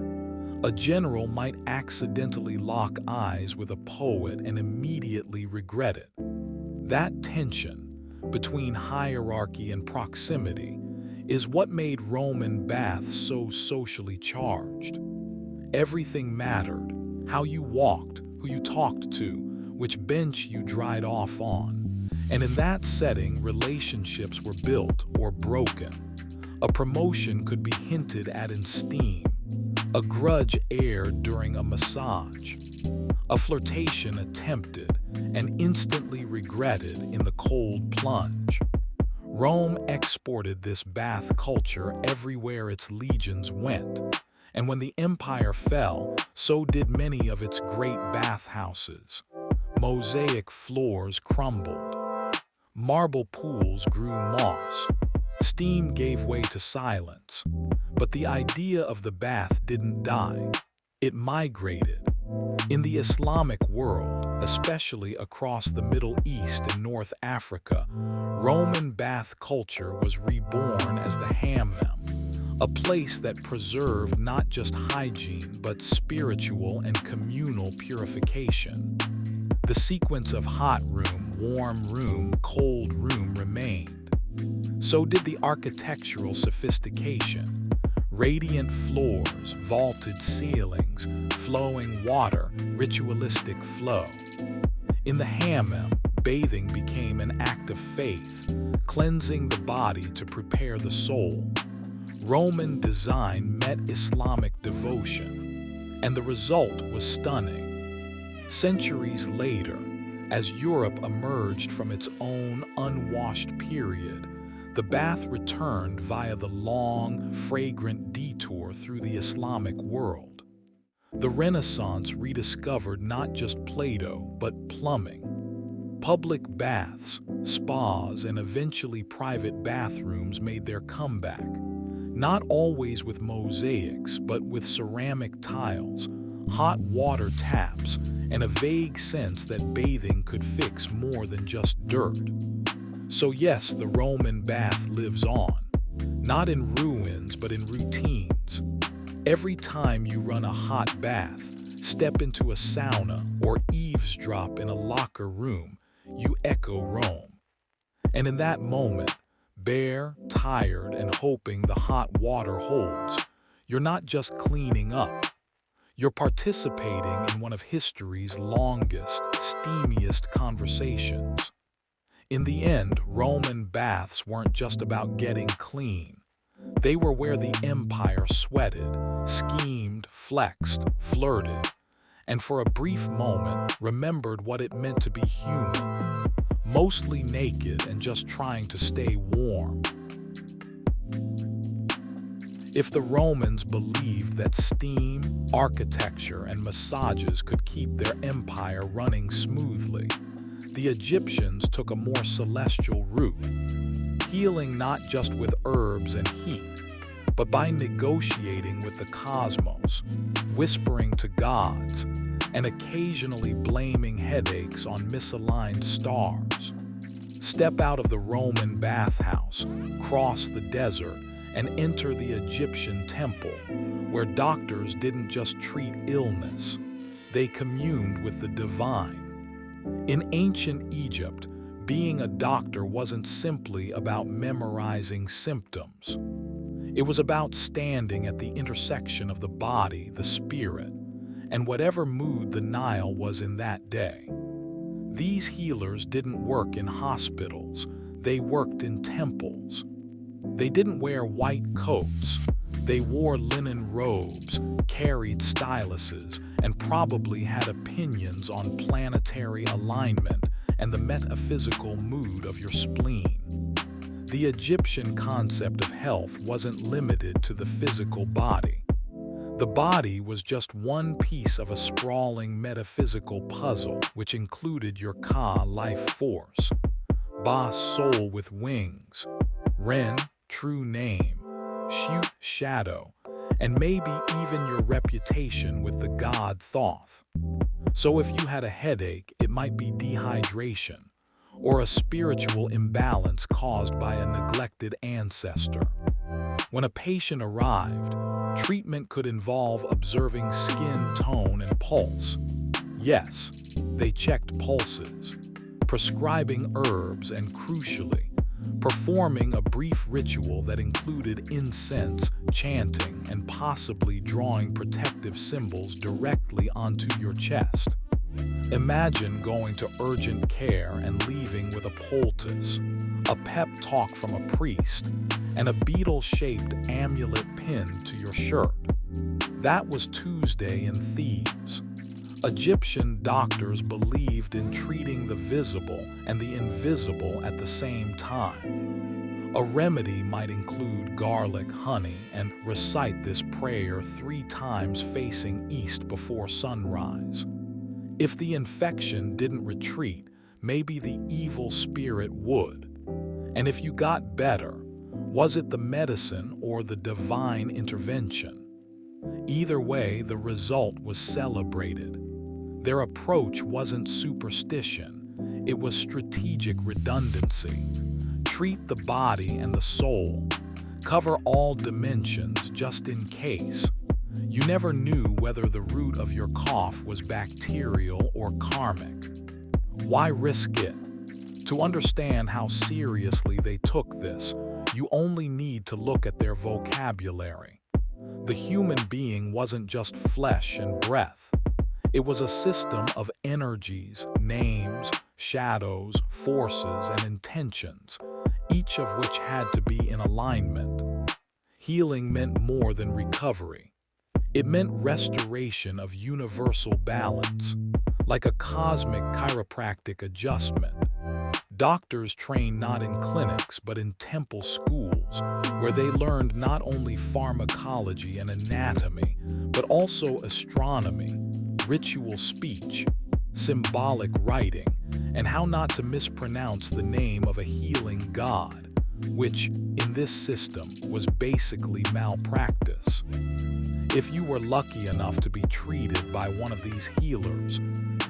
A general might accidentally lock eyes with a poet and immediately regret it. That tension between hierarchy and proximity is what made Roman baths so socially charged. Everything mattered: how you walked, who you talked to, which bench you dried off on. And in that setting, relationships were built or broken. A promotion could be hinted at in steam. A grudge aired during a massage. A flirtation attempted and instantly regretted in the cold plunge. Rome exported this bath culture everywhere its legions went. And when the empire fell, so did many of its great bathhouses. Mosaic floors crumbled. Marble pools grew moss. Steam gave way to silence. But the idea of the bath didn't die. It migrated. In the Islamic world, especially across the Middle East and North Africa, Roman bath culture was reborn as the hammam, a place that preserved not just hygiene but spiritual and communal purification. The sequence of hot room, warm room, cold room remained. So did the architectural sophistication. Radiant floors, vaulted ceilings, flowing water, ritualistic flow. In the hammam, bathing became an act of faith, cleansing the body to prepare the soul. Roman design met Islamic devotion, and the result was stunning. Centuries later, as Europe emerged from its own unwashed period, the bath returned via the long, fragrant detour through the Islamic world. The Renaissance rediscovered not just Plato, but plumbing. Public baths, spas, and eventually private bathrooms made their comeback, not always with mosaics, but with ceramic tiles, hot water taps, and a vague sense that bathing could fix more than just dirt. So yes, the Roman bath lives on, not in ruins, but in routines. Every time you run a hot bath, step into a sauna, or eavesdrop in a locker room, you echo Rome. And in that moment, bare, tired, and hoping the hot water holds, you're not just cleaning up. You're participating in one of history's longest, steamiest conversations. In the end, Roman baths weren't just about getting clean. They were where the empire sweated, schemed, flexed, flirted, and for a brief moment remembered what it meant to be human, mostly naked and just trying to stay warm. If the Romans believed that steam, architecture, and massages could keep their empire running smoothly, the Egyptians took a more celestial route, healing not just with herbs and heat, but by negotiating with the cosmos, whispering to gods, and occasionally blaming headaches on misaligned stars. Step out of the Roman bathhouse, cross the desert, and enter the Egyptian temple, where doctors didn't just treat illness, they communed with the divine. In ancient Egypt, being a doctor wasn't simply about memorizing symptoms. It was about standing at the intersection of the body, the spirit, and whatever mood the Nile was in that day. These healers didn't work in hospitals, they worked in temples. They didn't wear white coats, they wore linen robes, carried styluses, and probably had opinions on planetary alignment and the metaphysical mood of your spleen. The Egyptian concept of health wasn't limited to the physical body. The body was just one piece of a sprawling metaphysical puzzle which included your Ka, life force, Ba, soul with wings, Ren, true name, Shu, shadow, and maybe even your reputation with the god Thoth. So if you had a headache, it might be dehydration, or a spiritual imbalance caused by a neglected ancestor. When a patient arrived, treatment could involve observing skin tone and pulse. Yes, they checked pulses, prescribing herbs, and crucially, performing a brief ritual that included incense, chanting, and possibly drawing protective symbols directly onto your chest. Imagine going to urgent care and leaving with a poultice, a pep talk from a priest, and a beetle-shaped amulet pinned to your shirt. That was Tuesday in Thebes. Egyptian doctors believed in treating the visible and the invisible at the same time. A remedy might include garlic, honey, and recite this prayer 3 times facing east before sunrise. If the infection didn't retreat, maybe the evil spirit would. And if you got better, was it the medicine or the divine intervention? Either way, the result was celebrated. Their approach wasn't superstition, it was strategic redundancy. Treat the body and the soul, cover all dimensions just in case. You never knew whether the root of your cough was bacterial or karmic. Why risk it? To understand how seriously they took this, you only need to look at their vocabulary. The human being wasn't just flesh and breath. It was a system of energies, names, shadows, forces, and intentions, each of which had to be in alignment. Healing meant more than recovery. It meant restoration of universal balance, like a cosmic chiropractic adjustment. Doctors trained not in clinics but in temple schools, where they learned not only pharmacology and anatomy, but also astronomy, ritual speech, symbolic writing, and how not to mispronounce the name of a healing god, which, in this system, was basically malpractice. If you were lucky enough to be treated by one of these healers,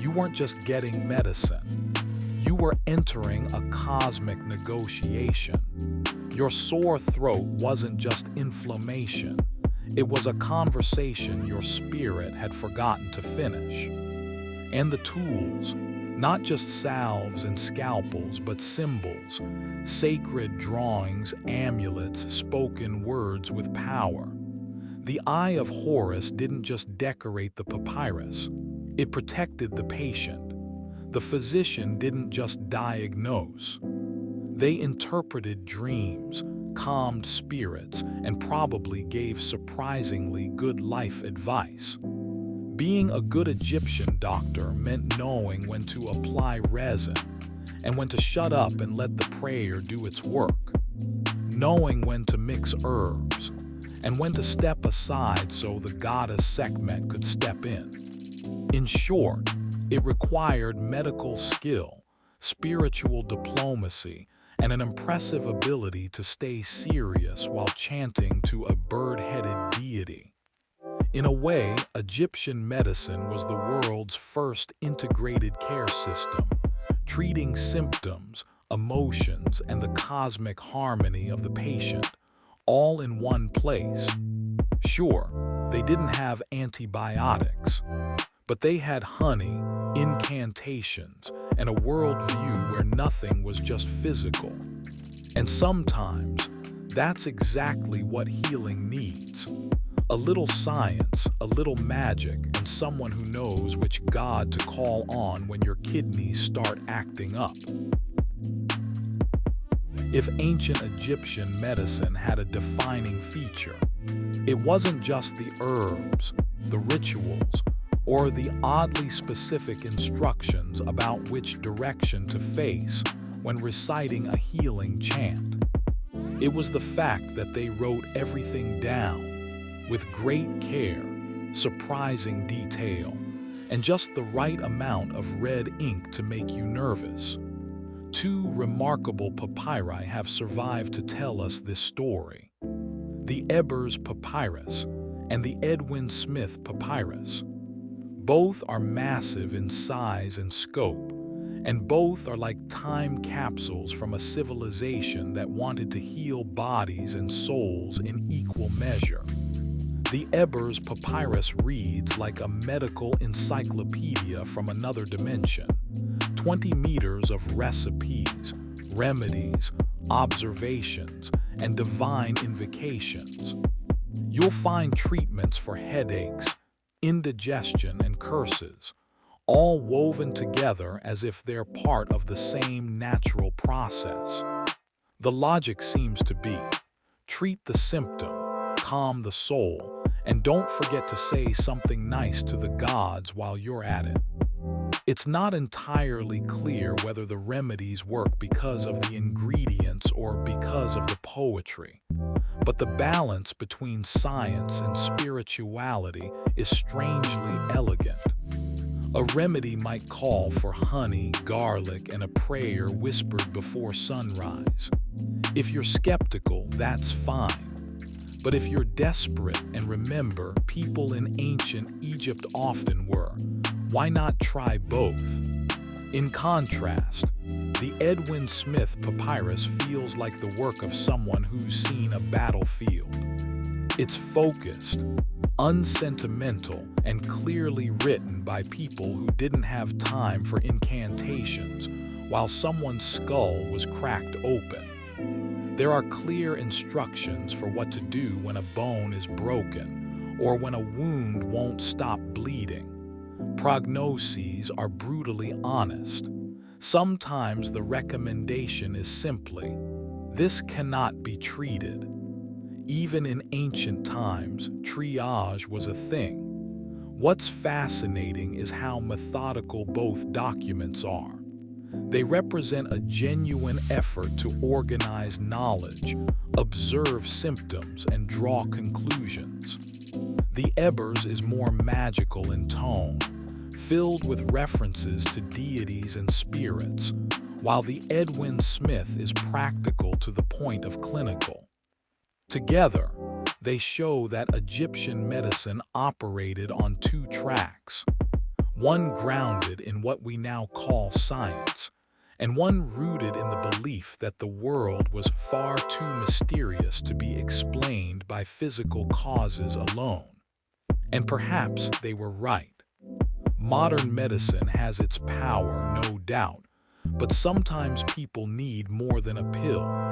you weren't just getting medicine. You were entering a cosmic negotiation. Your sore throat wasn't just inflammation. It was a conversation your spirit had forgotten to finish. And the tools, not just salves and scalpels, but symbols, sacred drawings, amulets, spoken words with power. The Eye of Horus didn't just decorate the papyrus, it protected the patient. The physician didn't just diagnose. They interpreted dreams, calmed spirits, and probably gave surprisingly good life advice. Being a good Egyptian doctor meant knowing when to apply resin and when to shut up and let the prayer do its work. Knowing when to mix herbs and when to step aside so the goddess Sekhmet could step in. In short, it required medical skill, spiritual diplomacy, and an impressive ability to stay serious while chanting to a bird-headed deity. In a way, Egyptian medicine was the world's first integrated care system, treating symptoms, emotions, and the cosmic harmony of the patient, all in one place. Sure, they didn't have antibiotics, but they had honey, incantations, and a worldview where nothing was just physical. And sometimes, That's exactly what healing needs. A little science, a little magic, and someone who knows which god to call on when your kidneys start acting up. If ancient Egyptian medicine had a defining feature, it wasn't just the herbs, the rituals, or the oddly specific instructions about which direction to face when reciting a healing chant. It was the fact that they wrote everything down with great care, surprising detail, and just the right amount of red ink to make you nervous. Two remarkable papyri have survived to tell us this story: the Ebers Papyrus and the Edwin Smith Papyrus. Both are massive in size and scope, and both are like time capsules from a civilization that wanted to heal bodies and souls in equal measure. The Ebers Papyrus reads like a medical encyclopedia from another dimension. 20 meters of recipes, remedies, observations, and divine invocations. You'll find treatments for headaches, indigestion, and curses, all woven together as if they're part of the same natural process. The logic seems to be, treat the symptom, calm the soul, and don't forget to say something nice to the gods while you're at it. It's not entirely clear whether the remedies work because of the ingredients or because of the poetry, but the balance between science and spirituality is strangely elegant. A remedy might call for honey, garlic, and a prayer whispered before sunrise. If you're skeptical, that's fine. But if you're desperate, and remember, people in ancient Egypt often were, why not try both? In contrast, the Edwin Smith Papyrus feels like the work of someone who's seen a battlefield. It's focused, unsentimental, and clearly written by people who didn't have time for incantations while someone's skull was cracked open. There are clear instructions for what to do when a bone is broken or when a wound won't stop bleeding. Prognoses are brutally honest. Sometimes the recommendation is simply, this cannot be treated. Even in ancient times, triage was a thing. What's fascinating is how methodical both documents are. They represent a genuine effort to organize knowledge, observe symptoms, and draw conclusions. The Ebers is more magical in tone, filled with references to deities and spirits, while the Edwin Smith is practical to the point of clinical. Together, they show that Egyptian medicine operated on two tracks, one grounded in what we now call science, and one rooted in the belief that the world was far too mysterious to be explained by physical causes alone. And perhaps they were right. Modern medicine has its power, no doubt, but sometimes people need more than a pill.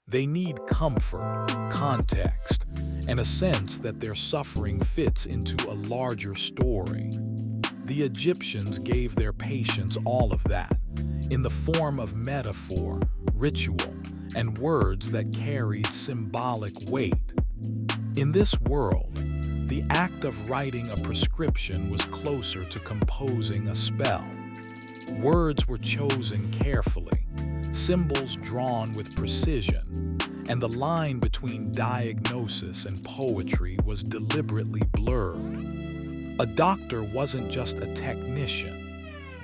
They need comfort, context, and a sense that their suffering fits into a larger story. The Egyptians gave their patients all of that, in the form of metaphor, ritual, and words that carried symbolic weight. In this world, the act of writing a prescription was closer to composing a spell. Words were chosen carefully, symbols drawn with precision, and the line between diagnosis and poetry was deliberately blurred. A doctor wasn't just a technician.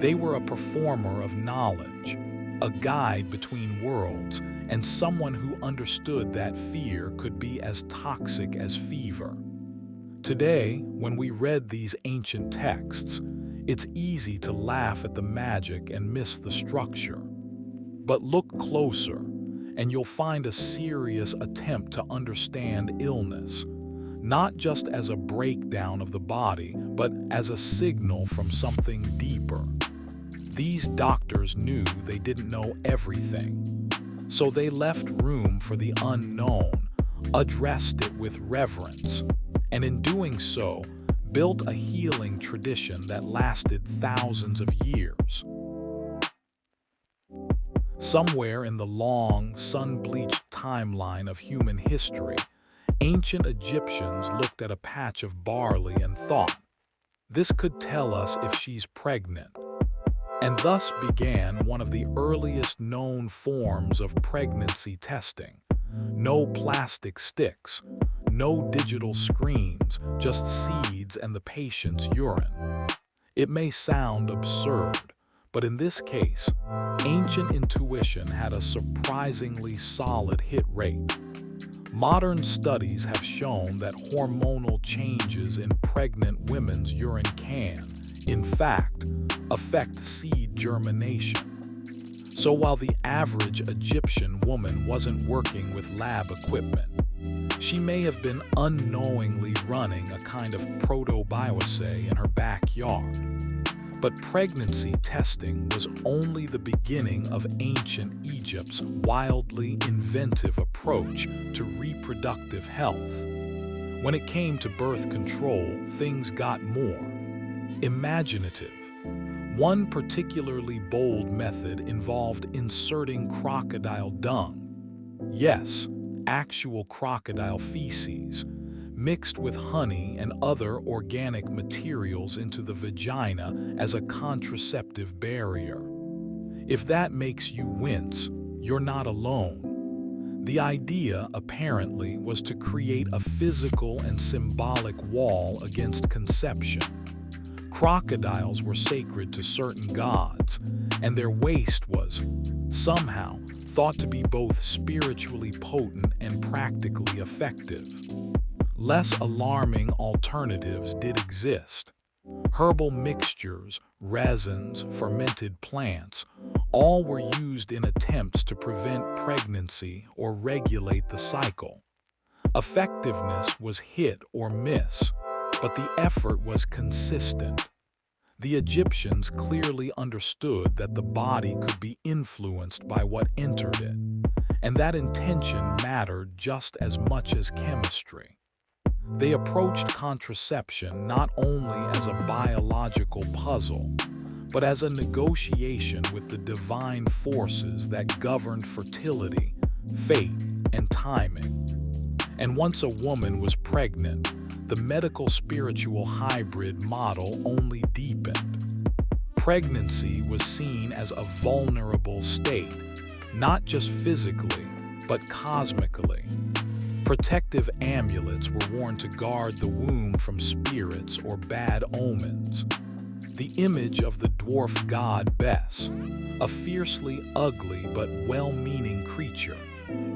They were a performer of knowledge, a guide between worlds, and someone who understood that fear could be as toxic as fever. Today, when we read these ancient texts, it's easy to laugh at the magic and miss the structure. But look closer, and you'll find a serious attempt to understand illness, not just as a breakdown of the body, but as a signal from something deeper. These doctors knew they didn't know everything. So they left room for the unknown, addressed it with reverence, and in doing so, built a healing tradition that lasted thousands of years. Somewhere in the long, sun-bleached timeline of human history, ancient Egyptians looked at a patch of barley and thought, "This could tell us if she's pregnant." And thus began one of the earliest known forms of pregnancy testing. No plastic sticks, no digital screens, just seeds and the patient's urine. It may sound absurd, but in this case, ancient intuition had a surprisingly solid hit rate. Modern studies have shown that hormonal changes in pregnant women's urine can, in fact, affect seed germination. So while the average Egyptian woman wasn't working with lab equipment, she may have been unknowingly running a kind of proto-bioassay in her backyard. But pregnancy testing was only the beginning of ancient Egypt's wildly inventive approach to reproductive health. When it came to birth control, things got more imaginative. One particularly bold method involved inserting crocodile dung. Yes, actual crocodile feces, mixed with honey and other organic materials into the vagina as a contraceptive barrier. If that makes you wince, you're not alone. The idea, apparently, was to create a physical and symbolic wall against conception. Crocodiles were sacred to certain gods, and their waste was, somehow, thought to be both spiritually potent and practically effective. Less alarming alternatives did exist. Herbal mixtures, resins, fermented plants, all were used in attempts to prevent pregnancy or regulate the cycle. Effectiveness was hit or miss, but the effort was consistent. The Egyptians clearly understood that the body could be influenced by what entered it, and that intention mattered just as much as chemistry. They approached contraception not only as a biological puzzle, but as a negotiation with the divine forces that governed fertility, fate, and timing. And once a woman was pregnant, the medical-spiritual hybrid model only deepened. Pregnancy was seen as a vulnerable state, not just physically, but cosmically. Protective amulets were worn to guard the womb from spirits or bad omens. The image of the dwarf god Bes, a fiercely ugly but well-meaning creature,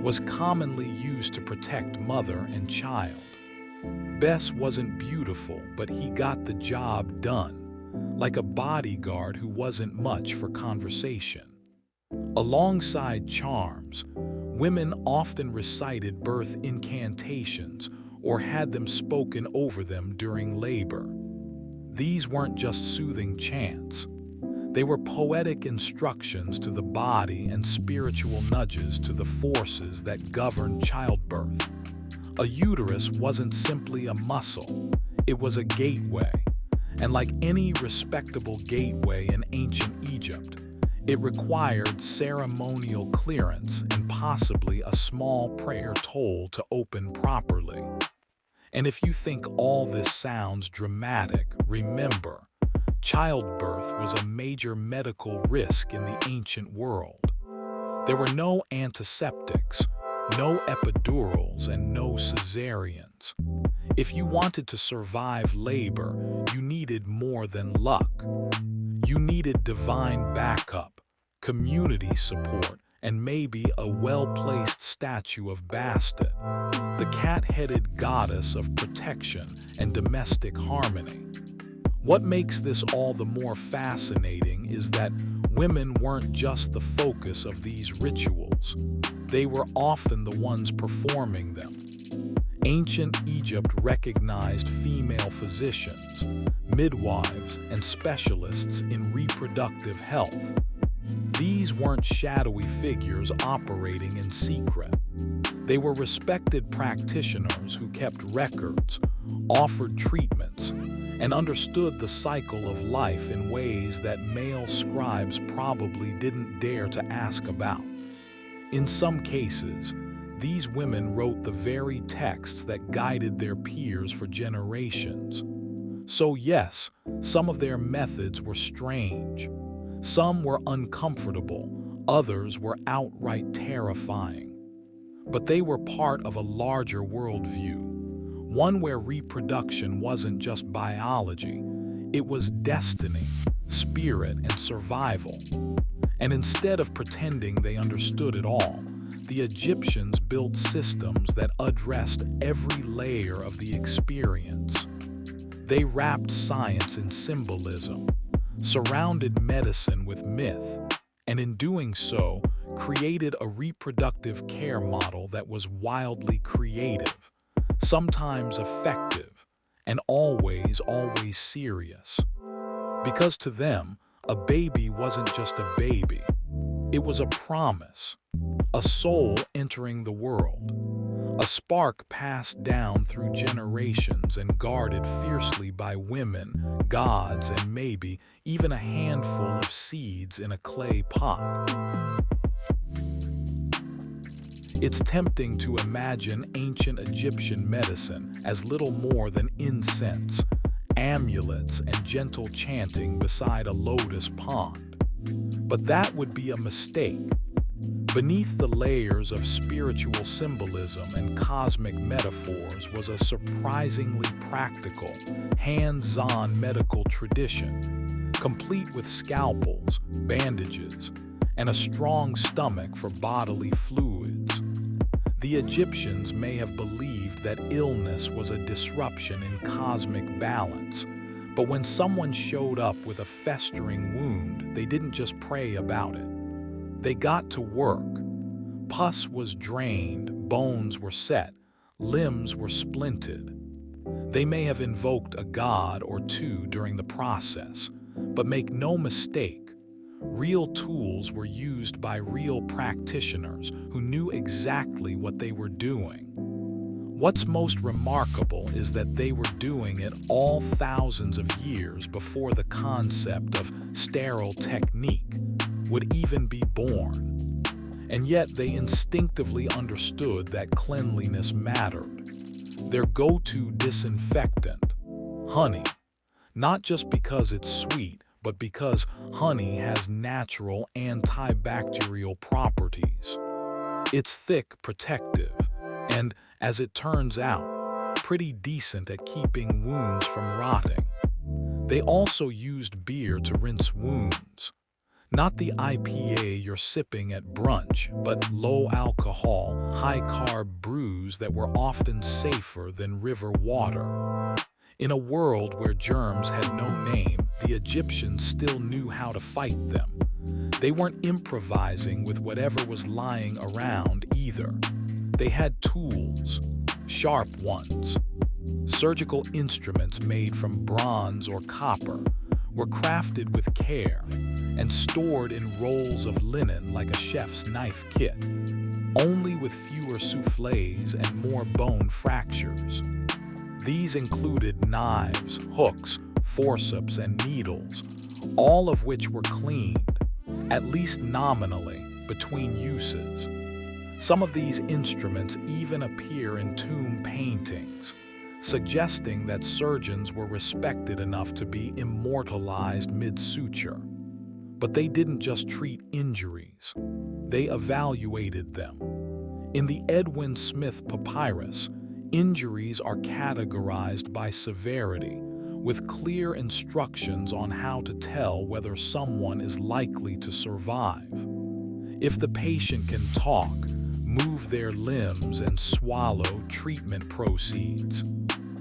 was commonly used to protect mother and child. Bes wasn't beautiful, but he got the job done, like a bodyguard who wasn't much for conversation. Alongside charms, women often recited birth incantations or had them spoken over them during labor. These weren't just soothing chants. They were poetic instructions to the body and spiritual nudges to the forces that govern childbirth. A uterus wasn't simply a muscle, it was a gateway. And like any respectable gateway in ancient Egypt, it required ceremonial clearance and possibly a small prayer toll to open properly. And if you think all this sounds dramatic, remember, childbirth was a major medical risk in the ancient world. There were no antiseptics, no epidurals, and no cesareans. If you wanted to survive labor, you needed more than luck. You needed divine backup, community support, and maybe a well-placed statue of Bastet, the cat-headed goddess of protection and domestic harmony. What makes this all the more fascinating is that women weren't just the focus of these rituals. They were often the ones performing them. Ancient Egypt recognized female physicians, midwives, and specialists in reproductive health. These weren't shadowy figures operating in secret. They were respected practitioners who kept records, offered treatments, and understood the cycle of life in ways that male scribes probably didn't dare to ask about. In some cases, these women wrote the very texts that guided their peers for generations. So yes, some of their methods were strange. Some were uncomfortable, others were outright terrifying. But they were part of a larger worldview, one where reproduction wasn't just biology, it was destiny, spirit, and survival. And instead of pretending they understood it all, the Egyptians built systems that addressed every layer of the experience. They wrapped science in symbolism, surrounded medicine with myth, and in doing so, created a reproductive care model that was wildly creative, sometimes effective, and always serious. Because to them, a baby wasn't just a baby. It was a promise, a soul entering the world, a spark passed down through generations and guarded fiercely by women, gods, and maybe even a handful of seeds in a clay pot. It's tempting to imagine ancient Egyptian medicine as little more than incense, amulets, and gentle chanting beside a lotus pond. But that would be a mistake. Beneath the layers of spiritual symbolism and cosmic metaphors was a surprisingly practical, hands-on medical tradition, complete with scalpels, bandages, and a strong stomach for bodily fluids. The Egyptians may have believed that illness was a disruption in cosmic balance, but when someone showed up with a festering wound, they didn't just pray about it. They got to work. Pus was drained, bones were set, limbs were splinted. They may have invoked a god or two during the process, but make no mistake, real tools were used by real practitioners who knew exactly what they were doing. What's most remarkable is that they were doing it all thousands of years before the concept of sterile technique would even be born. And yet they instinctively understood that cleanliness mattered. Their go-to disinfectant, honey, not just because it's sweet, but because honey has natural antibacterial properties. It's thick, protective, and, as it turns out, pretty decent at keeping wounds from rotting. They also used beer to rinse wounds. Not the IPA you're sipping at brunch, but low-alcohol, high-carb brews that were often safer than river water. In a world where germs had no name, the Egyptians still knew how to fight them. They weren't improvising with whatever was lying around either. They had tools, sharp ones. Surgical instruments made from bronze or copper were crafted with care and stored in rolls of linen like a chef's knife kit, only with fewer soufflés and more bone fractures. These included knives, hooks, forceps, and needles, all of which were cleaned, at least nominally, between uses. Some of these instruments even appear in tomb paintings, suggesting that surgeons were respected enough to be immortalized mid-suture. But they didn't just treat injuries, they evaluated them. In the Edwin Smith Papyrus, injuries are categorized by severity, with clear instructions on how to tell whether someone is likely to survive. If the patient can talk, move their limbs, and swallow, treatment proceeds.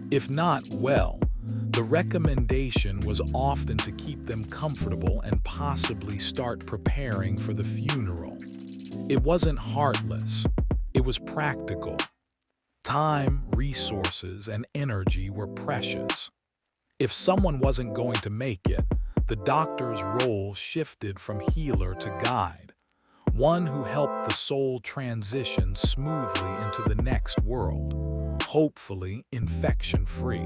If not, well, the recommendation was often to keep them comfortable and possibly start preparing for the funeral. It wasn't heartless, it was practical. Time, resources, and energy were precious. If someone wasn't going to make it, the doctor's role shifted from healer to guide, one who helped the soul transition smoothly into the next world, hopefully infection-free.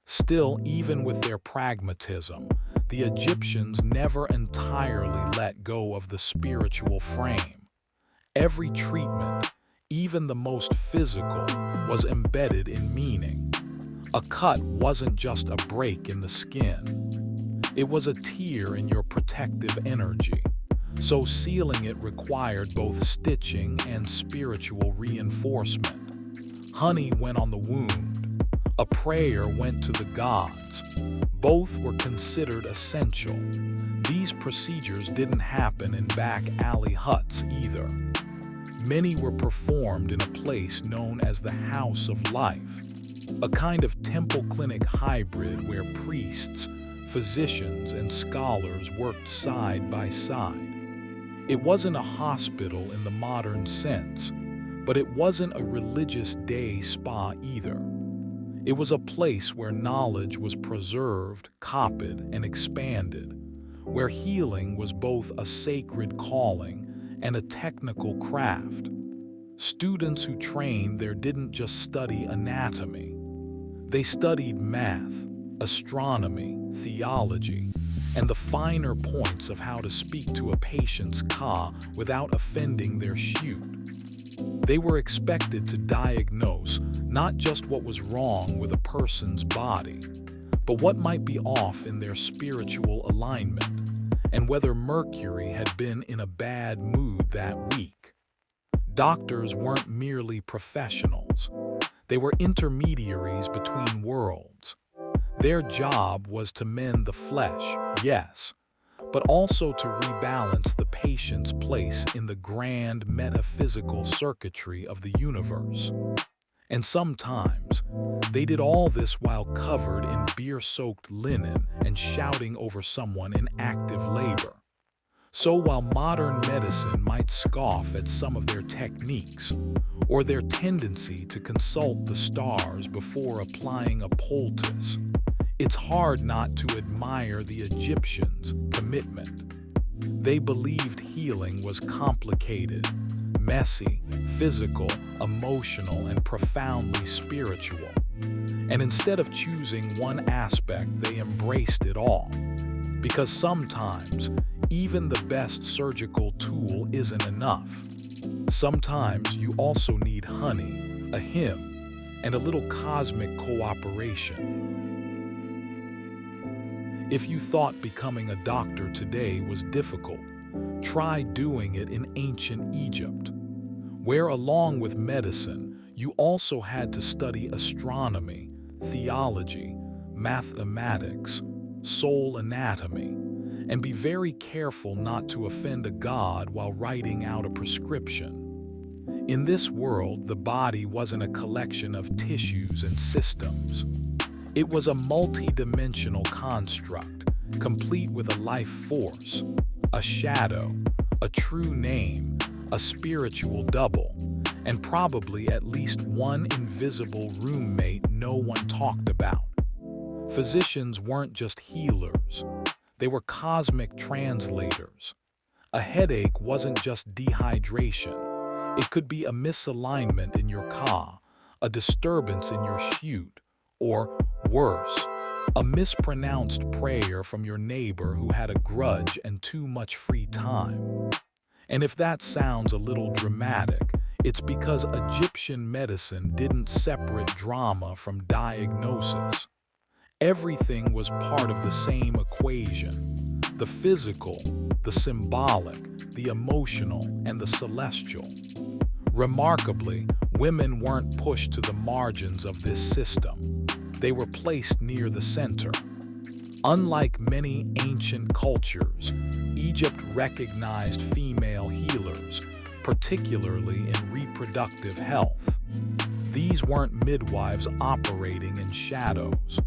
Still, even with their pragmatism, the Egyptians never entirely let go of the spiritual frame. Every treatment, even the most physical, was embedded in meaning. A cut wasn't just a break in the skin. It was a tear in your protective energy. So sealing it required both stitching and spiritual reinforcement. Honey went on the wound. A prayer went to the gods. Both were considered essential. These procedures didn't happen in back alley huts either. Many were performed in a place known as the House of Life, a kind of temple clinic hybrid where priests, physicians, and scholars worked side by side. It wasn't a hospital in the modern sense, but it wasn't a religious day spa either. It was a place where knowledge was preserved, copied, and expanded, where healing was both a sacred calling and a technical craft. Students who trained there didn't just study anatomy. They studied math, astronomy, theology, and the finer points of how to speak to a patient's ka without offending their shoot. They were expected to diagnose not just what was wrong with a person's body, but what might be off in their spiritual alignment, and whether Mercury had been in a bad mood that week. Doctors weren't merely professionals. They were intermediaries between worlds. Their job was to mend the flesh, yes, but also to rebalance the patient's place in the grand metaphysical circuitry of the universe. And sometimes, they did all this while covered in beer-soaked linen and shouting over someone in active labor. So while modern medicine might scoff at some of their techniques, or their tendency to consult the stars before applying a poultice, it's hard not to admire the Egyptians' commitment. They believed healing was complicated, messy, physical, emotional, and profoundly spiritual. And instead of choosing one aspect, they embraced it all. Because sometimes, even the best surgical tool isn't enough. Sometimes you also need honey, a hymn, and a little cosmic cooperation. If you thought becoming a doctor today was difficult, try doing it in ancient Egypt, where along with medicine, you also had to study astronomy, theology, mathematics, soul anatomy, and be very careful not to offend a god while writing out a prescription. In this world, the body wasn't a collection of tissues and systems. It was a multi-dimensional construct, complete with a life force, a shadow, a true name, a spiritual double, and probably at least one invisible roommate no one talked about. Physicians weren't just healers. They were cosmic translators. A headache wasn't just dehydration. It could be a misalignment in your ka, a disturbance in your shoot, or worse, a mispronounced prayer from your neighbor who had a grudge and too much free time. And if that sounds a little dramatic, it's because Egyptian medicine didn't separate drama from diagnosis. Everything was part of the same equation: the physical, the symbolic, the emotional, and the celestial. Remarkably, women weren't pushed to the margins of this system. They were placed near the center. Unlike many ancient cultures, Egypt recognized female healers, particularly in reproductive health. These weren't midwives operating in shadows.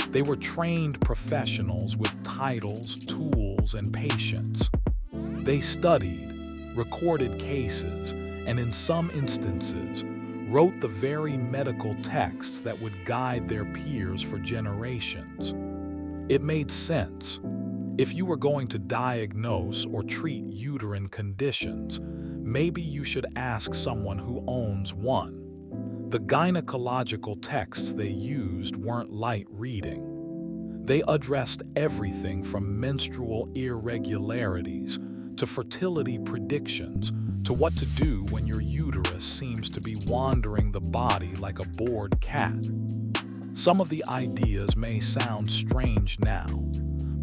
They were trained professionals with titles, tools, and patience. They studied, recorded cases, and in some instances, wrote the very medical texts that would guide their peers for generations. It made sense. If you were going to diagnose or treat uterine conditions, maybe you should ask someone who owns one. The gynecological texts they used weren't light reading. They addressed everything from menstrual irregularities to fertility predictions to what to do when your uterus seems to be wandering the body like a bored cat. Some of the ideas may sound strange now,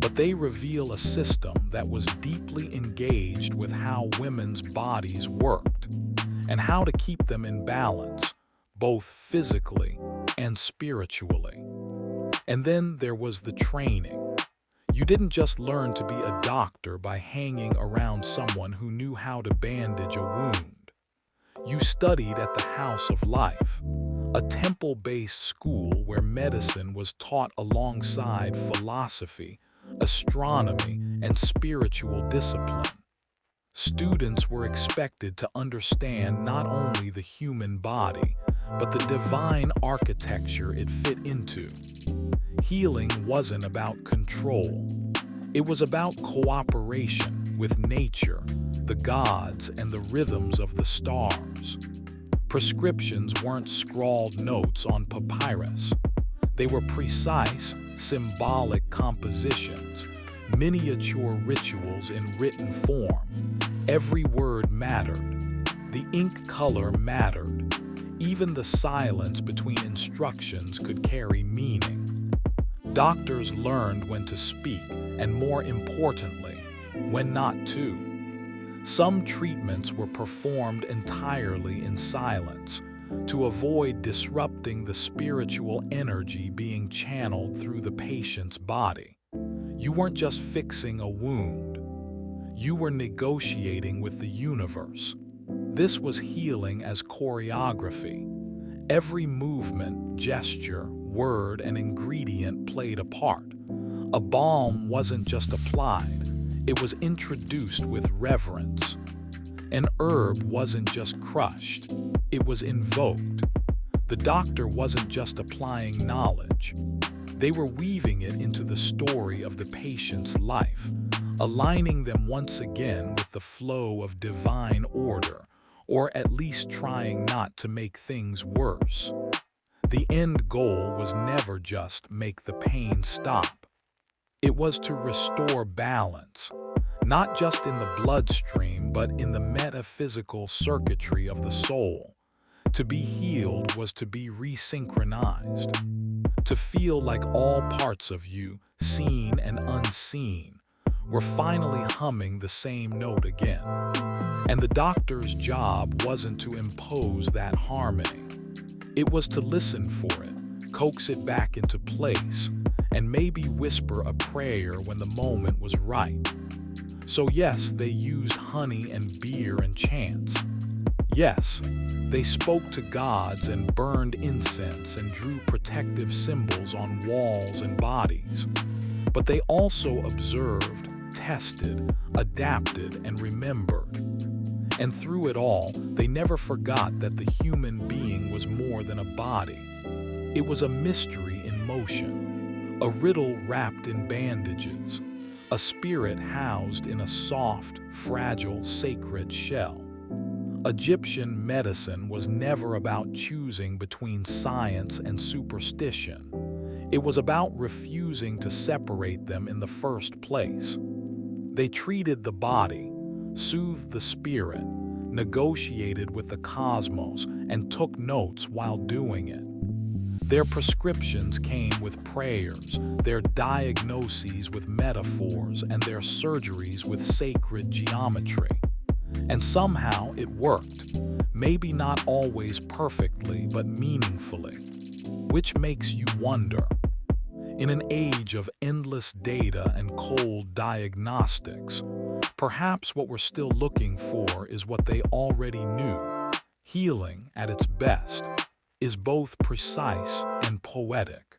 but they reveal a system that was deeply engaged with how women's bodies worked and how to keep them in balance, both physically and spiritually. And then there was the training. You didn't just learn to be a doctor by hanging around someone who knew how to bandage a wound. You studied at the House of Life, a temple-based school where medicine was taught alongside philosophy, astronomy, and spiritual discipline. Students were expected to understand not only the human body, but the divine architecture it fit into. Healing wasn't about control. It was about cooperation with nature, the gods, and the rhythms of the stars. Prescriptions weren't scrawled notes on papyrus. They were precise, symbolic compositions, miniature rituals in written form. Every word mattered. The ink color mattered. Even the silence between instructions could carry meaning. Doctors learned when to speak, and more importantly, when not to. Some treatments were performed entirely in silence to avoid disrupting the spiritual energy being channeled through the patient's body. You weren't just fixing a wound. You were negotiating with the universe. This was healing as choreography. Every movement, gesture, word, and ingredient played a part. A balm wasn't just applied, it was introduced with reverence. An herb wasn't just crushed, it was invoked. The doctor wasn't just applying knowledge. They were weaving it into the story of the patient's life, aligning them once again with the flow of divine order, or at least trying not to make things worse. The end goal was never just make the pain stop. It was to restore balance, not just in the bloodstream, but in the metaphysical circuitry of the soul. To be healed was to be resynchronized, to feel like all parts of you, seen and unseen, were finally humming the same note again. And the doctor's job wasn't to impose that harmony. It was to listen for it, coax it back into place, and maybe whisper a prayer when the moment was right. So yes, they used honey and beer and chants. Yes, they spoke to gods and burned incense and drew protective symbols on walls and bodies. But they also observed, tested, adapted, and remembered. And through it all, they never forgot that the human being was more than a body. It was a mystery in motion, a riddle wrapped in bandages, a spirit housed in a soft, fragile, sacred shell. Egyptian medicine was never about choosing between science and superstition. It was about refusing to separate them in the first place. They treated the body, soothed the spirit, negotiated with the cosmos, and took notes while doing it. Their prescriptions came with prayers, their diagnoses with metaphors, and their surgeries with sacred geometry. And somehow it worked, maybe not always perfectly, but meaningfully. Which makes you wonder, in an age of endless data and cold diagnostics, perhaps what we're still looking for is what they already knew. Healing, at its best, is both precise and poetic.